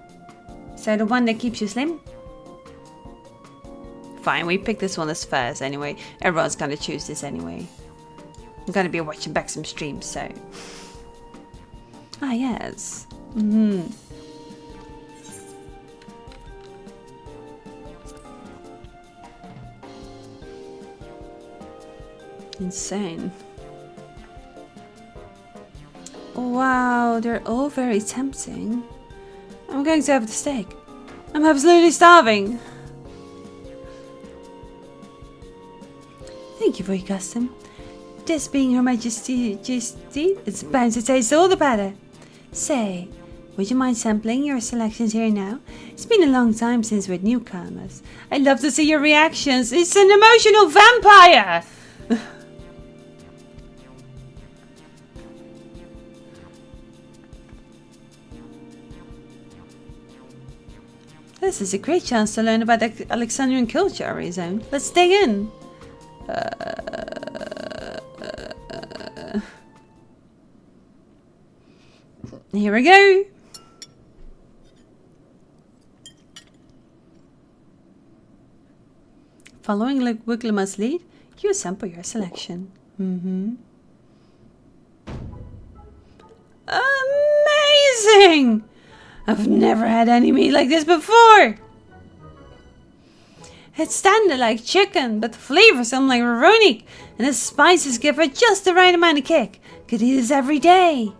So the one that keeps you slim? Fine, we picked this one as first anyway. Everyone's gonna choose this anyway. I'm gonna be watching back some streams, so... Ah, yes. Insane. Wow, they're all very tempting. I'm going to have the steak. I'm absolutely starving. Thank you for your custom. This being Her Majesty, it's bound to taste all the better. Say, would you mind sampling your selections here now? It's been a long time since we're newcomers. I'd love to see your reactions. It's an emotional vampire! This is a great chance to learn about the Alexandrian culture of his own. Let's dig in. Here we go. Following Wiglama's lead, you sample your selection. Amazing! I've never had any meat like this before. It's tender like chicken, but flavorsome like veronique, and the spices give it just the right amount of kick. Could eat this every day.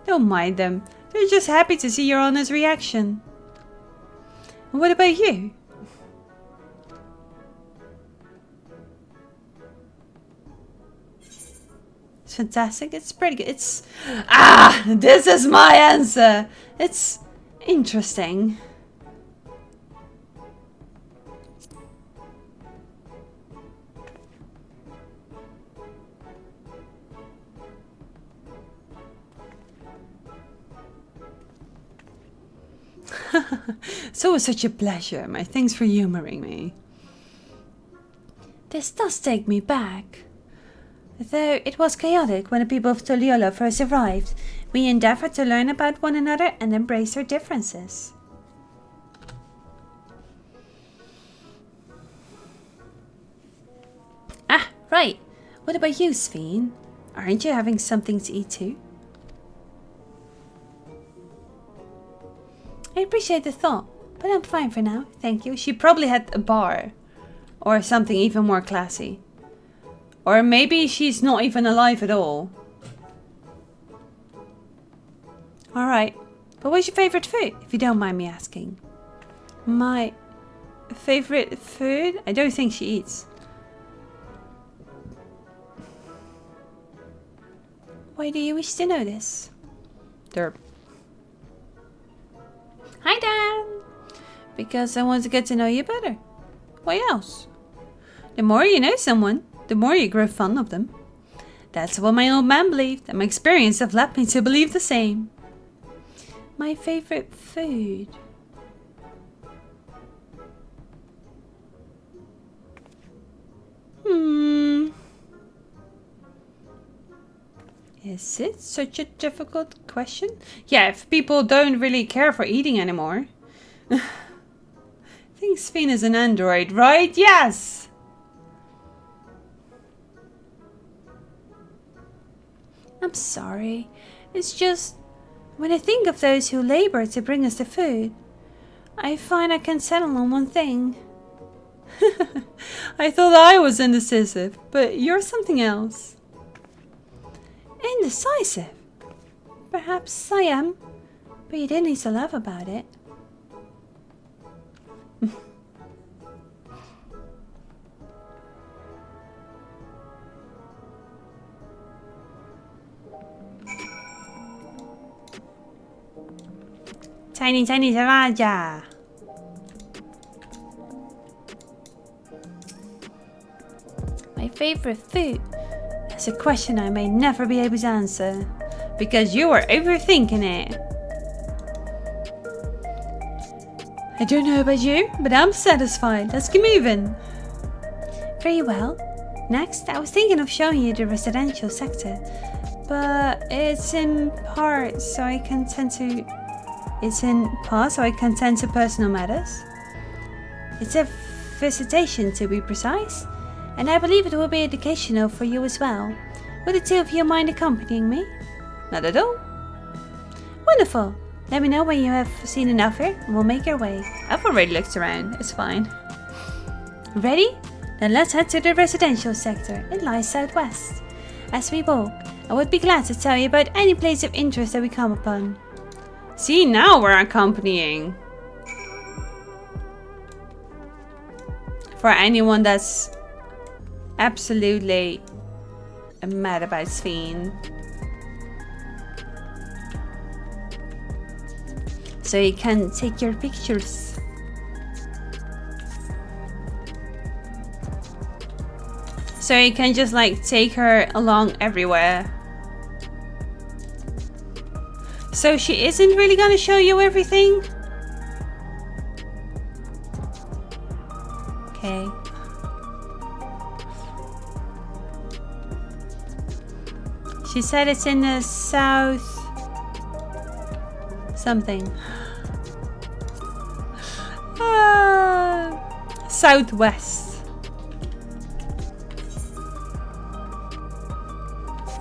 Don't mind them. They're just happy to see your honest reaction. And what about you? It's fantastic. It's pretty good. It's... this is my answer. It's interesting. It's always such a pleasure. My thanks for humoring me. This does take me back. Though it was chaotic when the people of Toliola first arrived, we endeavored to learn about one another and embrace our differences. Ah, right. What about you, Sven? Aren't you having something to eat too? I appreciate the thought, but I'm fine for now, thank you. She probably had a bar. Or something even more classy. Or maybe she's not even alive at all. Alright, but what's your favorite food, if you don't mind me asking? My favorite food? I don't think she eats. Why do you wish to know this? Derp. Hi, Dan! Because I want to get to know you better. Why else? The more you know someone, the more you grow fond of them. That's what my old man believed, and my experience have led me to believe the same. My favorite food. Is it such a difficult question? Yeah, if people don't really care for eating anymore. I think Sven is an android, right? Yes! I'm sorry. It's just, when I think of those who labor to bring us the food, I find I can settle on one thing. I thought I was indecisive, but you're something else. Indecisive? Perhaps I am, but you didn't need to laugh about it. Tiny Raja. My favorite food? That's a question I may never be able to answer, because you are overthinking it. I don't know about you, but I'm satisfied. Let's get moving. Very well. Next, I was thinking of showing you the residential sector, but it's in part so I can tend to personal matters. It's a visitation, to be precise, and I believe it will be educational for you as well. Would the two of you mind accompanying me? Not at all. Wonderful. Let me know when you have seen enough here, and we'll make our way. I've already looked around. It's fine. Ready? Then let's head to the residential sector. It lies southwest. As we walk, I would be glad to tell you about any place of interest that we come upon. See, now we're accompanying. For anyone that's absolutely mad about Sven. So you can take your pictures. So you can just like take her along everywhere. So she isn't really gonna show you everything? Okay. She said it's in the south... something. Southwest.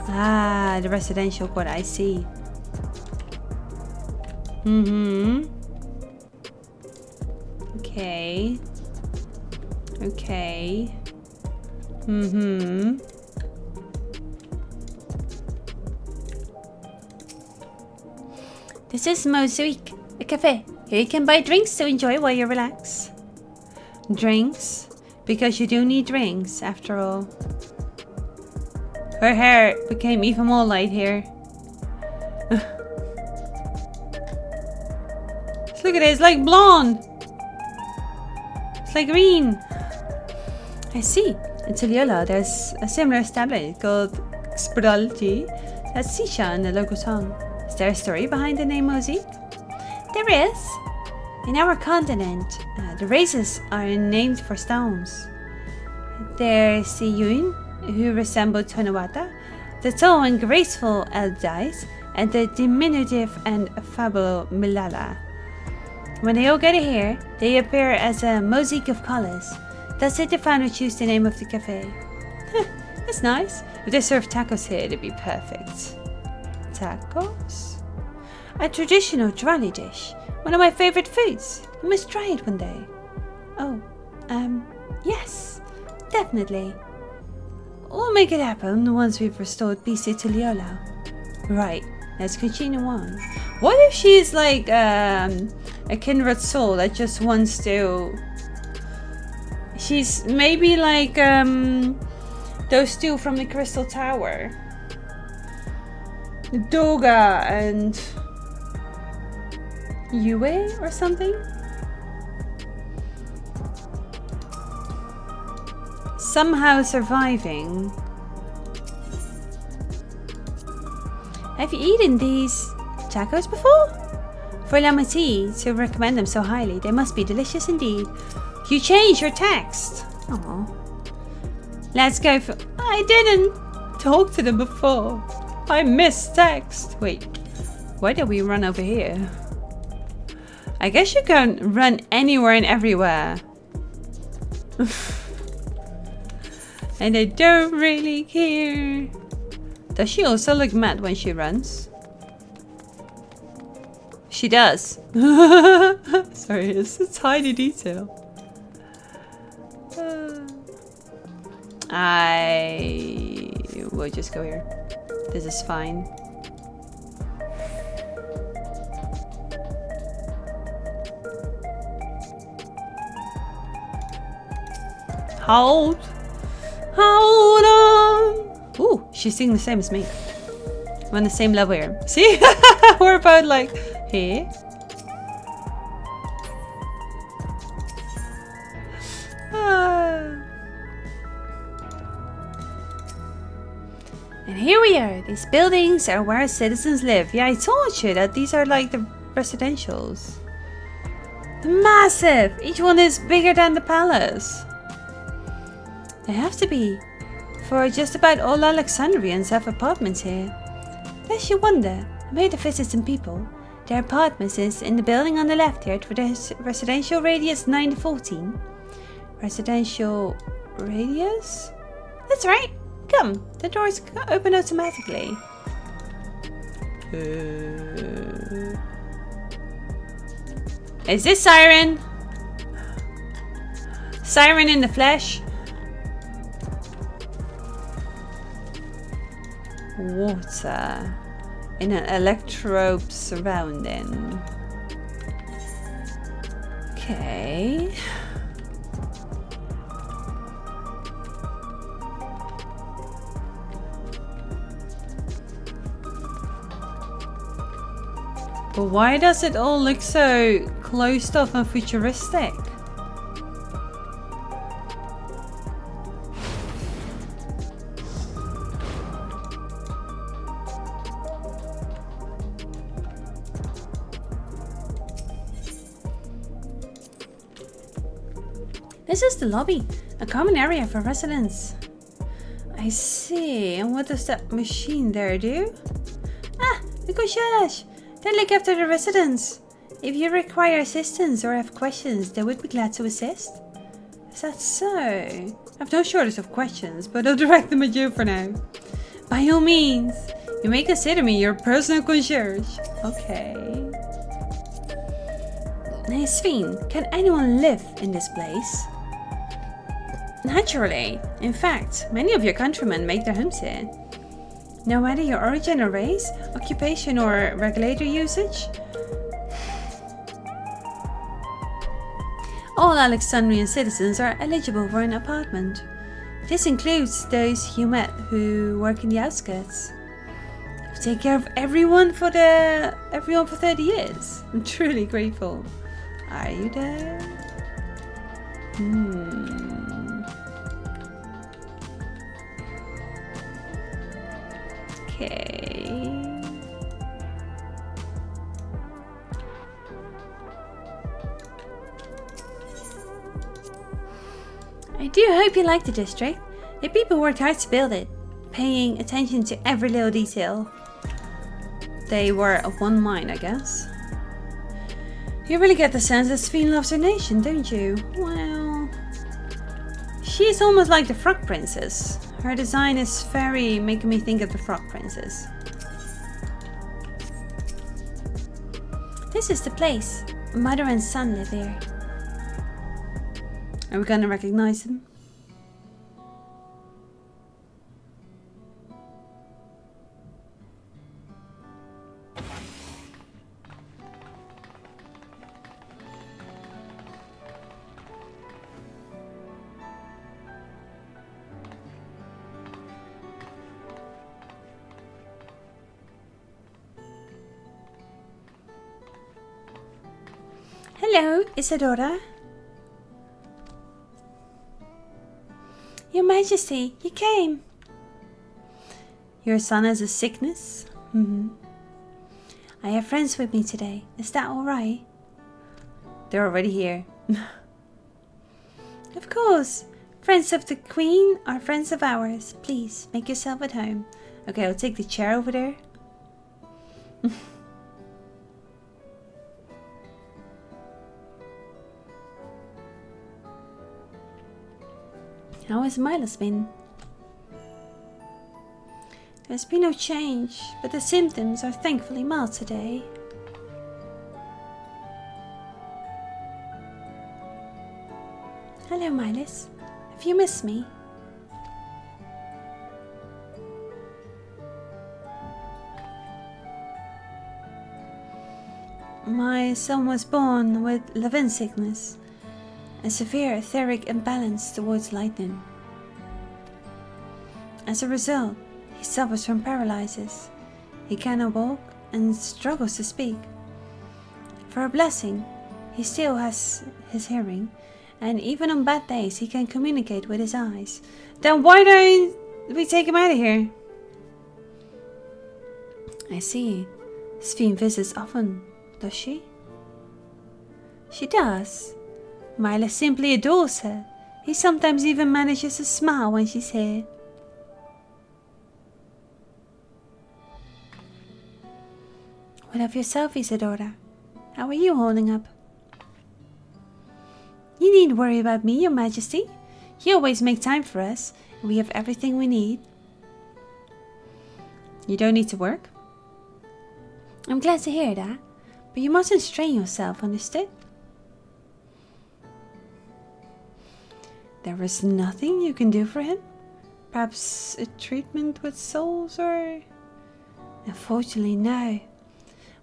Ah, the residential quarter, I see. Okay. Okay. This is Mozuik, a cafe. Here you can buy drinks to enjoy while you relax. Drinks? Because you do need drinks, after all. Her hair became even more light here. Look at it, it's like blonde. It's like green. I see. In Tuliola, there's a similar establishment called Spralti. That's Sisha in the local tongue. Is there a story behind the name Mozik? There is. In our continent, the races are named for stones. There's Siyun, who resemble Tonawata, the tall and graceful Eldais, and the diminutive and affable Milala. When they all gather here, they appear as a mosaic of colors. That's it the founder choose the name of the cafe. That's nice. If they serve tacos here, it'd be perfect. Tacos? A traditional Diwali dish. One of my favorite foods. You must try it one day. Oh, yes, definitely. We'll make it happen once we've restored peace to Tuliola. Right, let's continue on. What if she's like a kindred soul that just wants to... She's maybe like those two from the Crystal Tower. Doga and Yue or something? Somehow surviving. Have you eaten these tacos before? For Lamati to recommend them so highly, they must be delicious indeed. You changed your text. Aww. Let's go for... I didn't talk to them before. I missed text. Wait, why did we run over here? I guess you can run anywhere and everywhere. And I don't really care. Does she also look mad when she runs? She does. Sorry, it's a tiny detail. I will just go here. This is fine. Hold on. Ooh, she's singing the same as me. We're on the same level here. See? We're about like here. And here we are. These buildings are where citizens live. Yeah, I told you that these are like the residentials. Massive! Each one is bigger than the palace. They have to be, for just about all Alexandrians have apartments here. Lest you wonder, I made a visit some people. Their apartments is in the building on the left here for the residential radius 9 to 14. Residential radius? That's right. Come, the doors open automatically. Is this Siren? Siren in the flesh? water in an electrope surrounding. Okay. But why does it all look so closed off and futuristic? This is the lobby, a common area for residents. I see. And what does that machine there do? Ah, the concierge! They look after the residents. If you require assistance or have questions, they would be glad to assist. Is that so? I have no shortage of questions, but I'll direct them at you for now. By all means, you may consider me your personal concierge. Okay. Hey, Sven, can anyone live in this place? Naturally. In fact, many of your countrymen make their homes here. No matter your origin or race, occupation or regulator usage, all Alexandrian citizens are eligible for an apartment. This includes those you met who work in the outskirts. You take care of everyone for 30 years. I'm truly grateful. Are you there? Okay. I do hope you like the district. The people worked hard to build it, paying attention to every little detail. They were of one mind, I guess. You really get the sense that Sven loves her nation, don't you? Well, she's almost like the Frog Princess. Her design is very making me think of the Frog Princess. This is the place. Mother and son live here. Are we gonna recognize him? Hello, Isadora. Your Majesty, you came. Your son has a sickness? I have friends with me today. Is that alright? They're already here. Of course. Friends of the Queen are friends of ours. Please, make yourself at home. Okay, I'll take the chair over there. How has Milos been? There's been no change, but the symptoms are thankfully mild today. Hello, Milos. Have you missed me? My son was born with Levin sickness, a severe etheric imbalance towards lightning. As a result, he suffers from paralysis. He cannot walk and struggles to speak. For a blessing, he still has his hearing, and even on bad days he can communicate with his eyes. Then why don't we take him out of here? I see. Sven visits often, does she? She does. Milos simply adores her. He sometimes even manages to smile when she's here. What of yourself, Isadora? How are you holding up? You needn't worry about me, Your Majesty. You always make time for us, and we have everything we need. You don't need to work? I'm glad to hear that, but you mustn't strain yourself, understood? There is nothing you can do for him? Perhaps a treatment with souls, or... Unfortunately, no.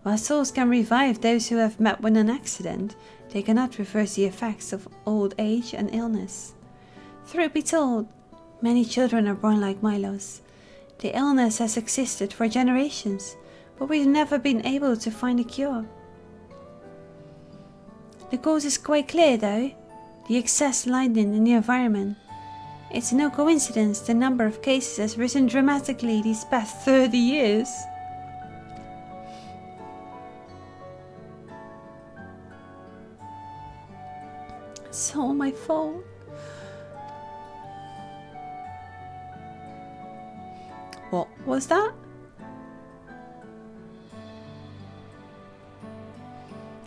While souls can revive those who have met with an accident, they cannot reverse the effects of old age and illness. Truth be told, many children are born like Milos. The illness has existed for generations, but we've never been able to find a cure. The cause is quite clear though, the excess lighting in the environment. It's no coincidence the number of cases has risen dramatically these past 30 years. It's all my fault. What was that?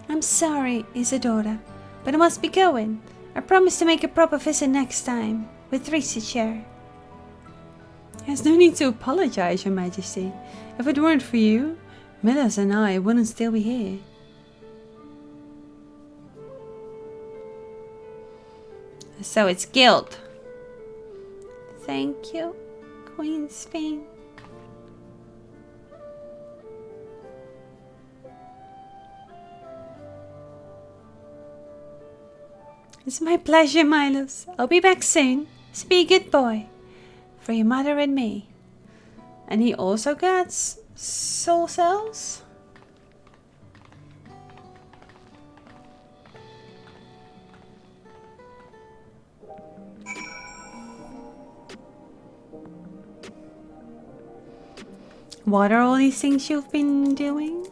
I'm sorry, Isadora, but I must be going. I promise to make a proper visit next time, with 3 to share. There's no need to apologize, Your Majesty. If it weren't for you, Milos and I wouldn't still be here. So it's guilt. Thank you, Queen Spain. It's my pleasure, Milos. I'll be back soon. So be a good boy. For your mother and me. And he also gets soul cells? What are all these things you've been doing?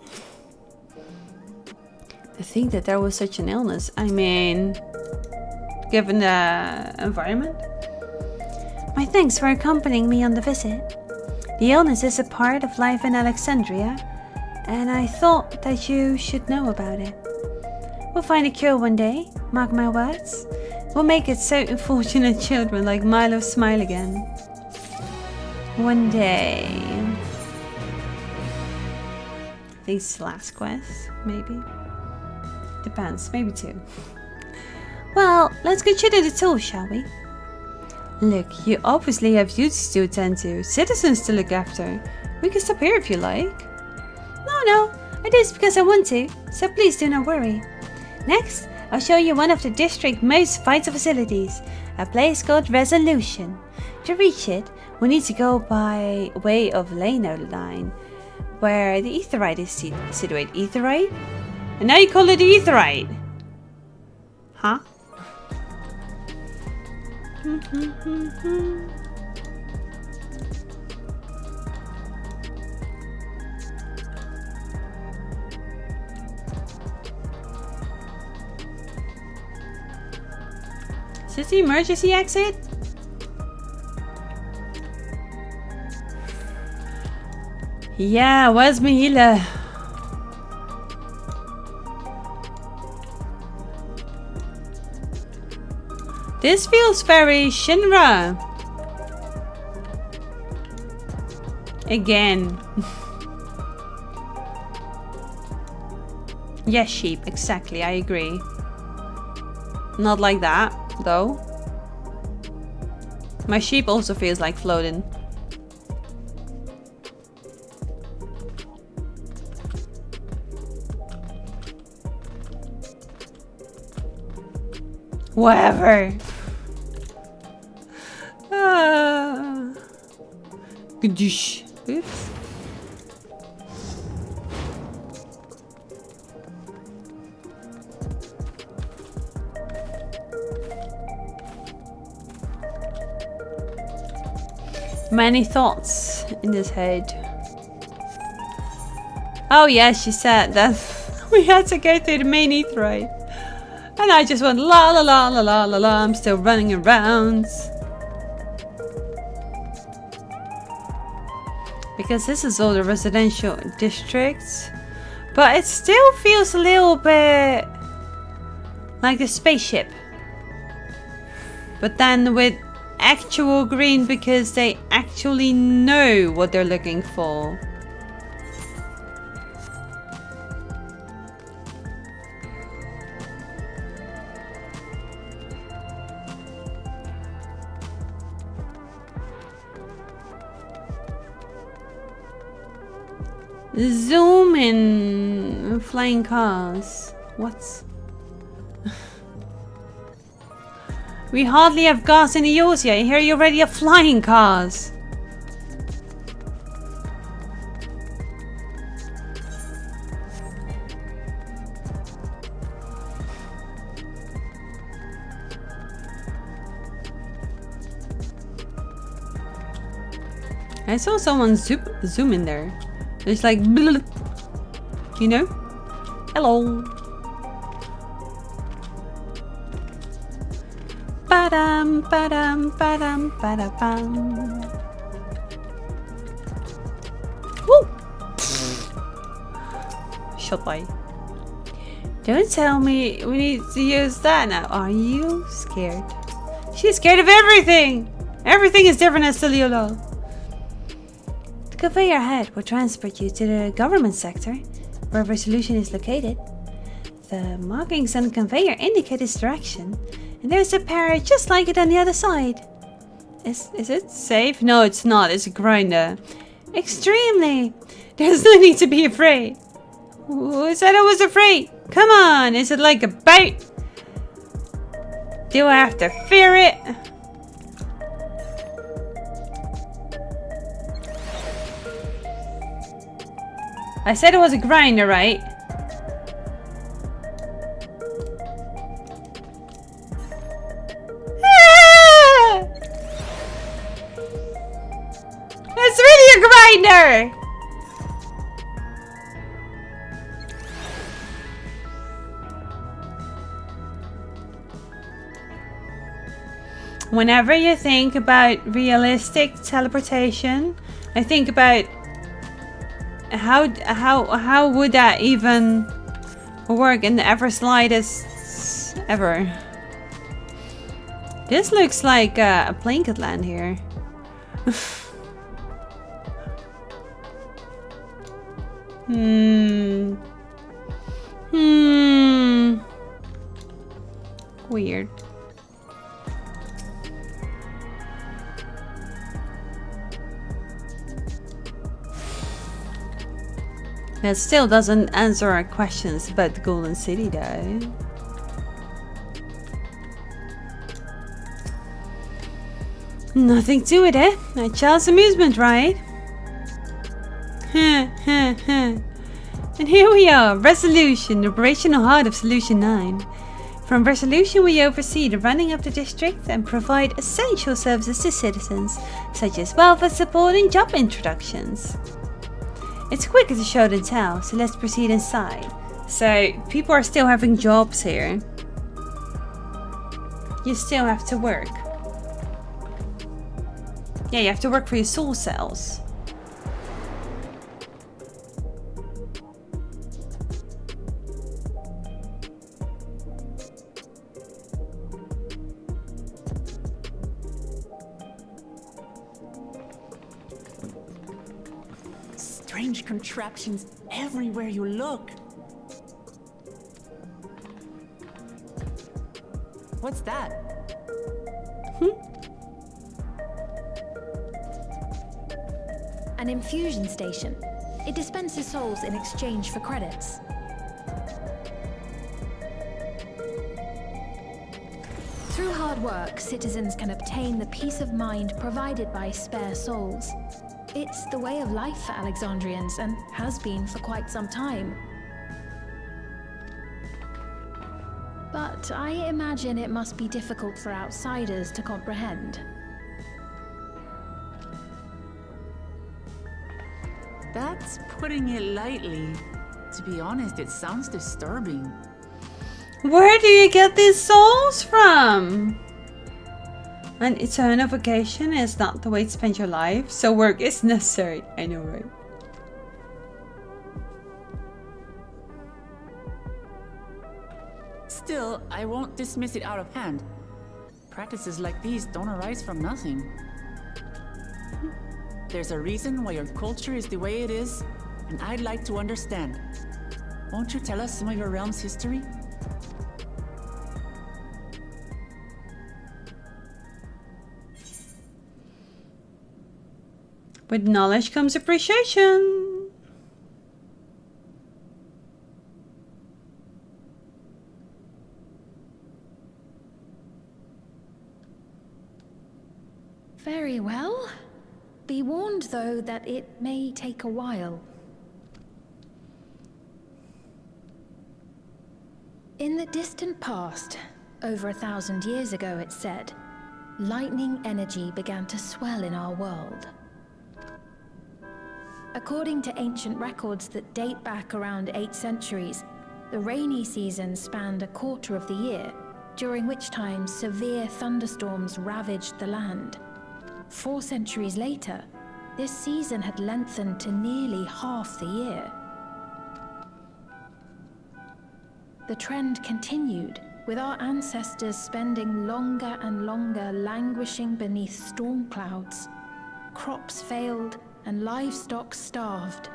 To think that there was such an illness. I mean, given the environment. My thanks for accompanying me on the visit. The illness is a part of life in Alexandria, and I thought that you should know about it. We'll find a cure one day, mark my words. We'll make it so unfortunate children like Milo smile again. One day. I think it's the last quest, maybe. Depends, maybe 2. Well, let's get you to the tool, shall we? Look, you obviously have duties to attend to, citizens to look after. We can stop here if you like. No, I do this because I want to, so please do not worry. Next, I'll show you one of the district's most vital facilities, a place called Resolution. To reach it, we need to go by way of Leno Line, where the Aetheryte is situated. Aetheryte? And now you call it the Aetheryte? Huh? Is this the emergency exit? Yeah, where's my healer? This feels very Shinra. Again. Yes, sheep, exactly, I agree. Not like that, though. My sheep also feels like floating. Whatever. Gadoosh. Oops. Many thoughts in this head. Oh yeah, she said that we had to go through the main Aetheryte. And I just went la la la la la la la. I'm still running around. Because this is all the residential districts. But it still feels a little bit like the spaceship. But then with actual green because they actually know what they're looking for. Zoom in flying cars. What? We hardly have gas in the use yet. Here you already have flying cars. I saw someone zoom in there. It's like, bleh, you know? Hello. Ba-dum, ba-dum, ba-dum, ba-da-bum. Woo! Shut by. Don't tell me we need to use that now. Are you scared? She's scared of everything! Everything is different as Celiola. The conveyor ahead will transport you to the government sector, where Resolution is located. The markings on the conveyor indicate its direction, and there's a pair just like it on the other side. Is it safe? No, it's not. It's a grinder. Extremely. There's no need to be afraid. Who said I was afraid? Come on. Is it like a boat? Do I have to fear it? I said it was a grinder, right? Ah! It's really a grinder! Whenever you think about realistic teleportation, I think about how would that even work in the ever slightest ever. This looks like a plane could land here. Weird. That still doesn't answer our questions about the Golden City, though. Nothing to it, eh? A child's amusement, right? And here we are, Resolution, the operational heart of Solution 9. From Resolution, we oversee the running of the district and provide essential services to citizens, such as welfare support and job introductions. It's quicker to show than tell, so let's proceed inside. So, people are still having jobs here. You still have to work. Yeah, you have to work for your soul cells. Strange contraptions everywhere you look. What's that? An infusion station. It dispenses souls in exchange for credits. Through hard work, citizens can obtain the peace of mind provided by spare souls. It's the way of life for Alexandrians, and has been for quite some time. But I imagine it must be difficult for outsiders to comprehend. That's putting it lightly. To be honest, it sounds disturbing. Where do you get these souls from? An eternal vacation is not the way to spend your life, so work is necessary. I know, right? Still, I won't dismiss it out of hand. Practices like these don't arise from nothing. There's a reason why your culture is the way it is, and I'd like to understand. Won't you tell us some of your realm's history? With knowledge comes appreciation. Very well. Be warned, though, that it may take a while. In the distant past, over 1,000 years ago it's said, lightning energy began to swell in our world. According to ancient records that date back around 8 centuries, the rainy season spanned a quarter of the year, during which time severe thunderstorms ravaged the land. 4 centuries later, this season had lengthened to nearly half the year. The trend continued, with our ancestors spending longer and longer languishing beneath storm clouds. Crops failed and livestock starved.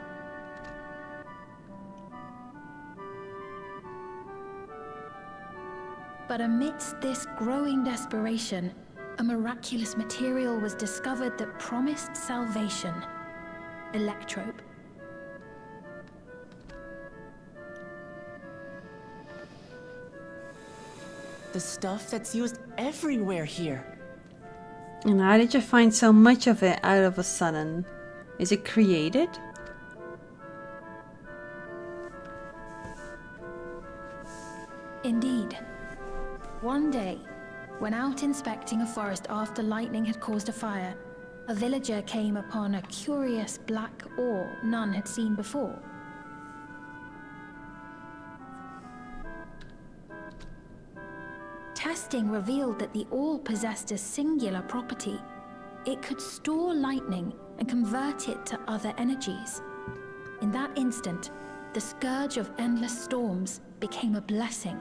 But amidst this growing desperation, a miraculous material was discovered that promised salvation: electrope. The stuff that's used everywhere here. And how did you find so much of it out of a sudden? Is it created? Indeed. One day, when out inspecting a forest after lightning had caused a fire, a villager came upon a curious black ore none had seen before. Testing revealed that the ore possessed a singular property. It could store lightning and convert it to other energies. In that instant, the scourge of endless storms became a blessing.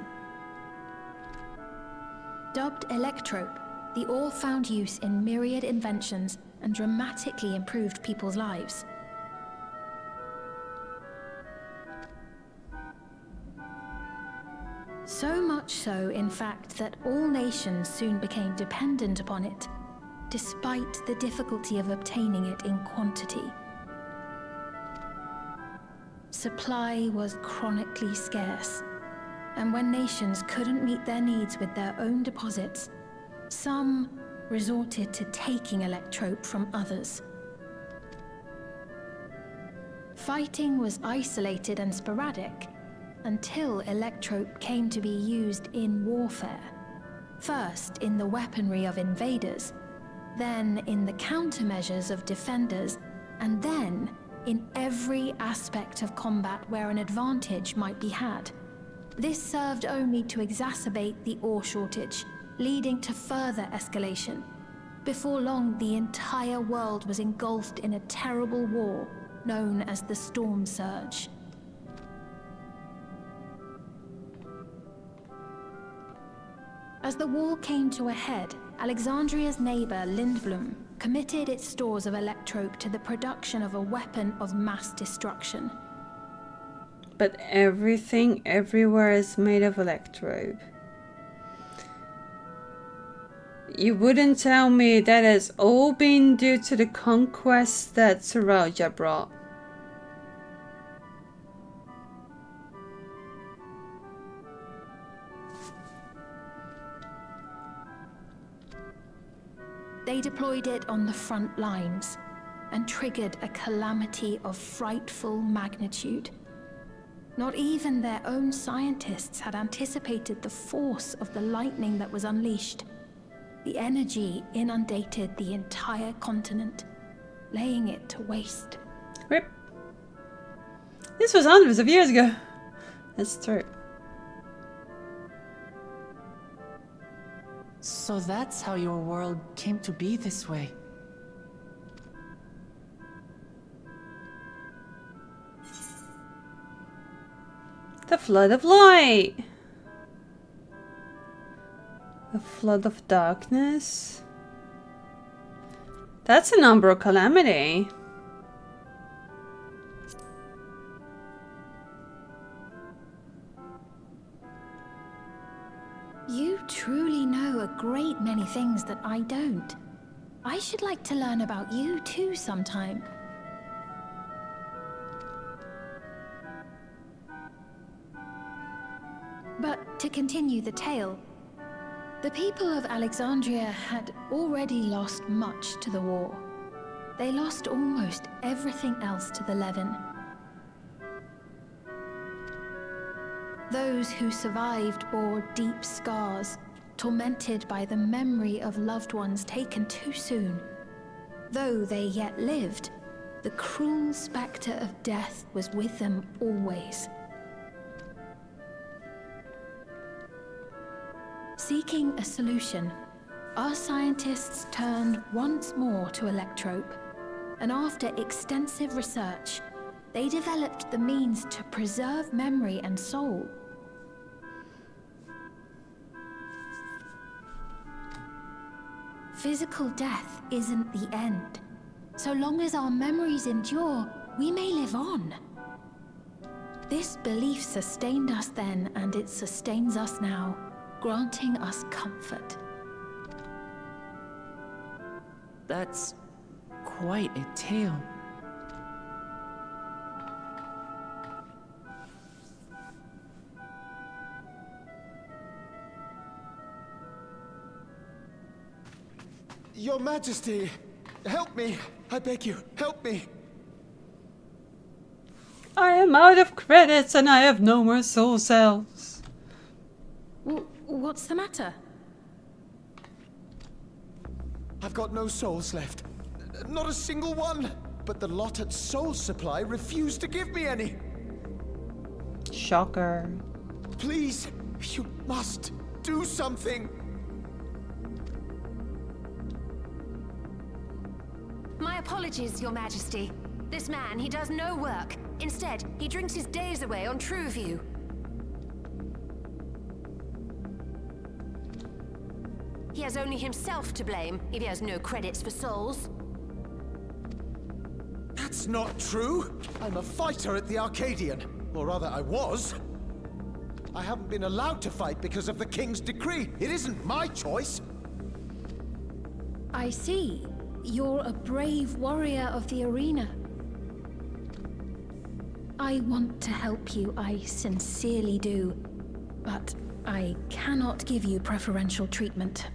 Dubbed electrope, the ore found use in myriad inventions and dramatically improved people's lives. So much so, in fact, that all nations soon became dependent upon it, despite the difficulty of obtaining it in quantity. Supply was chronically scarce, and when nations couldn't meet their needs with their own deposits, some resorted to taking electrope from others. Fighting was isolated and sporadic, until electrope came to be used in warfare. First in the weaponry of invaders, then in the countermeasures of defenders, and then in every aspect of combat where an advantage might be had. This served only to exacerbate the ore shortage, leading to further escalation. Before long, the entire world was engulfed in a terrible war known as the Storm Surge. As the war came to a head, Alexandria's neighbor, Lindblum, committed its stores of electrope to the production of a weapon of mass destruction. But everything everywhere is made of electrope. You wouldn't tell me that has all been due to the conquest that Saraja brought. They deployed it on the front lines and triggered a calamity of frightful magnitude. Not even their own scientists had anticipated the force of the lightning that was unleashed. The energy inundated the entire continent, laying it to waste. Rip. This was hundreds of years ago. That's true. So that's how your world came to be this way. The flood of light. The flood of darkness. That's a number of calamity. You truly know a great many things that I don't. I should like to learn about you too sometime. But to continue the tale, The people of Alexandria had already lost much to the war. They lost almost everything else to the Levin. Those who survived bore deep scars, tormented by the memory of loved ones taken too soon. Though they yet lived, the cruel spectre of death was with them always. Seeking a solution, our scientists turned once more to Electrope, and after extensive research, they developed the means to preserve memory and soul. Physical death isn't the end. So long as our memories endure, we may live on. This belief sustained us then, and it sustains us now, granting us comfort. That's quite a tale. Your Majesty, help me! I beg you, help me! I am out of credits and I have no more soul cells. What's the matter? I've got no souls left. Not a single one! But the lot at Soul Supply refused to give me any! Shocker. Please, you must do something! My apologies, Your Majesty. This man, he does no work. Instead, he drinks his days away on Trueview. He has only himself to blame if he has no credits for souls. That's not true! I'm a fighter at the Arcadian. Or rather, I was. I haven't been allowed to fight because of the King's decree. It isn't my choice. I see. You're a brave warrior of the arena. I want to help you, I sincerely do. But I cannot give you preferential treatment.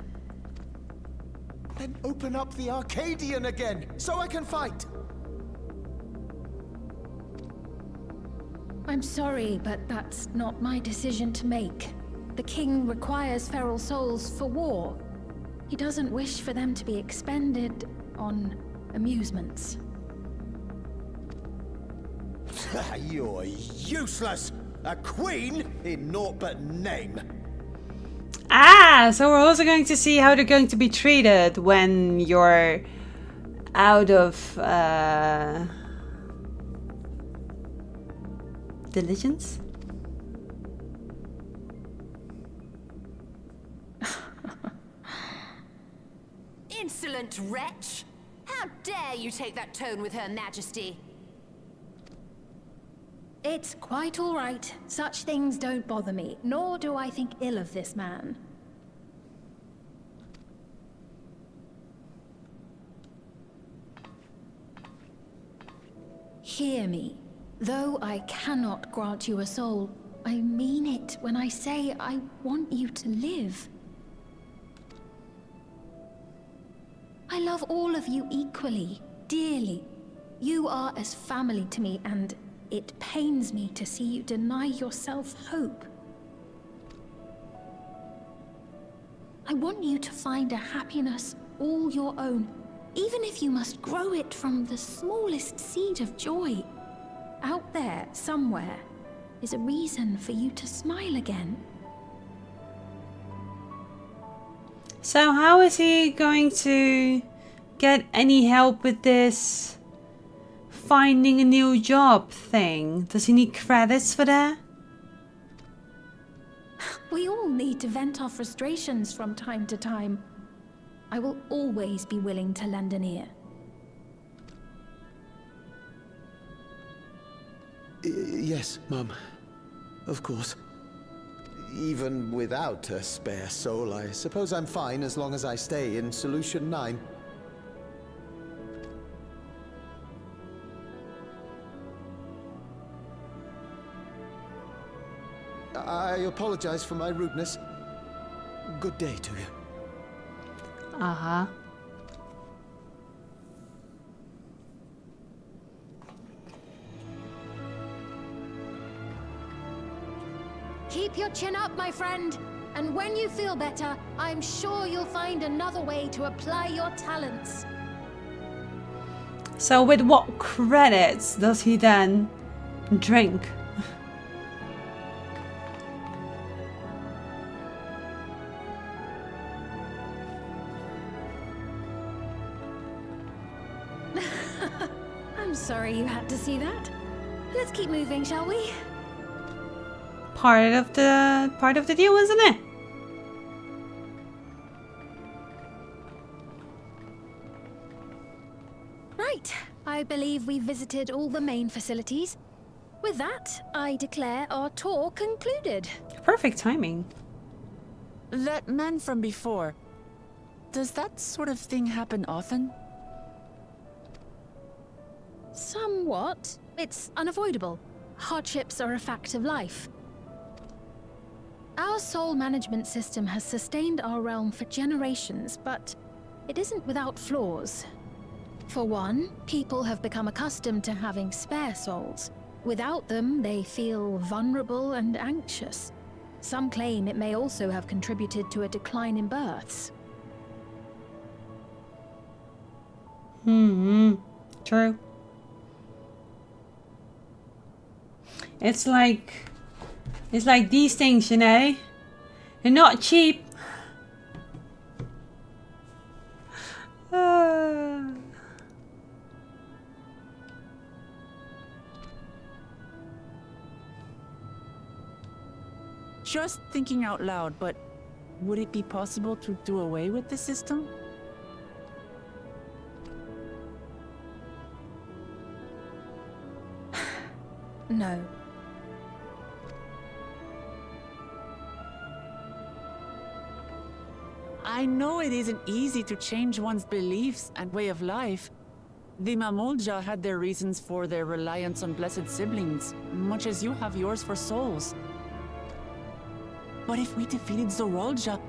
Then open up the Arcadian again, so I can fight! I'm sorry, but that's not my decision to make. The king requires feral souls for war. He doesn't wish for them to be expended on amusements. You're useless! A queen in naught but name! Ah, so we're also going to see how they're going to be treated when you're out of diligence? Insolent wretch! How dare you take that tone with Her Majesty? It's quite all right. Such things don't bother me, nor do I think ill of this man. Hear me. Though I cannot grant you a soul, I mean it when I say I want you to live. I love all of you equally, dearly. You are as family to me, and it pains me to see you deny yourself hope. I want you to find a happiness all your own, even if you must grow it from the smallest seed of joy. Out there, somewhere, is a reason for you to smile again. So how is he going to get any help with this finding a new job thing? Does he need credits for that? We all need to vent our frustrations from time to time. I will always be willing to lend an ear. Yes, Mum. Of course. Even without a spare soul, I suppose I'm fine as long as I stay in Solution 9. I apologize for my rudeness. Good day to you. Uh-huh. Keep your chin up, my friend. And when you feel better, I'm sure you'll find another way to apply your talents. So with what credits does he then drink? I'm sorry you had to see that. Let's keep moving, shall we? Part of the deal, isn't it? Right. I believe we've visited all the main facilities. With that, I declare our tour concluded. Perfect timing. That man from before, does that sort of thing happen often? Somewhat. It's unavoidable. Hardships are a fact of life. Our soul management system has sustained our realm for generations, but it isn't without flaws. For one, people have become accustomed to having spare souls. Without them, they feel vulnerable and anxious. Some claim it may also have contributed to a decline in births. True. It's like these things, you know? They're not cheap. Just thinking out loud, but would it be possible to do away with the system? No. I know it isn't easy to change one's beliefs and way of life. The Mamolja had their reasons for their reliance on blessed siblings, much as you have yours for souls. But if we defeated Zorolja,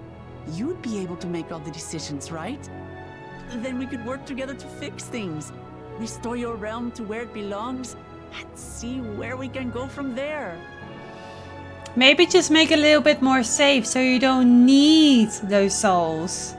you'd be able to make all the decisions, right? Then we could work together to fix things, restore your realm to where it belongs, and see where we can go from there. Maybe just make it a little bit more safe so you don't need those souls.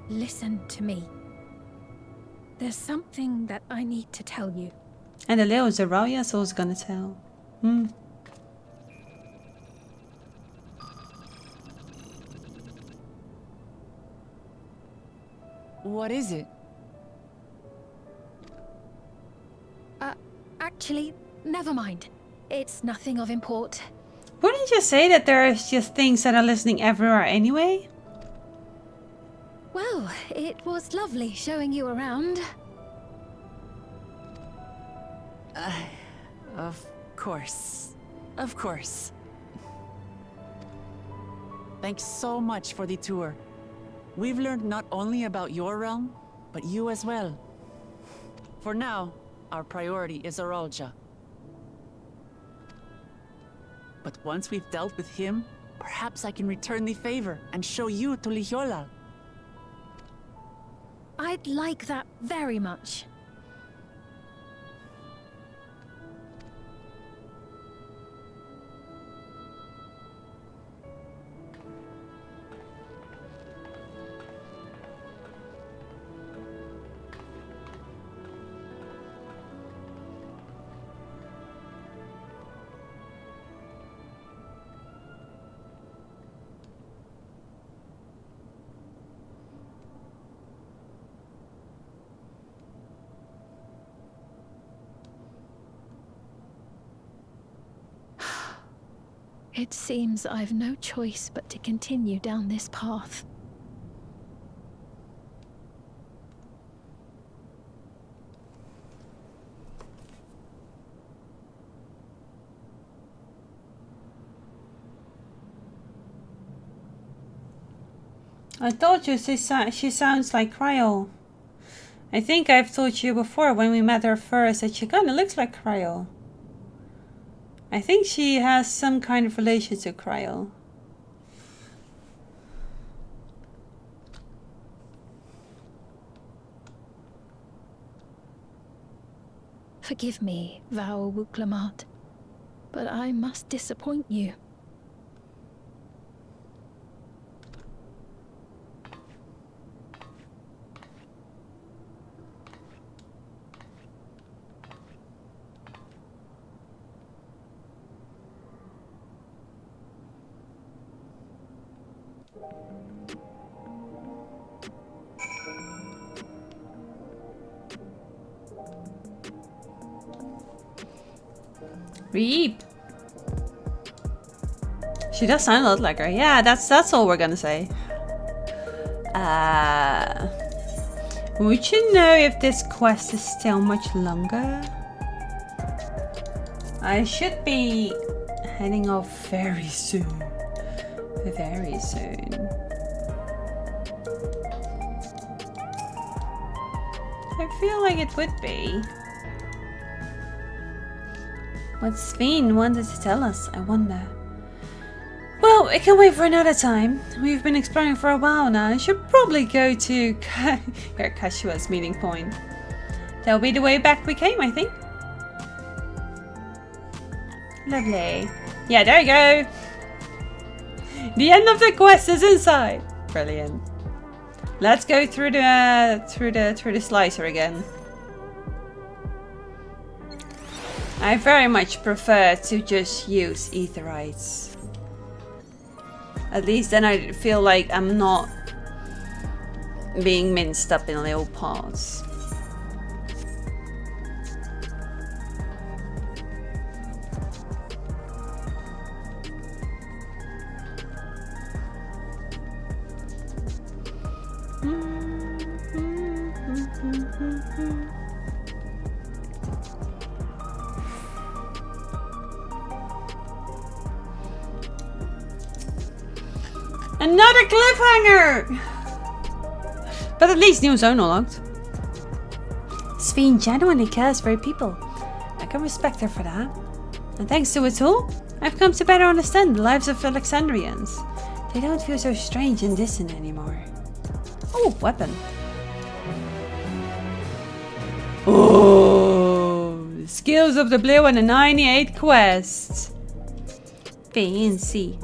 Listen to me. There's something that I need to tell you. And the little Zaraya soul's gonna tell. What is it? Actually, never mind. It's nothing of import. Wouldn't you say that there's just things that are listening everywhere anyway? Well, it was lovely showing you around. Of course. Of course. Thanks so much for the tour. We've learned not only about your realm, but you as well. For now, our priority is Zorolja. But once we've dealt with him, perhaps I can return the favor and show you to Lihiolal. I'd like that very much. It seems I've no choice but to continue down this path. I told you she sounds like Cryo. I think I've told you before when we met her first that she kind of looks like Cryo. I think she has some kind of relation to Cryo. Forgive me, Val Wuklamart, but I must disappoint you. Reap. She does sound a lot like her. Yeah, that's all we're gonna say. Would you know if this quest is still much longer? I should be heading off very soon. Very soon. I feel like it would be. What Sven wanted to tell us, I wonder. Well, it can wait for another time. We've been exploring for a while now and should probably go to Kashua's meeting point. That'll be the way back we came, I think. Lovely. Yeah, there you go. The end of the quest is inside. Brilliant. Let's go through the slicer again. I very much prefer to just use aetherites. At least then I feel like I'm not being minced up in little parts. Another cliffhanger! But at least new zone unlocked. Sven genuinely cares for her people. I can respect her for that. And thanks to it all, I've come to better understand the lives of Alexandrians. They don't feel so strange and distant anymore. Oh, weapon. Oh, skills of the blue and the 98 quests. Fancy.